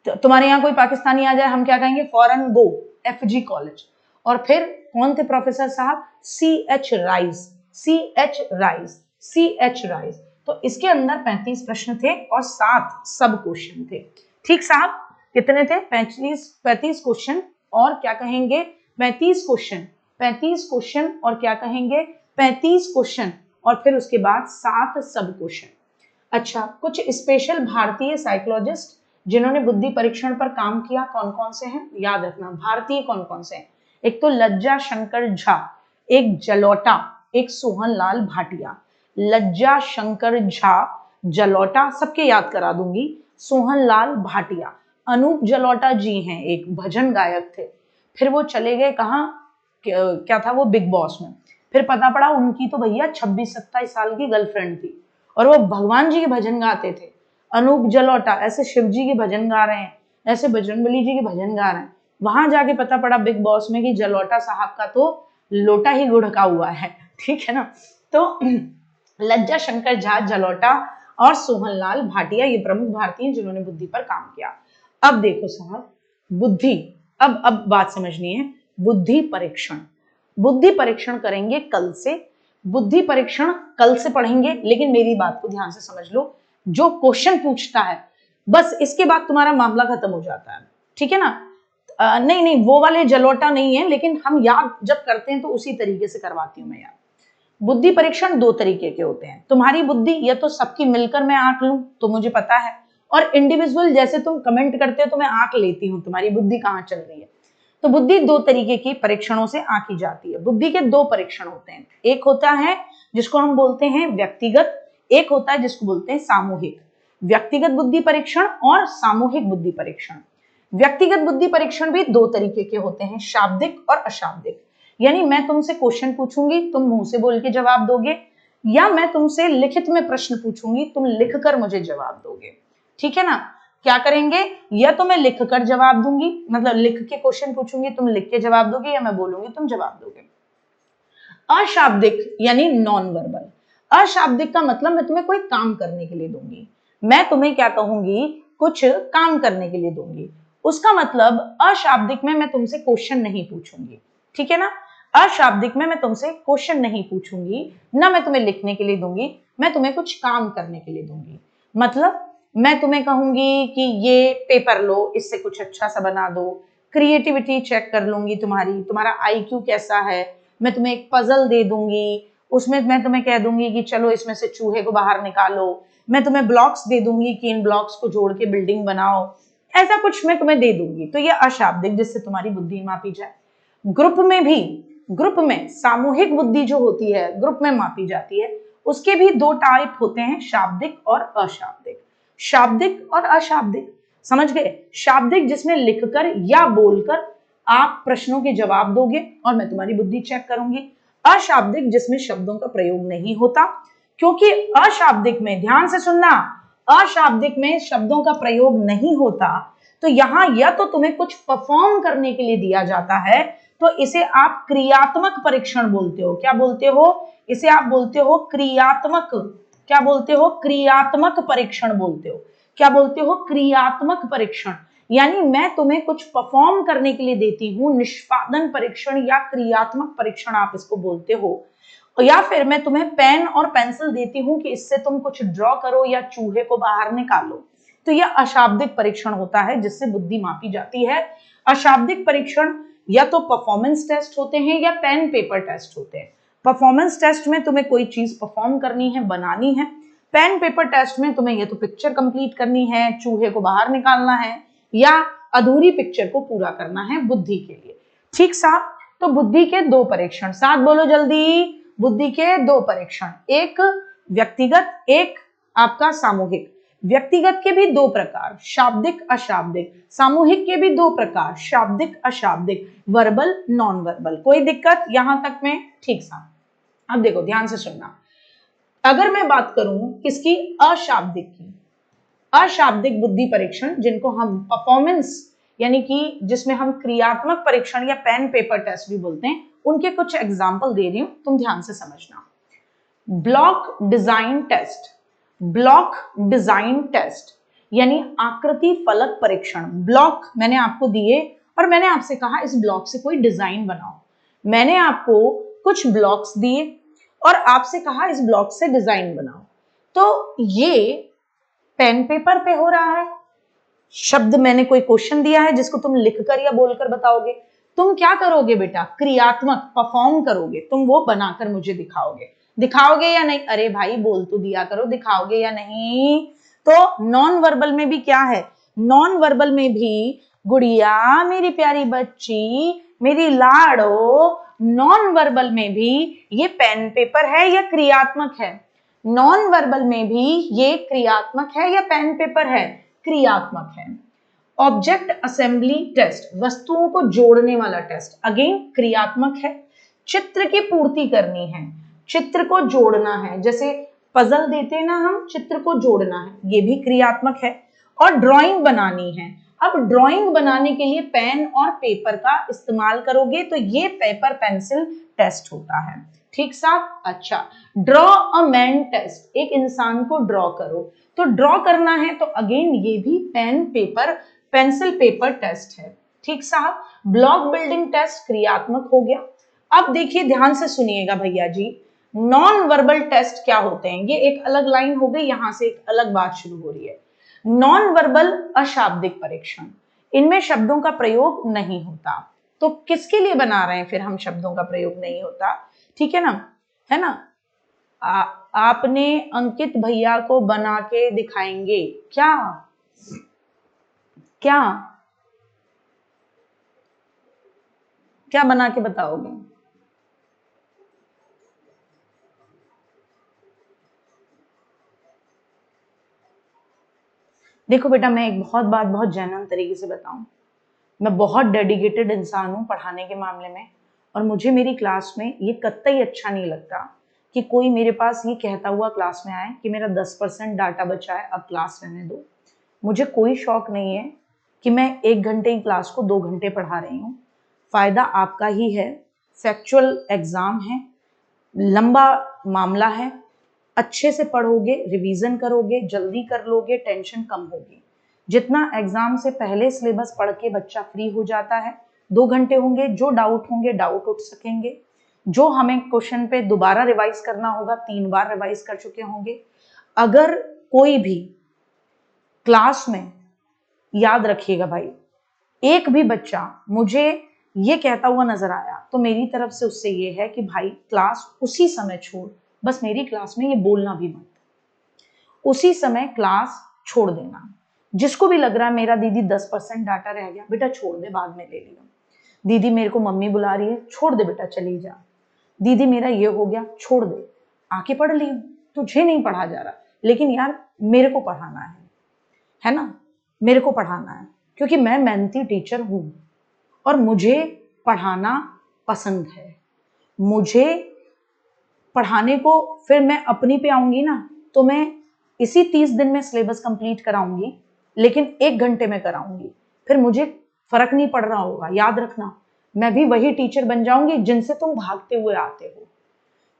[SPEAKER 1] तुम्हारे यहाँ कोई पाकिस्तानी आ जाए, हम क्या कहेंगे? फॉरेन गो, FG कॉलेज। और फिर कौन थे प्रोफेसर साहब? CH rice. CH rice, CH rice. तो इसके अंदर 35 प्रश्न थे और 7 सब क्वेश्चन थे। ठीक साहब, कितने थे? 35 क्वेश्चन और क्या कहेंगे? 35 क्वेश्चन, 35 क्वेश्चन और क्या कहेंगे? 35 क्वेश्चन और फिर उसके बाद 7 सब क्वेश्चन। अच्छा, कुछ स्पेशल भारतीय साइकोलॉजिस्ट जिन्होंने बुद्धि परीक्षण पर काम किया कौन कौन से हैं? याद रखना, भारतीय कौन कौन से हैं? एक तो लज्जा शंकर झा, एक जलोटा, एक सोहनलाल भाटिया। लज्जा शंकर झा, जलोटा, सबके याद करा दूंगी, सोहनलाल भाटिया। अनूप जलोटा जी हैं, एक भजन गायक थे, फिर वो चले गए कहाँ, क्या था वो, बिग बॉस में। फिर पता पड़ा उनकी तो भैया 26-27 साल की गर्लफ्रेंड थी और वो भगवान जी के भजन गाते थे। अनूप जलोटा ऐसे शिव जी के भजन गा रहे हैं, ऐसे बजरंगबली जी के भजन गा रहे हैं। वहां जाके पता पड़ा बिग बॉस में कि जलोटा साहब का तो लोटा ही गुड़का हुआ है, ठीक है ना। तो लज्जा शंकर झा, जलोटा और सोहनलाल भाटिया ये प्रमुख भारतीय जिन्होंने बुद्धि पर काम किया। अब देखो साहब, बुद्धि, अब बात समझनी है। बुद्धि परीक्षण, बुद्धि परीक्षण करेंगे कल से। बुद्धि परीक्षण कल से पढ़ेंगे, लेकिन मेरी बात को ध्यान से समझ लो, जो क्वेश्चन पूछता है बस इसके बाद तुम्हारा मामला खत्म हो जाता है, ठीक है ना। नहीं वो वाले जलोटा नहीं है, लेकिन हम याद जब करते हैं तो उसी तरीके से करवाती हूँ मैं याद। बुद्धि परीक्षण दो तरीके के होते हैं। तुम्हारी बुद्धि या तो सबकी मिलकर मैं आंक लूं तो मुझे पता है, और इंडिविजुअल जैसे तुम कमेंट करते हो तो मैं आंक लेती हूँ तुम्हारी बुद्धि कहाँ चल रही है। तो बुद्धि दो तरीके की परीक्षणों से आंकी जाती है। बुद्धि के दो परीक्षण होते हैं, एक होता है जिसको हम बोलते हैं व्यक्तिगत, एक होता है जिसको बोलते हैं सामूहिक। व्यक्तिगत बुद्धि परीक्षण और सामूहिक बुद्धि परीक्षण। व्यक्तिगत बुद्धि परीक्षण भी दो तरीके के होते हैं, शाब्दिक और अशाब्दिक। यानी मैं तुमसे क्वेश्चन पूछूंगी, तुम मुंह से बोल के जवाब दोगे, या मैं तुमसे लिखित में प्रश्न पूछूंगी, तुम लिखकर मुझे जवाब दोगे, ठीक है ना। क्या करेंगे, या तो मैं लिखकर जवाब दूंगी, मतलब लिख के क्वेश्चन पूछूंगी, तुम लिख के जवाब दोगे, या मैं बोलूंगी तुम जवाब दोगे। अशाब्दिक यानी नॉन वर्बल। अशाब्दिक का मतलब मैं तुम्हें कोई काम करने के लिए दूंगी, मैं तुम्हें क्या कहूंगी, कुछ काम करने के लिए दूंगी, उसका मतलब अशाब्दिक में मैं तुमसे क्वेश्चन नहीं पूछूंगी, ठीक है ना। अशाब्दिक में मैं तुमसे क्वेश्चन नहीं पूछूंगी, ना मैं तुम्हें लिखने के लिए दूंगी, मैं तुम्हें कुछ काम करने के लिए दूंगी। मतलब मैं तुम्हें कहूंगी कि ये पेपर लो, इससे कुछ अच्छा सा बना दो, क्रिएटिविटी चेक कर लूंगी तुम्हारी, तुम्हारा आईक्यू कैसा है। मैं तुम्हें एक पजल दे दूंगी, उसमें मैं तुम्हें कह दूंगी कि चलो इसमें से चूहे को बाहर निकालो। मैं तुम्हें ब्लॉक्स दे दूंगी कि इन ब्लॉक्स को जोड़ के बिल्डिंग बनाओ, ऐसा कुछ मैं तुम्हें दे दूंगी। तो ये अशाब्दिक, जिससे तुम्हारी बुद्धि मापी जाए। ग्रुप में भी, ग्रुप में सामूहिक बुद्धि जो होती है ग्रुप में मापी जाती है, उसके भी दो टाइप होते हैं, शाब्दिक और अशाब्दिक। शाब्दिक और अशाब्दिक, समझ गए। शाब्दिक जिसमें लिखकर या बोलकर आप प्रश्नों के जवाब दोगे और मैं तुम्हारी बुद्धि चेक करूंगी। अशाब्दिक जिसमें शब्दों का प्रयोग नहीं होता, क्योंकि अशाब्दिक में, ध्यान से सुनना, अशाब्दिक में शब्दों का प्रयोग नहीं होता, तो यहां या तो तुम्हें कुछ परफॉर्म करने के लिए दिया जाता है, तो इसे आप क्रियात्मक परीक्षण बोलते हो। क्या बोलते हो इसे, आप बोलते हो क्रियात्मक। क्या बोलते हो, क्रियात्मक परीक्षण बोलते हो। क्या बोलते हो, क्रियात्मक परीक्षण। यानी मैं तुम्हें कुछ परफॉर्म करने के लिए देती हूं, निष्पादन परीक्षण या क्रियात्मक परीक्षण आप इसको बोलते हो। या फिर मैं तुम्हें पेन और पेंसिल देती हूं कि इससे तुम कुछ ड्रॉ करो या चूहे को बाहर निकालो। तो यह अशाब्दिक परीक्षण होता है जिससे बुद्धि मापी जाती है। अशाब्दिक परीक्षण या तो परफॉर्मेंस टेस्ट होते हैं या पेन पेपर टेस्ट होते हैं। परफॉर्मेंस टेस्ट में तुम्हें कोई चीज परफॉर्म करनी है, बनानी है। पेन पेपर टेस्ट में तुम्हें या तो पिक्चर कंप्लीट करनी है, चूहे को बाहर निकालना है, या अधूरी पिक्चर को पूरा करना है बुद्धि के लिए। ठीक साहब, तो बुद्धि के दो परीक्षण, साथ बोलो जल्दी। बुद्धि के दो परीक्षण, एक व्यक्तिगत, एक आपका सामूहिक। व्यक्तिगत के भी दो प्रकार, शाब्दिक अशाब्दिक। सामूहिक के भी दो प्रकार, शाब्दिक अशाब्दिक, वर्बल नॉन वर्बल। कोई दिक्कत यहां तक में? ठीक साहब, अब देखो ध्यान से सुनना। अगर मैं बात करूं किसकी, अशाब्दिक की, अशाब्दिक बुद्धि परीक्षण जिनको हम परफॉर्मेंस यानी कि जिसमें हम क्रियात्मक परीक्षण या पेन पेपर टेस्ट भी बोलते हैं, उनके कुछ एग्जाम्पल दे रही हूं, तुम ध्यान से समझना। Block design test, block design test यानी आकृति फलक परीक्षण। ब्लॉक मैंने आपको दिए और मैंने आपसे कहा इस ब्लॉक से कोई डिजाइन बनाओ। मैंने आपको कुछ ब्लॉक्स दिए और आपसे कहा इस ब्लॉक से डिजाइन बनाओ। तो ये पेन पेपर पे हो रहा है, शब्द मैंने कोई क्वेश्चन दिया है जिसको तुम लिखकर या बोलकर बताओगे। तुम क्या करोगे बेटा, क्रियात्मक परफॉर्म करोगे, तुम वो बनाकर मुझे दिखाओगे। दिखाओगे या नहीं? अरे भाई बोल तो दिया करो, दिखाओगे या नहीं? तो नॉन वर्बल में भी क्या है, नॉन वर्बल में भी गुड़िया मेरी प्यारी बच्ची मेरी लाड़ो, नॉन वर्बल में भी ये पेन पेपर है या क्रियात्मक है? नॉन वर्बल में भी ये क्रियात्मक है या पेन पेपर है? क्रियात्मक है। ऑब्जेक्ट असेंबली टेस्ट, वस्तुओं को जोड़ने वाला टेस्ट, अगेन क्रियात्मक है। चित्र की पूर्ति करनी है, चित्र को जोड़ना है, जैसे पजल देते हैं ना हम, चित्र को जोड़ना है, ये भी क्रियात्मक है। और ड्राइंग बनानी है, अब ड्राइंग बनाने के लिए पेन और पेपर का इस्तेमाल करोगे तो ये पेपर पेंसिल टेस्ट होता है। ठीक साहब? अच्छा, ड्रॉ अ मैन टेस्ट, एक इंसान को ड्रॉ करो, तो ड्रॉ करना है तो अगेन ये भी pen paper pencil paper test है। ठीक साहब? ब्लॉक बिल्डिंग टेस्ट क्रियात्मक हो गया। अब देखिए ध्यान से सुनिएगा भैया जी, नॉन वर्बल टेस्ट क्या होते हैं, ये एक अलग लाइन हो गई, यहां से एक अलग बात शुरू हो रही है। नॉन वर्बल अशाब्दिक परीक्षण, इनमें शब्दों का प्रयोग नहीं होता। तो किसके लिए बना रहे हैं फिर हम शब्दों का प्रयोग नहीं होता? ठीक है ना, है ना? आपने अंकित भैया को बना के दिखाएंगे क्या? क्या क्या बना के बताओगे? देखो बेटा, मैं एक बहुत जेन्युइन तरीके से बताऊं, मैं बहुत डेडिकेटेड इंसान हूं पढ़ाने के मामले में, और मुझे मेरी क्लास में ये कतई अच्छा नहीं लगता कि कोई मेरे पास ये कहता हुआ क्लास में आए कि मेरा 10% डाटा बचा है, अब क्लास रहने दो। मुझे कोई शौक नहीं है कि मैं 1 घंटे की क्लास को 2 घंटे पढ़ा रही हूँ। फायदा आपका ही है, फैक्चुअल एग्जाम है, लंबा मामला है, अच्छे से पढ़ोगे, रिवीजन करोगे, जल्दी कर लोगे, टेंशन कम होगी। जितना एग्जाम से पहले सिलेबस पढ़ के बच्चा फ्री हो जाता है, 2 घंटे होंगे, जो डाउट होंगे डाउट उठ सकेंगे, जो हमें क्वेश्चन पे दोबारा रिवाइज करना होगा 3 बार रिवाइज कर चुके होंगे। अगर कोई भी क्लास में, याद रखिएगा भाई, एक भी बच्चा मुझे ये कहता हुआ नजर आया तो मेरी तरफ से उससे ये है कि भाई क्लास उसी समय छोड़, बस मेरी क्लास में ये बोलना भी मत, उसी समय क्लास छोड़ देना। जिसको भी लग रहा है मेरा दीदी 10% डाटा रह गया, बेटा छोड़ दे, बाद में ले लियो। दीदी मेरे को मम्मी बुला रही है, छोड़ दे बेटा, चली जा। दीदी मेरा ये हो गया, छोड़ दे, आके पढ़ लियो, तुझे नहीं पढ़ा जा रहा, लेकिन यार मेरे को पढ़ाना है ना, मेरे को पढ़ाना है, क्योंकि मैं मेहनती टीचर हूं और मुझे पढ़ाना पसंद है। मुझे पढ़ाने को, फिर मैं अपनी पे आऊंगी ना तो मैं इसी 30 दिन में सिलेबस कंप्लीट कराऊंगी, लेकिन 1 घंटे में कराऊंगी, फिर मुझे फर्क नहीं पड़ रहा होगा। याद रखना, मैं भी वही टीचर बन जाऊंगी जिनसे तुम भागते हुए आते हो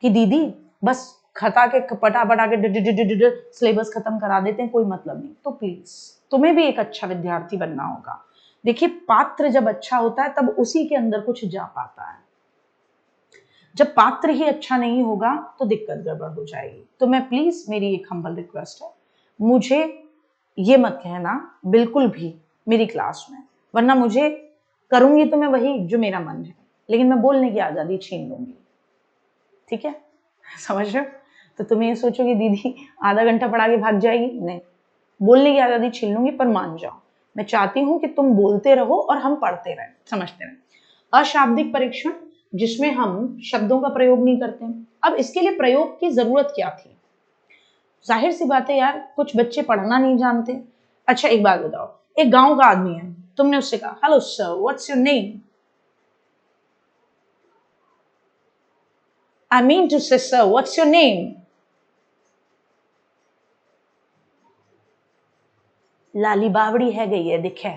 [SPEAKER 1] कि दीदी बस खता के पटा के सिलेबस खत्म करा देते हैं, कोई मतलब नहीं। तो प्लीज तुम्हें भी एक अच्छा विद्यार्थी बनना होगा। देखिए, पात्र जब अच्छा होता है तब उसी के अंदर कुछ जा पाता है। जब पात्र ही अच्छा नहीं होगा तो दिक्कत गड़बड़ हो जाएगी। तो मैं प्लीज, मेरी एक हम्बल रिक्वेस्ट है, मुझे ये मत कहना बिल्कुल भी मेरी क्लास में, वरना मुझे करूंगी तो मैं वही जो मेरा मन है, लेकिन मैं बोलने की आजादी छीन लूंगी। ठीक है, समझ रहे हो? तो तुम ये सोचोगे दीदी आधा घंटा पढ़ा के भाग जाएगी, नहीं, बोलने की आजादी छीन लूंगी, पर मान जाओ मैं चाहती हूं कि तुम बोलते रहो और हम पढ़ते रहें, समझते रहें। अशाब्दिक परीक्षण, जिसमें हम शब्दों का प्रयोग नहीं करते। अब इसके लिए प्रयोग की जरूरत क्या थी? जाहिर सी बात है यार, कुछ बच्चे पढ़ना नहीं जानते। अच्छा एक बात बताओ, एक गांव का आदमी है, तुमने उससे कहा hello sir what's your name, I mean to say sir what's your name, लाली बावड़ी है गई है दिखे,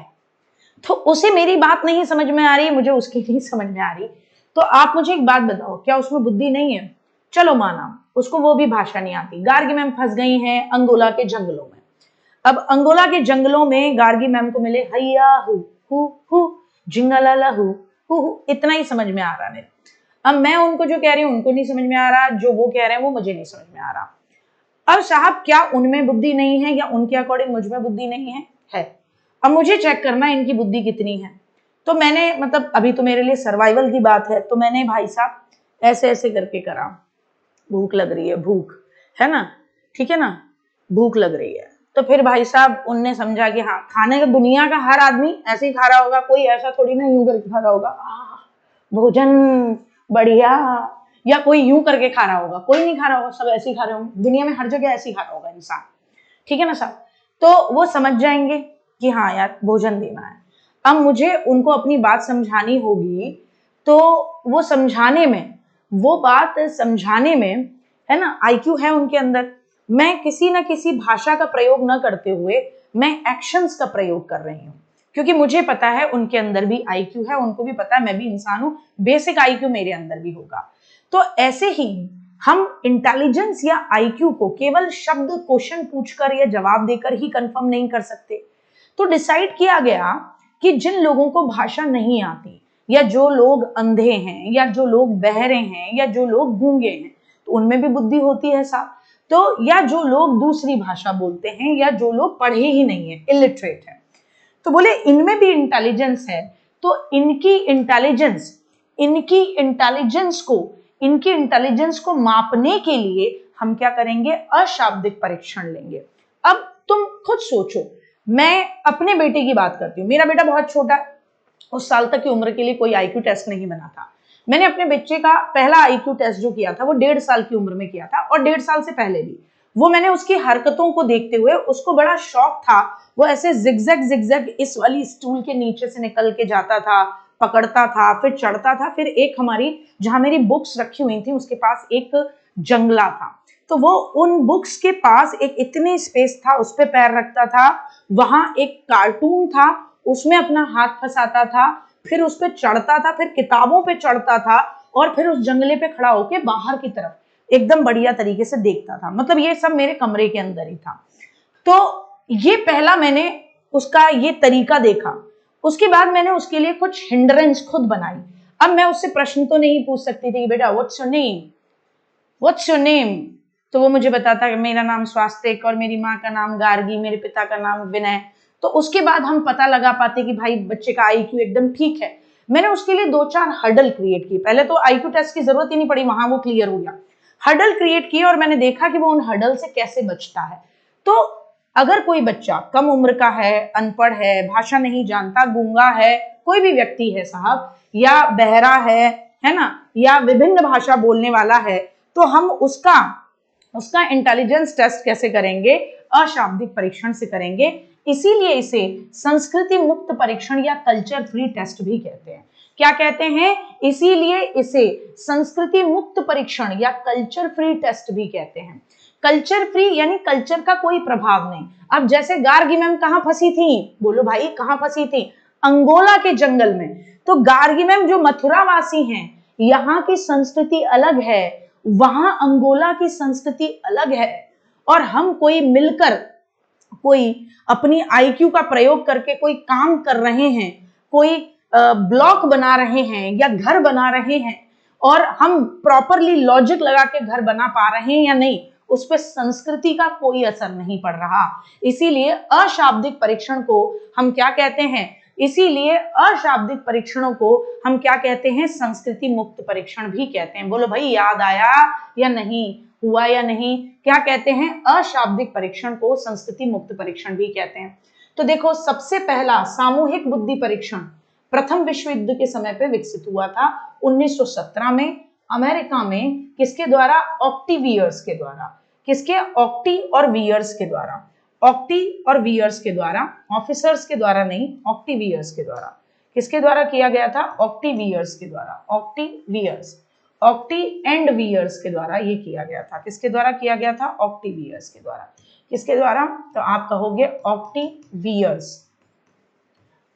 [SPEAKER 1] तो उसे मेरी बात नहीं समझ में आ रही, मुझे उसकी नहीं समझ में आ रही। तो आप मुझे एक बात बताओ, क्या उसमें बुद्धि नहीं है? चलो माना उसको वो भी भाषा नहीं आती। गार्गी मैम फंस गई हैं अंगोला के जंगलों में। अब अंगोला के जंगलों में गार्गी मैम को मिले हैया हु जिंगलाला हु, इतना ही समझ में आ रहा है। अब मैं उनको जो कह रही हूँ उनको नहीं समझ में आ रहा, जो वो कह रहे हैं वो मुझे नहीं समझ में आ रहा। अब साहब क्या उनमें बुद्धि नहीं है या उनके अकॉर्डिंग मुझ में बुद्धि नहीं है? है। अब मुझे चेक करना है इनकी बुद्धि कितनी है। तो मैंने, मतलब अभी तो मेरे लिए सर्वाइवल की बात है, तो मैंने भाई साहब ऐसे ऐसे करके करा, भूख लग रही है, भूख है ना, ठीक है ना, भूख लग रही है। तो फिर भाई साहब उनने समझा कि हाँ, खाने का दुनिया का हर आदमी ऐसे ही खा रहा होगा, कोई ऐसा थोड़ी ना यूं करके खा रहा होगा, भोजन बढ़िया, या कोई यूं करके खा रहा होगा? कोई नहीं खा रहा होगा, सब ऐसे ही खा रहे होंगे, दुनिया में हर जगह ऐसे ही खा रहा होगा इंसान, ठीक है ना साहब? तो वो समझ जाएंगे कि हाँ यार भोजन देना है। अब मुझे उनको अपनी बात समझानी होगी, तो वो समझाने में, वो बात समझाने में, है ना, आईक्यू है उनके अंदर। मैं किसी ना किसी भाषा का प्रयोग न करते हुए मैं एक्शंस का प्रयोग कर रही हूँ, क्योंकि मुझे पता है उनके अंदर भी आईक्यू है, उनको भी पता है मैं भी इंसान हूं, बेसिक आईक्यू मेरे अंदर भी होगा। तो ऐसे ही हम इंटेलिजेंस या आईक्यू को केवल शब्द क्वेश्चन पूछकर या जवाब देकर ही कंफर्म नहीं कर सकते। तो डिसाइड किया गया कि जिन लोगों को भाषा नहीं आती, या जो लोग अंधे हैं, या जो लोग बहरे हैं, या जो लोग गूंगे हैं, तो उनमें भी बुद्धि होती है साहब। तो या जो लोग दूसरी भाषा बोलते हैं, या जो लोग पढ़े ही नहीं है, इलिटरेट है, तो बोले इनमें भी इंटेलिजेंस है। तो इनकी इंटेलिजेंस को मापने के लिए हम क्या करेंगे? अशाब्दिक परीक्षण लेंगे। अब तुम खुद सोचो, मैं अपने बेटे की बात करती हूँ, मेरा बेटा बहुत छोटा है, उस साल तक की उम्र के लिए कोई आईक्यू टेस्ट नहीं बना था। मैंने अपने बच्चे का पहला आईक्यू टेस्ट जो किया था वो 1.5 साल की उम्र में किया था, और 1.5 साल से पहले भी वो मैंने उसकी हरकतों को देखते हुए उसको बड़ा शौक था। वो ऐसे जिगजैग जिगजैग इस वाली स्टूल के नीचे से निकल के जाता था, पकड़ता था, फिर चढ़ता था, फिर एक हमारी जहां मेरी बुक्स रखी हुई थी उसके पास एक जंगला था, तो वो उन बुक्स के पास एक इतनी स्पेस था, उस पे पैर रखता था, वहां एक कार्टून था, उसमें अपना हाथ फंसाता था, फिर उस पे चढ़ता था, फिर किताबों पे चढ़ता था, और फिर उस जंगले पे खड़ा होके बाहर की तरफ एकदम बढ़िया तरीके से देखता था। मतलब ये सब मेरे कमरे के अंदर ही था। तो ये पहला मैंने उसका ये तरीका देखा। उसके बाद मैंने उसके लिए कुछ हिंड्रेंस खुद बनाई। अब मैं उससे प्रश्न तो नहीं पूछ सकती थी कि बेटा what's your name, what's your name, तो वो मुझे बताता कि मेरा नाम स्वास्तिक, और मेरी माँ का नाम गार्गी, मेरे पिता का नाम विनय। तो उसके बाद हम पता लगा पाते कि भाई बच्चे का आईक्यू एकदम ठीक है। मैंने उसके लिए 2-4 हर्डल क्रिएट किए। पहले तो आईक्यू टेस्ट की जरूरत ही नहीं पड़ी, वहां वो क्लियर हो गया। हर्डल क्रिएट किए और मैंने देखा कि वो उन हर्डल से कैसे बचता है। तो अगर कोई बच्चा कम उम्र का है, अनपढ़ है, भाषा नहीं जानता, गूंगा है, कोई भी व्यक्ति है साहब, या बहरा है ना, या विभिन्न भाषा बोलने वाला है, तो हम उसका इंटेलिजेंस टेस्ट कैसे करेंगे? अशाब्दिक परीक्षण से करेंगे। इसीलिए इसे संस्कृति मुक्त परीक्षण या कल्चर फ्री टेस्ट भी कहते हैं। क्या कहते हैं? इसीलिए इसे संस्कृति मुक्त परीक्षण या कल्चर फ्री टेस्ट भी कहते हैं। कल्चर फ्री यानी कल्चर का कोई प्रभाव नहीं। अब जैसे गार्गी मैम कहां फंसी थी? बोलो भाई कहां फंसी थी? अंगोला के जंगल में। तो गार्गी मैम जो मथुरा वासी हैं, यहाँ की संस्कृति अलग है, वहां अंगोला की संस्कृति अलग है, और हम कोई मिलकर कोई अपनी आईक्यू का प्रयोग करके कोई काम कर रहे हैं, कोई ब्लॉक बना रहे हैं या घर बना रहे हैं, और हम प्रॉपरली लॉजिक लगा के घर बना पा रहे हैं या नहीं, उस पर संस्कृति का कोई असर नहीं पड़ रहा। इसीलिए अशाब्दिक परीक्षण को हम क्या कहते हैं? इसीलिए अशाब्दिक परीक्षणों को हम क्या कहते हैं? संस्कृति मुक्त परीक्षण भी कहते हैं। बोलो भाई याद आया या नहीं? हुआ या नहीं? क्या कहते हैं? अशाब्दिक परीक्षण को संस्कृति मुक्त परीक्षण भी कहते हैं। तो देखो, सबसे पहला सामूहिक बुद्धि परीक्षण प्रथम विश्व युद्ध के समय पे विकसित हुआ था 1917 में अमेरिका में। किसके द्वारा? ऑक्टिवियर्स के द्वारा। किसके? ऑक्टी और वियर्स के द्वारा। ऑक्टी और वियर्स के द्वारा, ऑफिसर्स के द्वारा नहीं, ऑक्टिवियर्स के द्वारा। किसके द्वारा किया गया था? ऑक्टिवियर्स के द्वारा। ऑक्टिवियर्स, ऑक्टी एंड वियर्स के द्वारा ये किया गया था। किसके द्वारा किया गया था? ऑक्टिवियर्स के द्वारा। किसके द्वारा? तो आप कहोगे ऑक्टिवियर्स,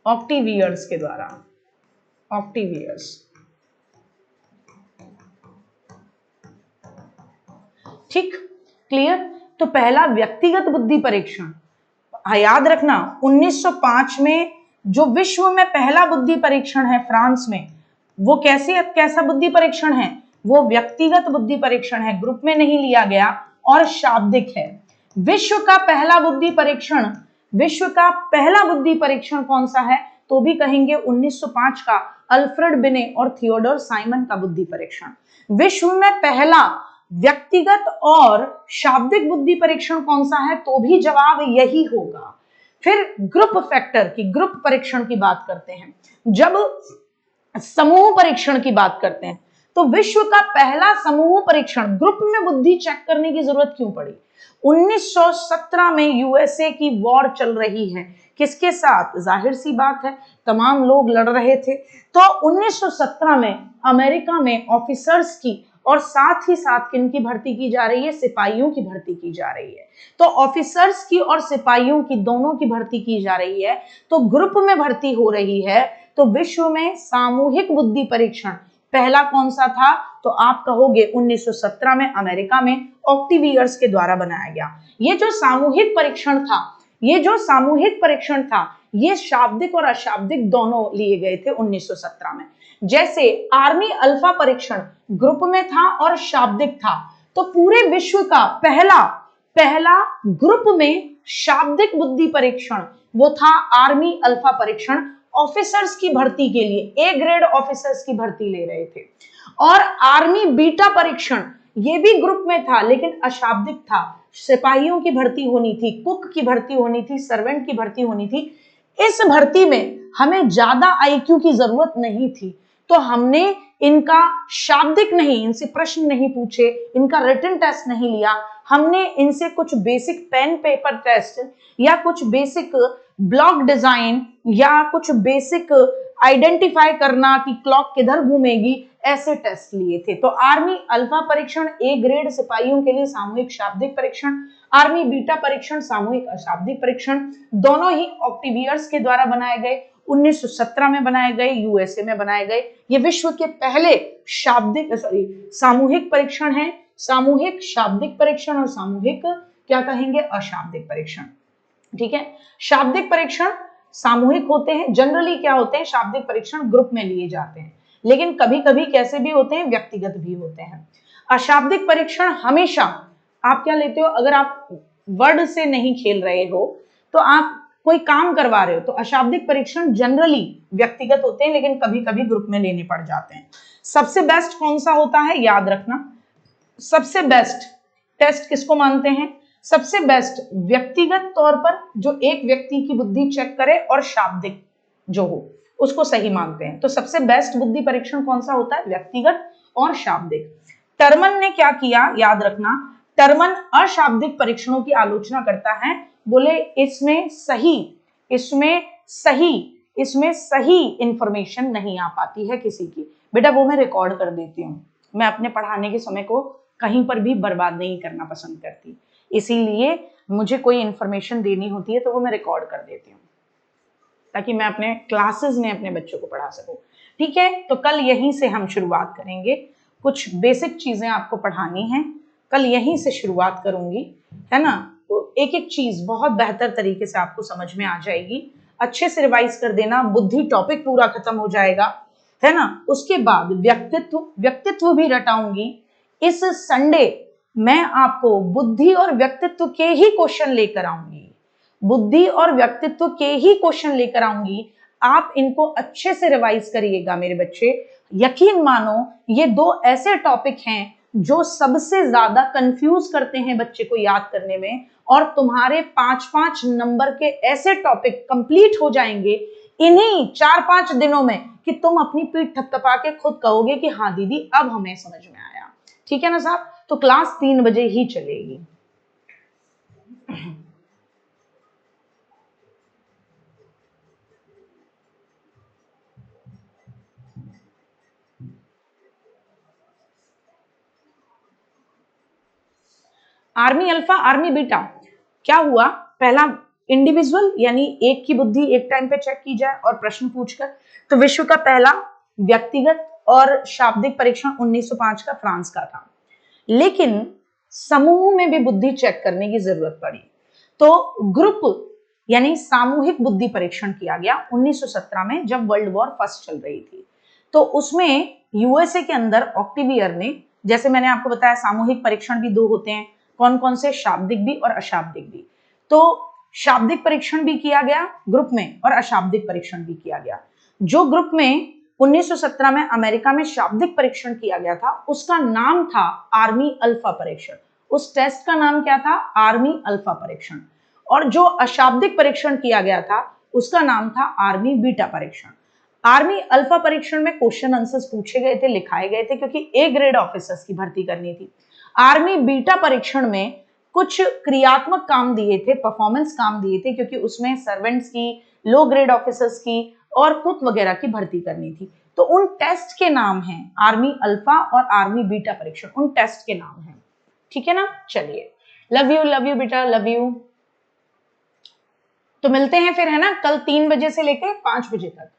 [SPEAKER 1] ऑक्टिवियर्स के द्वारा, ऑक्टिवियर्स। ठीक, क्लियर? तो पहला व्यक्तिगत बुद्धि परीक्षण, याद रखना 1905 में जो विश्व में पहला बुद्धि परीक्षण है फ्रांस में, वो कैसा बुद्धि परीक्षण है? वो व्यक्तिगत बुद्धि परीक्षण है, ग्रुप में नहीं लिया गया, और शाब्दिक है। विश्व का पहला बुद्धि परीक्षण, विश्व का पहला बुद्धि परीक्षण कौन सा है? तो भी कहेंगे 1905 का अल्फ्रेड बिने और थियोडोर साइमन का बुद्धि परीक्षण। विश्व में पहला व्यक्तिगत और शाब्दिक बुद्धि परीक्षण कौन सा है? तो भी जवाब यही होगा। फिर ग्रुप फैक्टर की, ग्रुप परीक्षण की बात करते हैं। जब समूह परीक्षण की बात करते हैं, तो विश्व का पहला समूह परीक्षण ग्रुप में बुद्धि चेक करने की जरूरत क्यों पड़ी? 1917 में यूएसए की वॉर चल रही है, किसके साथ? जाहिर सी बात है, तमाम लोग लड़ रहे थे। तो 1917 में अमेरिका में ऑफिसर्स की और साथ ही साथ किनकी भर्ती की जा रही है? सिपाहियों की भर्ती की जा रही है। तो ऑफिसर्स की और सिपाहियों की, दोनों की भर्ती की जा रही है, तो ग्रुप में भर्ती हो रही है। तो विश्व में सामूहिक बुद्धि परीक्षण पहला कौन सा था? तो आप कहोगे 1917 में अमेरिका में ऑक्टिवियर्स के द्वारा बनाया गया। ये जो सामूहिक परीक्षण था, ये शाब्दिक और अशाब्दिक दोनों लिए गए थे 1917 में। जैसे आर्मी अल्फा परीक्षण ग्रुप में था और शाब्दिक था, तो पूरे विश्व का पहला ग्रुप में शाब्दिक बुद्धि परीक्षण वो था आर्मी अल्फा परीक्षण। ऑफिसर्स की भर्ती के लिए, ए ग्रेड ऑफिसर्स की भर्ती ले रहे थे। और आर्मी बीटा परीक्षण ये भी ग्रुप में था लेकिन अशाब्दिक था। सिपाहियों की भर्ती होनी थी, कुक की भर्ती होनी थी, सर्वेंट की भर्ती होनी थी। इस भर्ती में हमें ज्यादा आईक्यू की जरूरत नहीं थी, तो हमने इनका शाब्दिक नहीं, इनसे प्रश्न नहीं पूछे, इनका रिटन टेस्ट नहीं लिया, हमने इनसे कुछ बेसिक पेन पेपर टेस्ट या कुछ बेसिक ब्लॉक डिजाइन या कुछ बेसिक आइडेंटिफाई करना कि क्लॉक किधर घूमेगी, ऐसे टेस्ट लिए थे। तो आर्मी अल्फा परीक्षण ए ग्रेड सिपाहियों के लिए सामूहिक शाब्दिक परीक्षण, आर्मी बीटा परीक्षण सामूहिक अशाब्दिक परीक्षण, दोनों ही ऑक्टिवियर्स के द्वारा बनाए गए, 1917 में बनाए गए, यूएसए में बनाए गए। ये विश्व के पहले सामूहिक परीक्षण है। सामूहिक शाब्दिक परीक्षण और सामूहिक क्या कहेंगे? अशाब्दिक परीक्षण। ठीक है, शाब्दिक परीक्षण सामूहिक होते हैं। जनरली क्या होते हैं? शाब्दिक परीक्षण ग्रुप में लिए जाते हैं, लेकिन कभी कभी कैसे भी होते हैं? व्यक्तिगत भी होते हैं। अशाब्दिक परीक्षण हमेशा आप क्या लेते हो? अगर आप वर्ड से नहीं खेल रहे हो तो आप कोई काम करवा रहे हो, तो अशाब्दिक परीक्षण जनरली व्यक्तिगत होते हैं लेकिन कभी कभी ग्रुप में लेने पड़ जाते हैं। सबसे बेस्ट कौन सा होता है? याद रखना, सबसे बेस्ट टेस्ट किसको मानते हैं? सबसे बेस्ट व्यक्तिगत तौर पर जो एक व्यक्ति की बुद्धि चेक करे और शाब्दिक जो हो उसको सही मानते हैं। तो सबसे बेस्ट बुद्धि परीक्षण कौन सा होता है? व्यक्तिगत और शाब्दिक। टर्मन ने क्या किया? याद रखना, टर्मन अशाब्दिक परीक्षणों की आलोचना करता है। बोले इसमें सही इंफॉर्मेशन नहीं आ पाती है किसी की। बेटा वो मैं रिकॉर्ड कर देती हूँ, मैं अपने पढ़ाने के समय को कहीं पर भी बर्बाद नहीं करना पसंद करती, इसीलिए मुझे कोई इंफॉर्मेशन देनी होती है तो वो मैं रिकॉर्ड कर देती हूँ ताकि मैं अपने क्लासेस में अपने बच्चों को पढ़ा सकूं। ठीक है, तो कल यहीं से हम शुरुआत करेंगे, कुछ बेसिक चीजें आपको पढ़ानी है, कल यहीं से शुरुआत करूंगी, है ना। तो एक एक चीज बहुत बेहतर तरीके से आपको समझ में आ जाएगी। अच्छे से रिवाइज कर देना, बुद्धि टॉपिक पूरा खत्म हो जाएगा, है ना। उसके बाद व्यक्तित्व भी रटाऊंगी। इस संडे मैं आपको बुद्धि और व्यक्तित्व के ही क्वेश्चन लेकर आऊंगी, बुद्धि और व्यक्तित्व के ही क्वेश्चन लेकर आऊंगी। आप इनको अच्छे से रिवाइज करिएगा मेरे बच्चे। यकीन मानो ये दो ऐसे टॉपिक हैं जो सबसे ज्यादा कंफ्यूज करते हैं बच्चे को याद करने में, और तुम्हारे 5-5 नंबर के ऐसे टॉपिक कंप्लीट हो जाएंगे इन्हीं 4-5 दिनों में कि तुम अपनी पीठ थपथपा के खुद कहोगे कि हाँ दीदी अब हमें समझ में आया। ठीक है ना साहब। तो क्लास 3 बजे ही चलेगी। आर्मी अल्फा आर्मी बीटा क्या हुआ? पहला इंडिविजुअल यानी एक की बुद्धि एक टाइम पे चेक की जाए और प्रश्न पूछकर, तो विश्व का पहला व्यक्तिगत और शाब्दिक परीक्षण 1905 का फ्रांस का था। लेकिन समूह में भी बुद्धि चेक करने की जरूरत पड़ी, तो ग्रुप यानी सामूहिक बुद्धि परीक्षण किया गया 1917 में जब वर्ल्ड वॉर फर्स्ट चल रही थी। तो उसमें यूएसए के अंदर ऑक्टिवियर ने, जैसे मैंने आपको बताया सामूहिक परीक्षण भी दो होते हैं, कौन कौन से? शाब्दिक भी और अशाब्दिक भी। तो शाब्दिक परीक्षण भी किया गया ग्रुप में और अशाब्दिक परीक्षण भी किया गया। जो ग्रुप में 1917 में अमेरिका में शाब्दिक परीक्षण किया गया था उसका नाम था आर्मी अल्फा परीक्षण। उस टेस्ट का नाम क्या था? आर्मी अल्फा परीक्षण। और जो अशाब्दिक परीक्षण किया गया था उसका नाम था आर्मी बीटा परीक्षण। आर्मी अल्फा परीक्षण में क्वेश्चन आंसर्स पूछे गए थे, लिखाए गए थे, क्योंकि ए ग्रेड ऑफिसर्स की भर्ती करनी थी। आर्मी बीटा परीक्षण में कुछ क्रियात्मक काम दिए थे, परफॉर्मेंस काम दिए थे, क्योंकि उसमें सर्वेंट्स की, लो ग्रेड ऑफिसर्स की और कुक वगैरह की भर्ती करनी थी। तो उन टेस्ट के नाम हैं आर्मी अल्फा और आर्मी बीटा परीक्षण, उन टेस्ट के नाम हैं। ठीक है ना, चलिए, लव यू बेटा, लव यू। तो मिलते हैं फिर, है ना, कल 3 बजे से लेकर 5 बजे तक।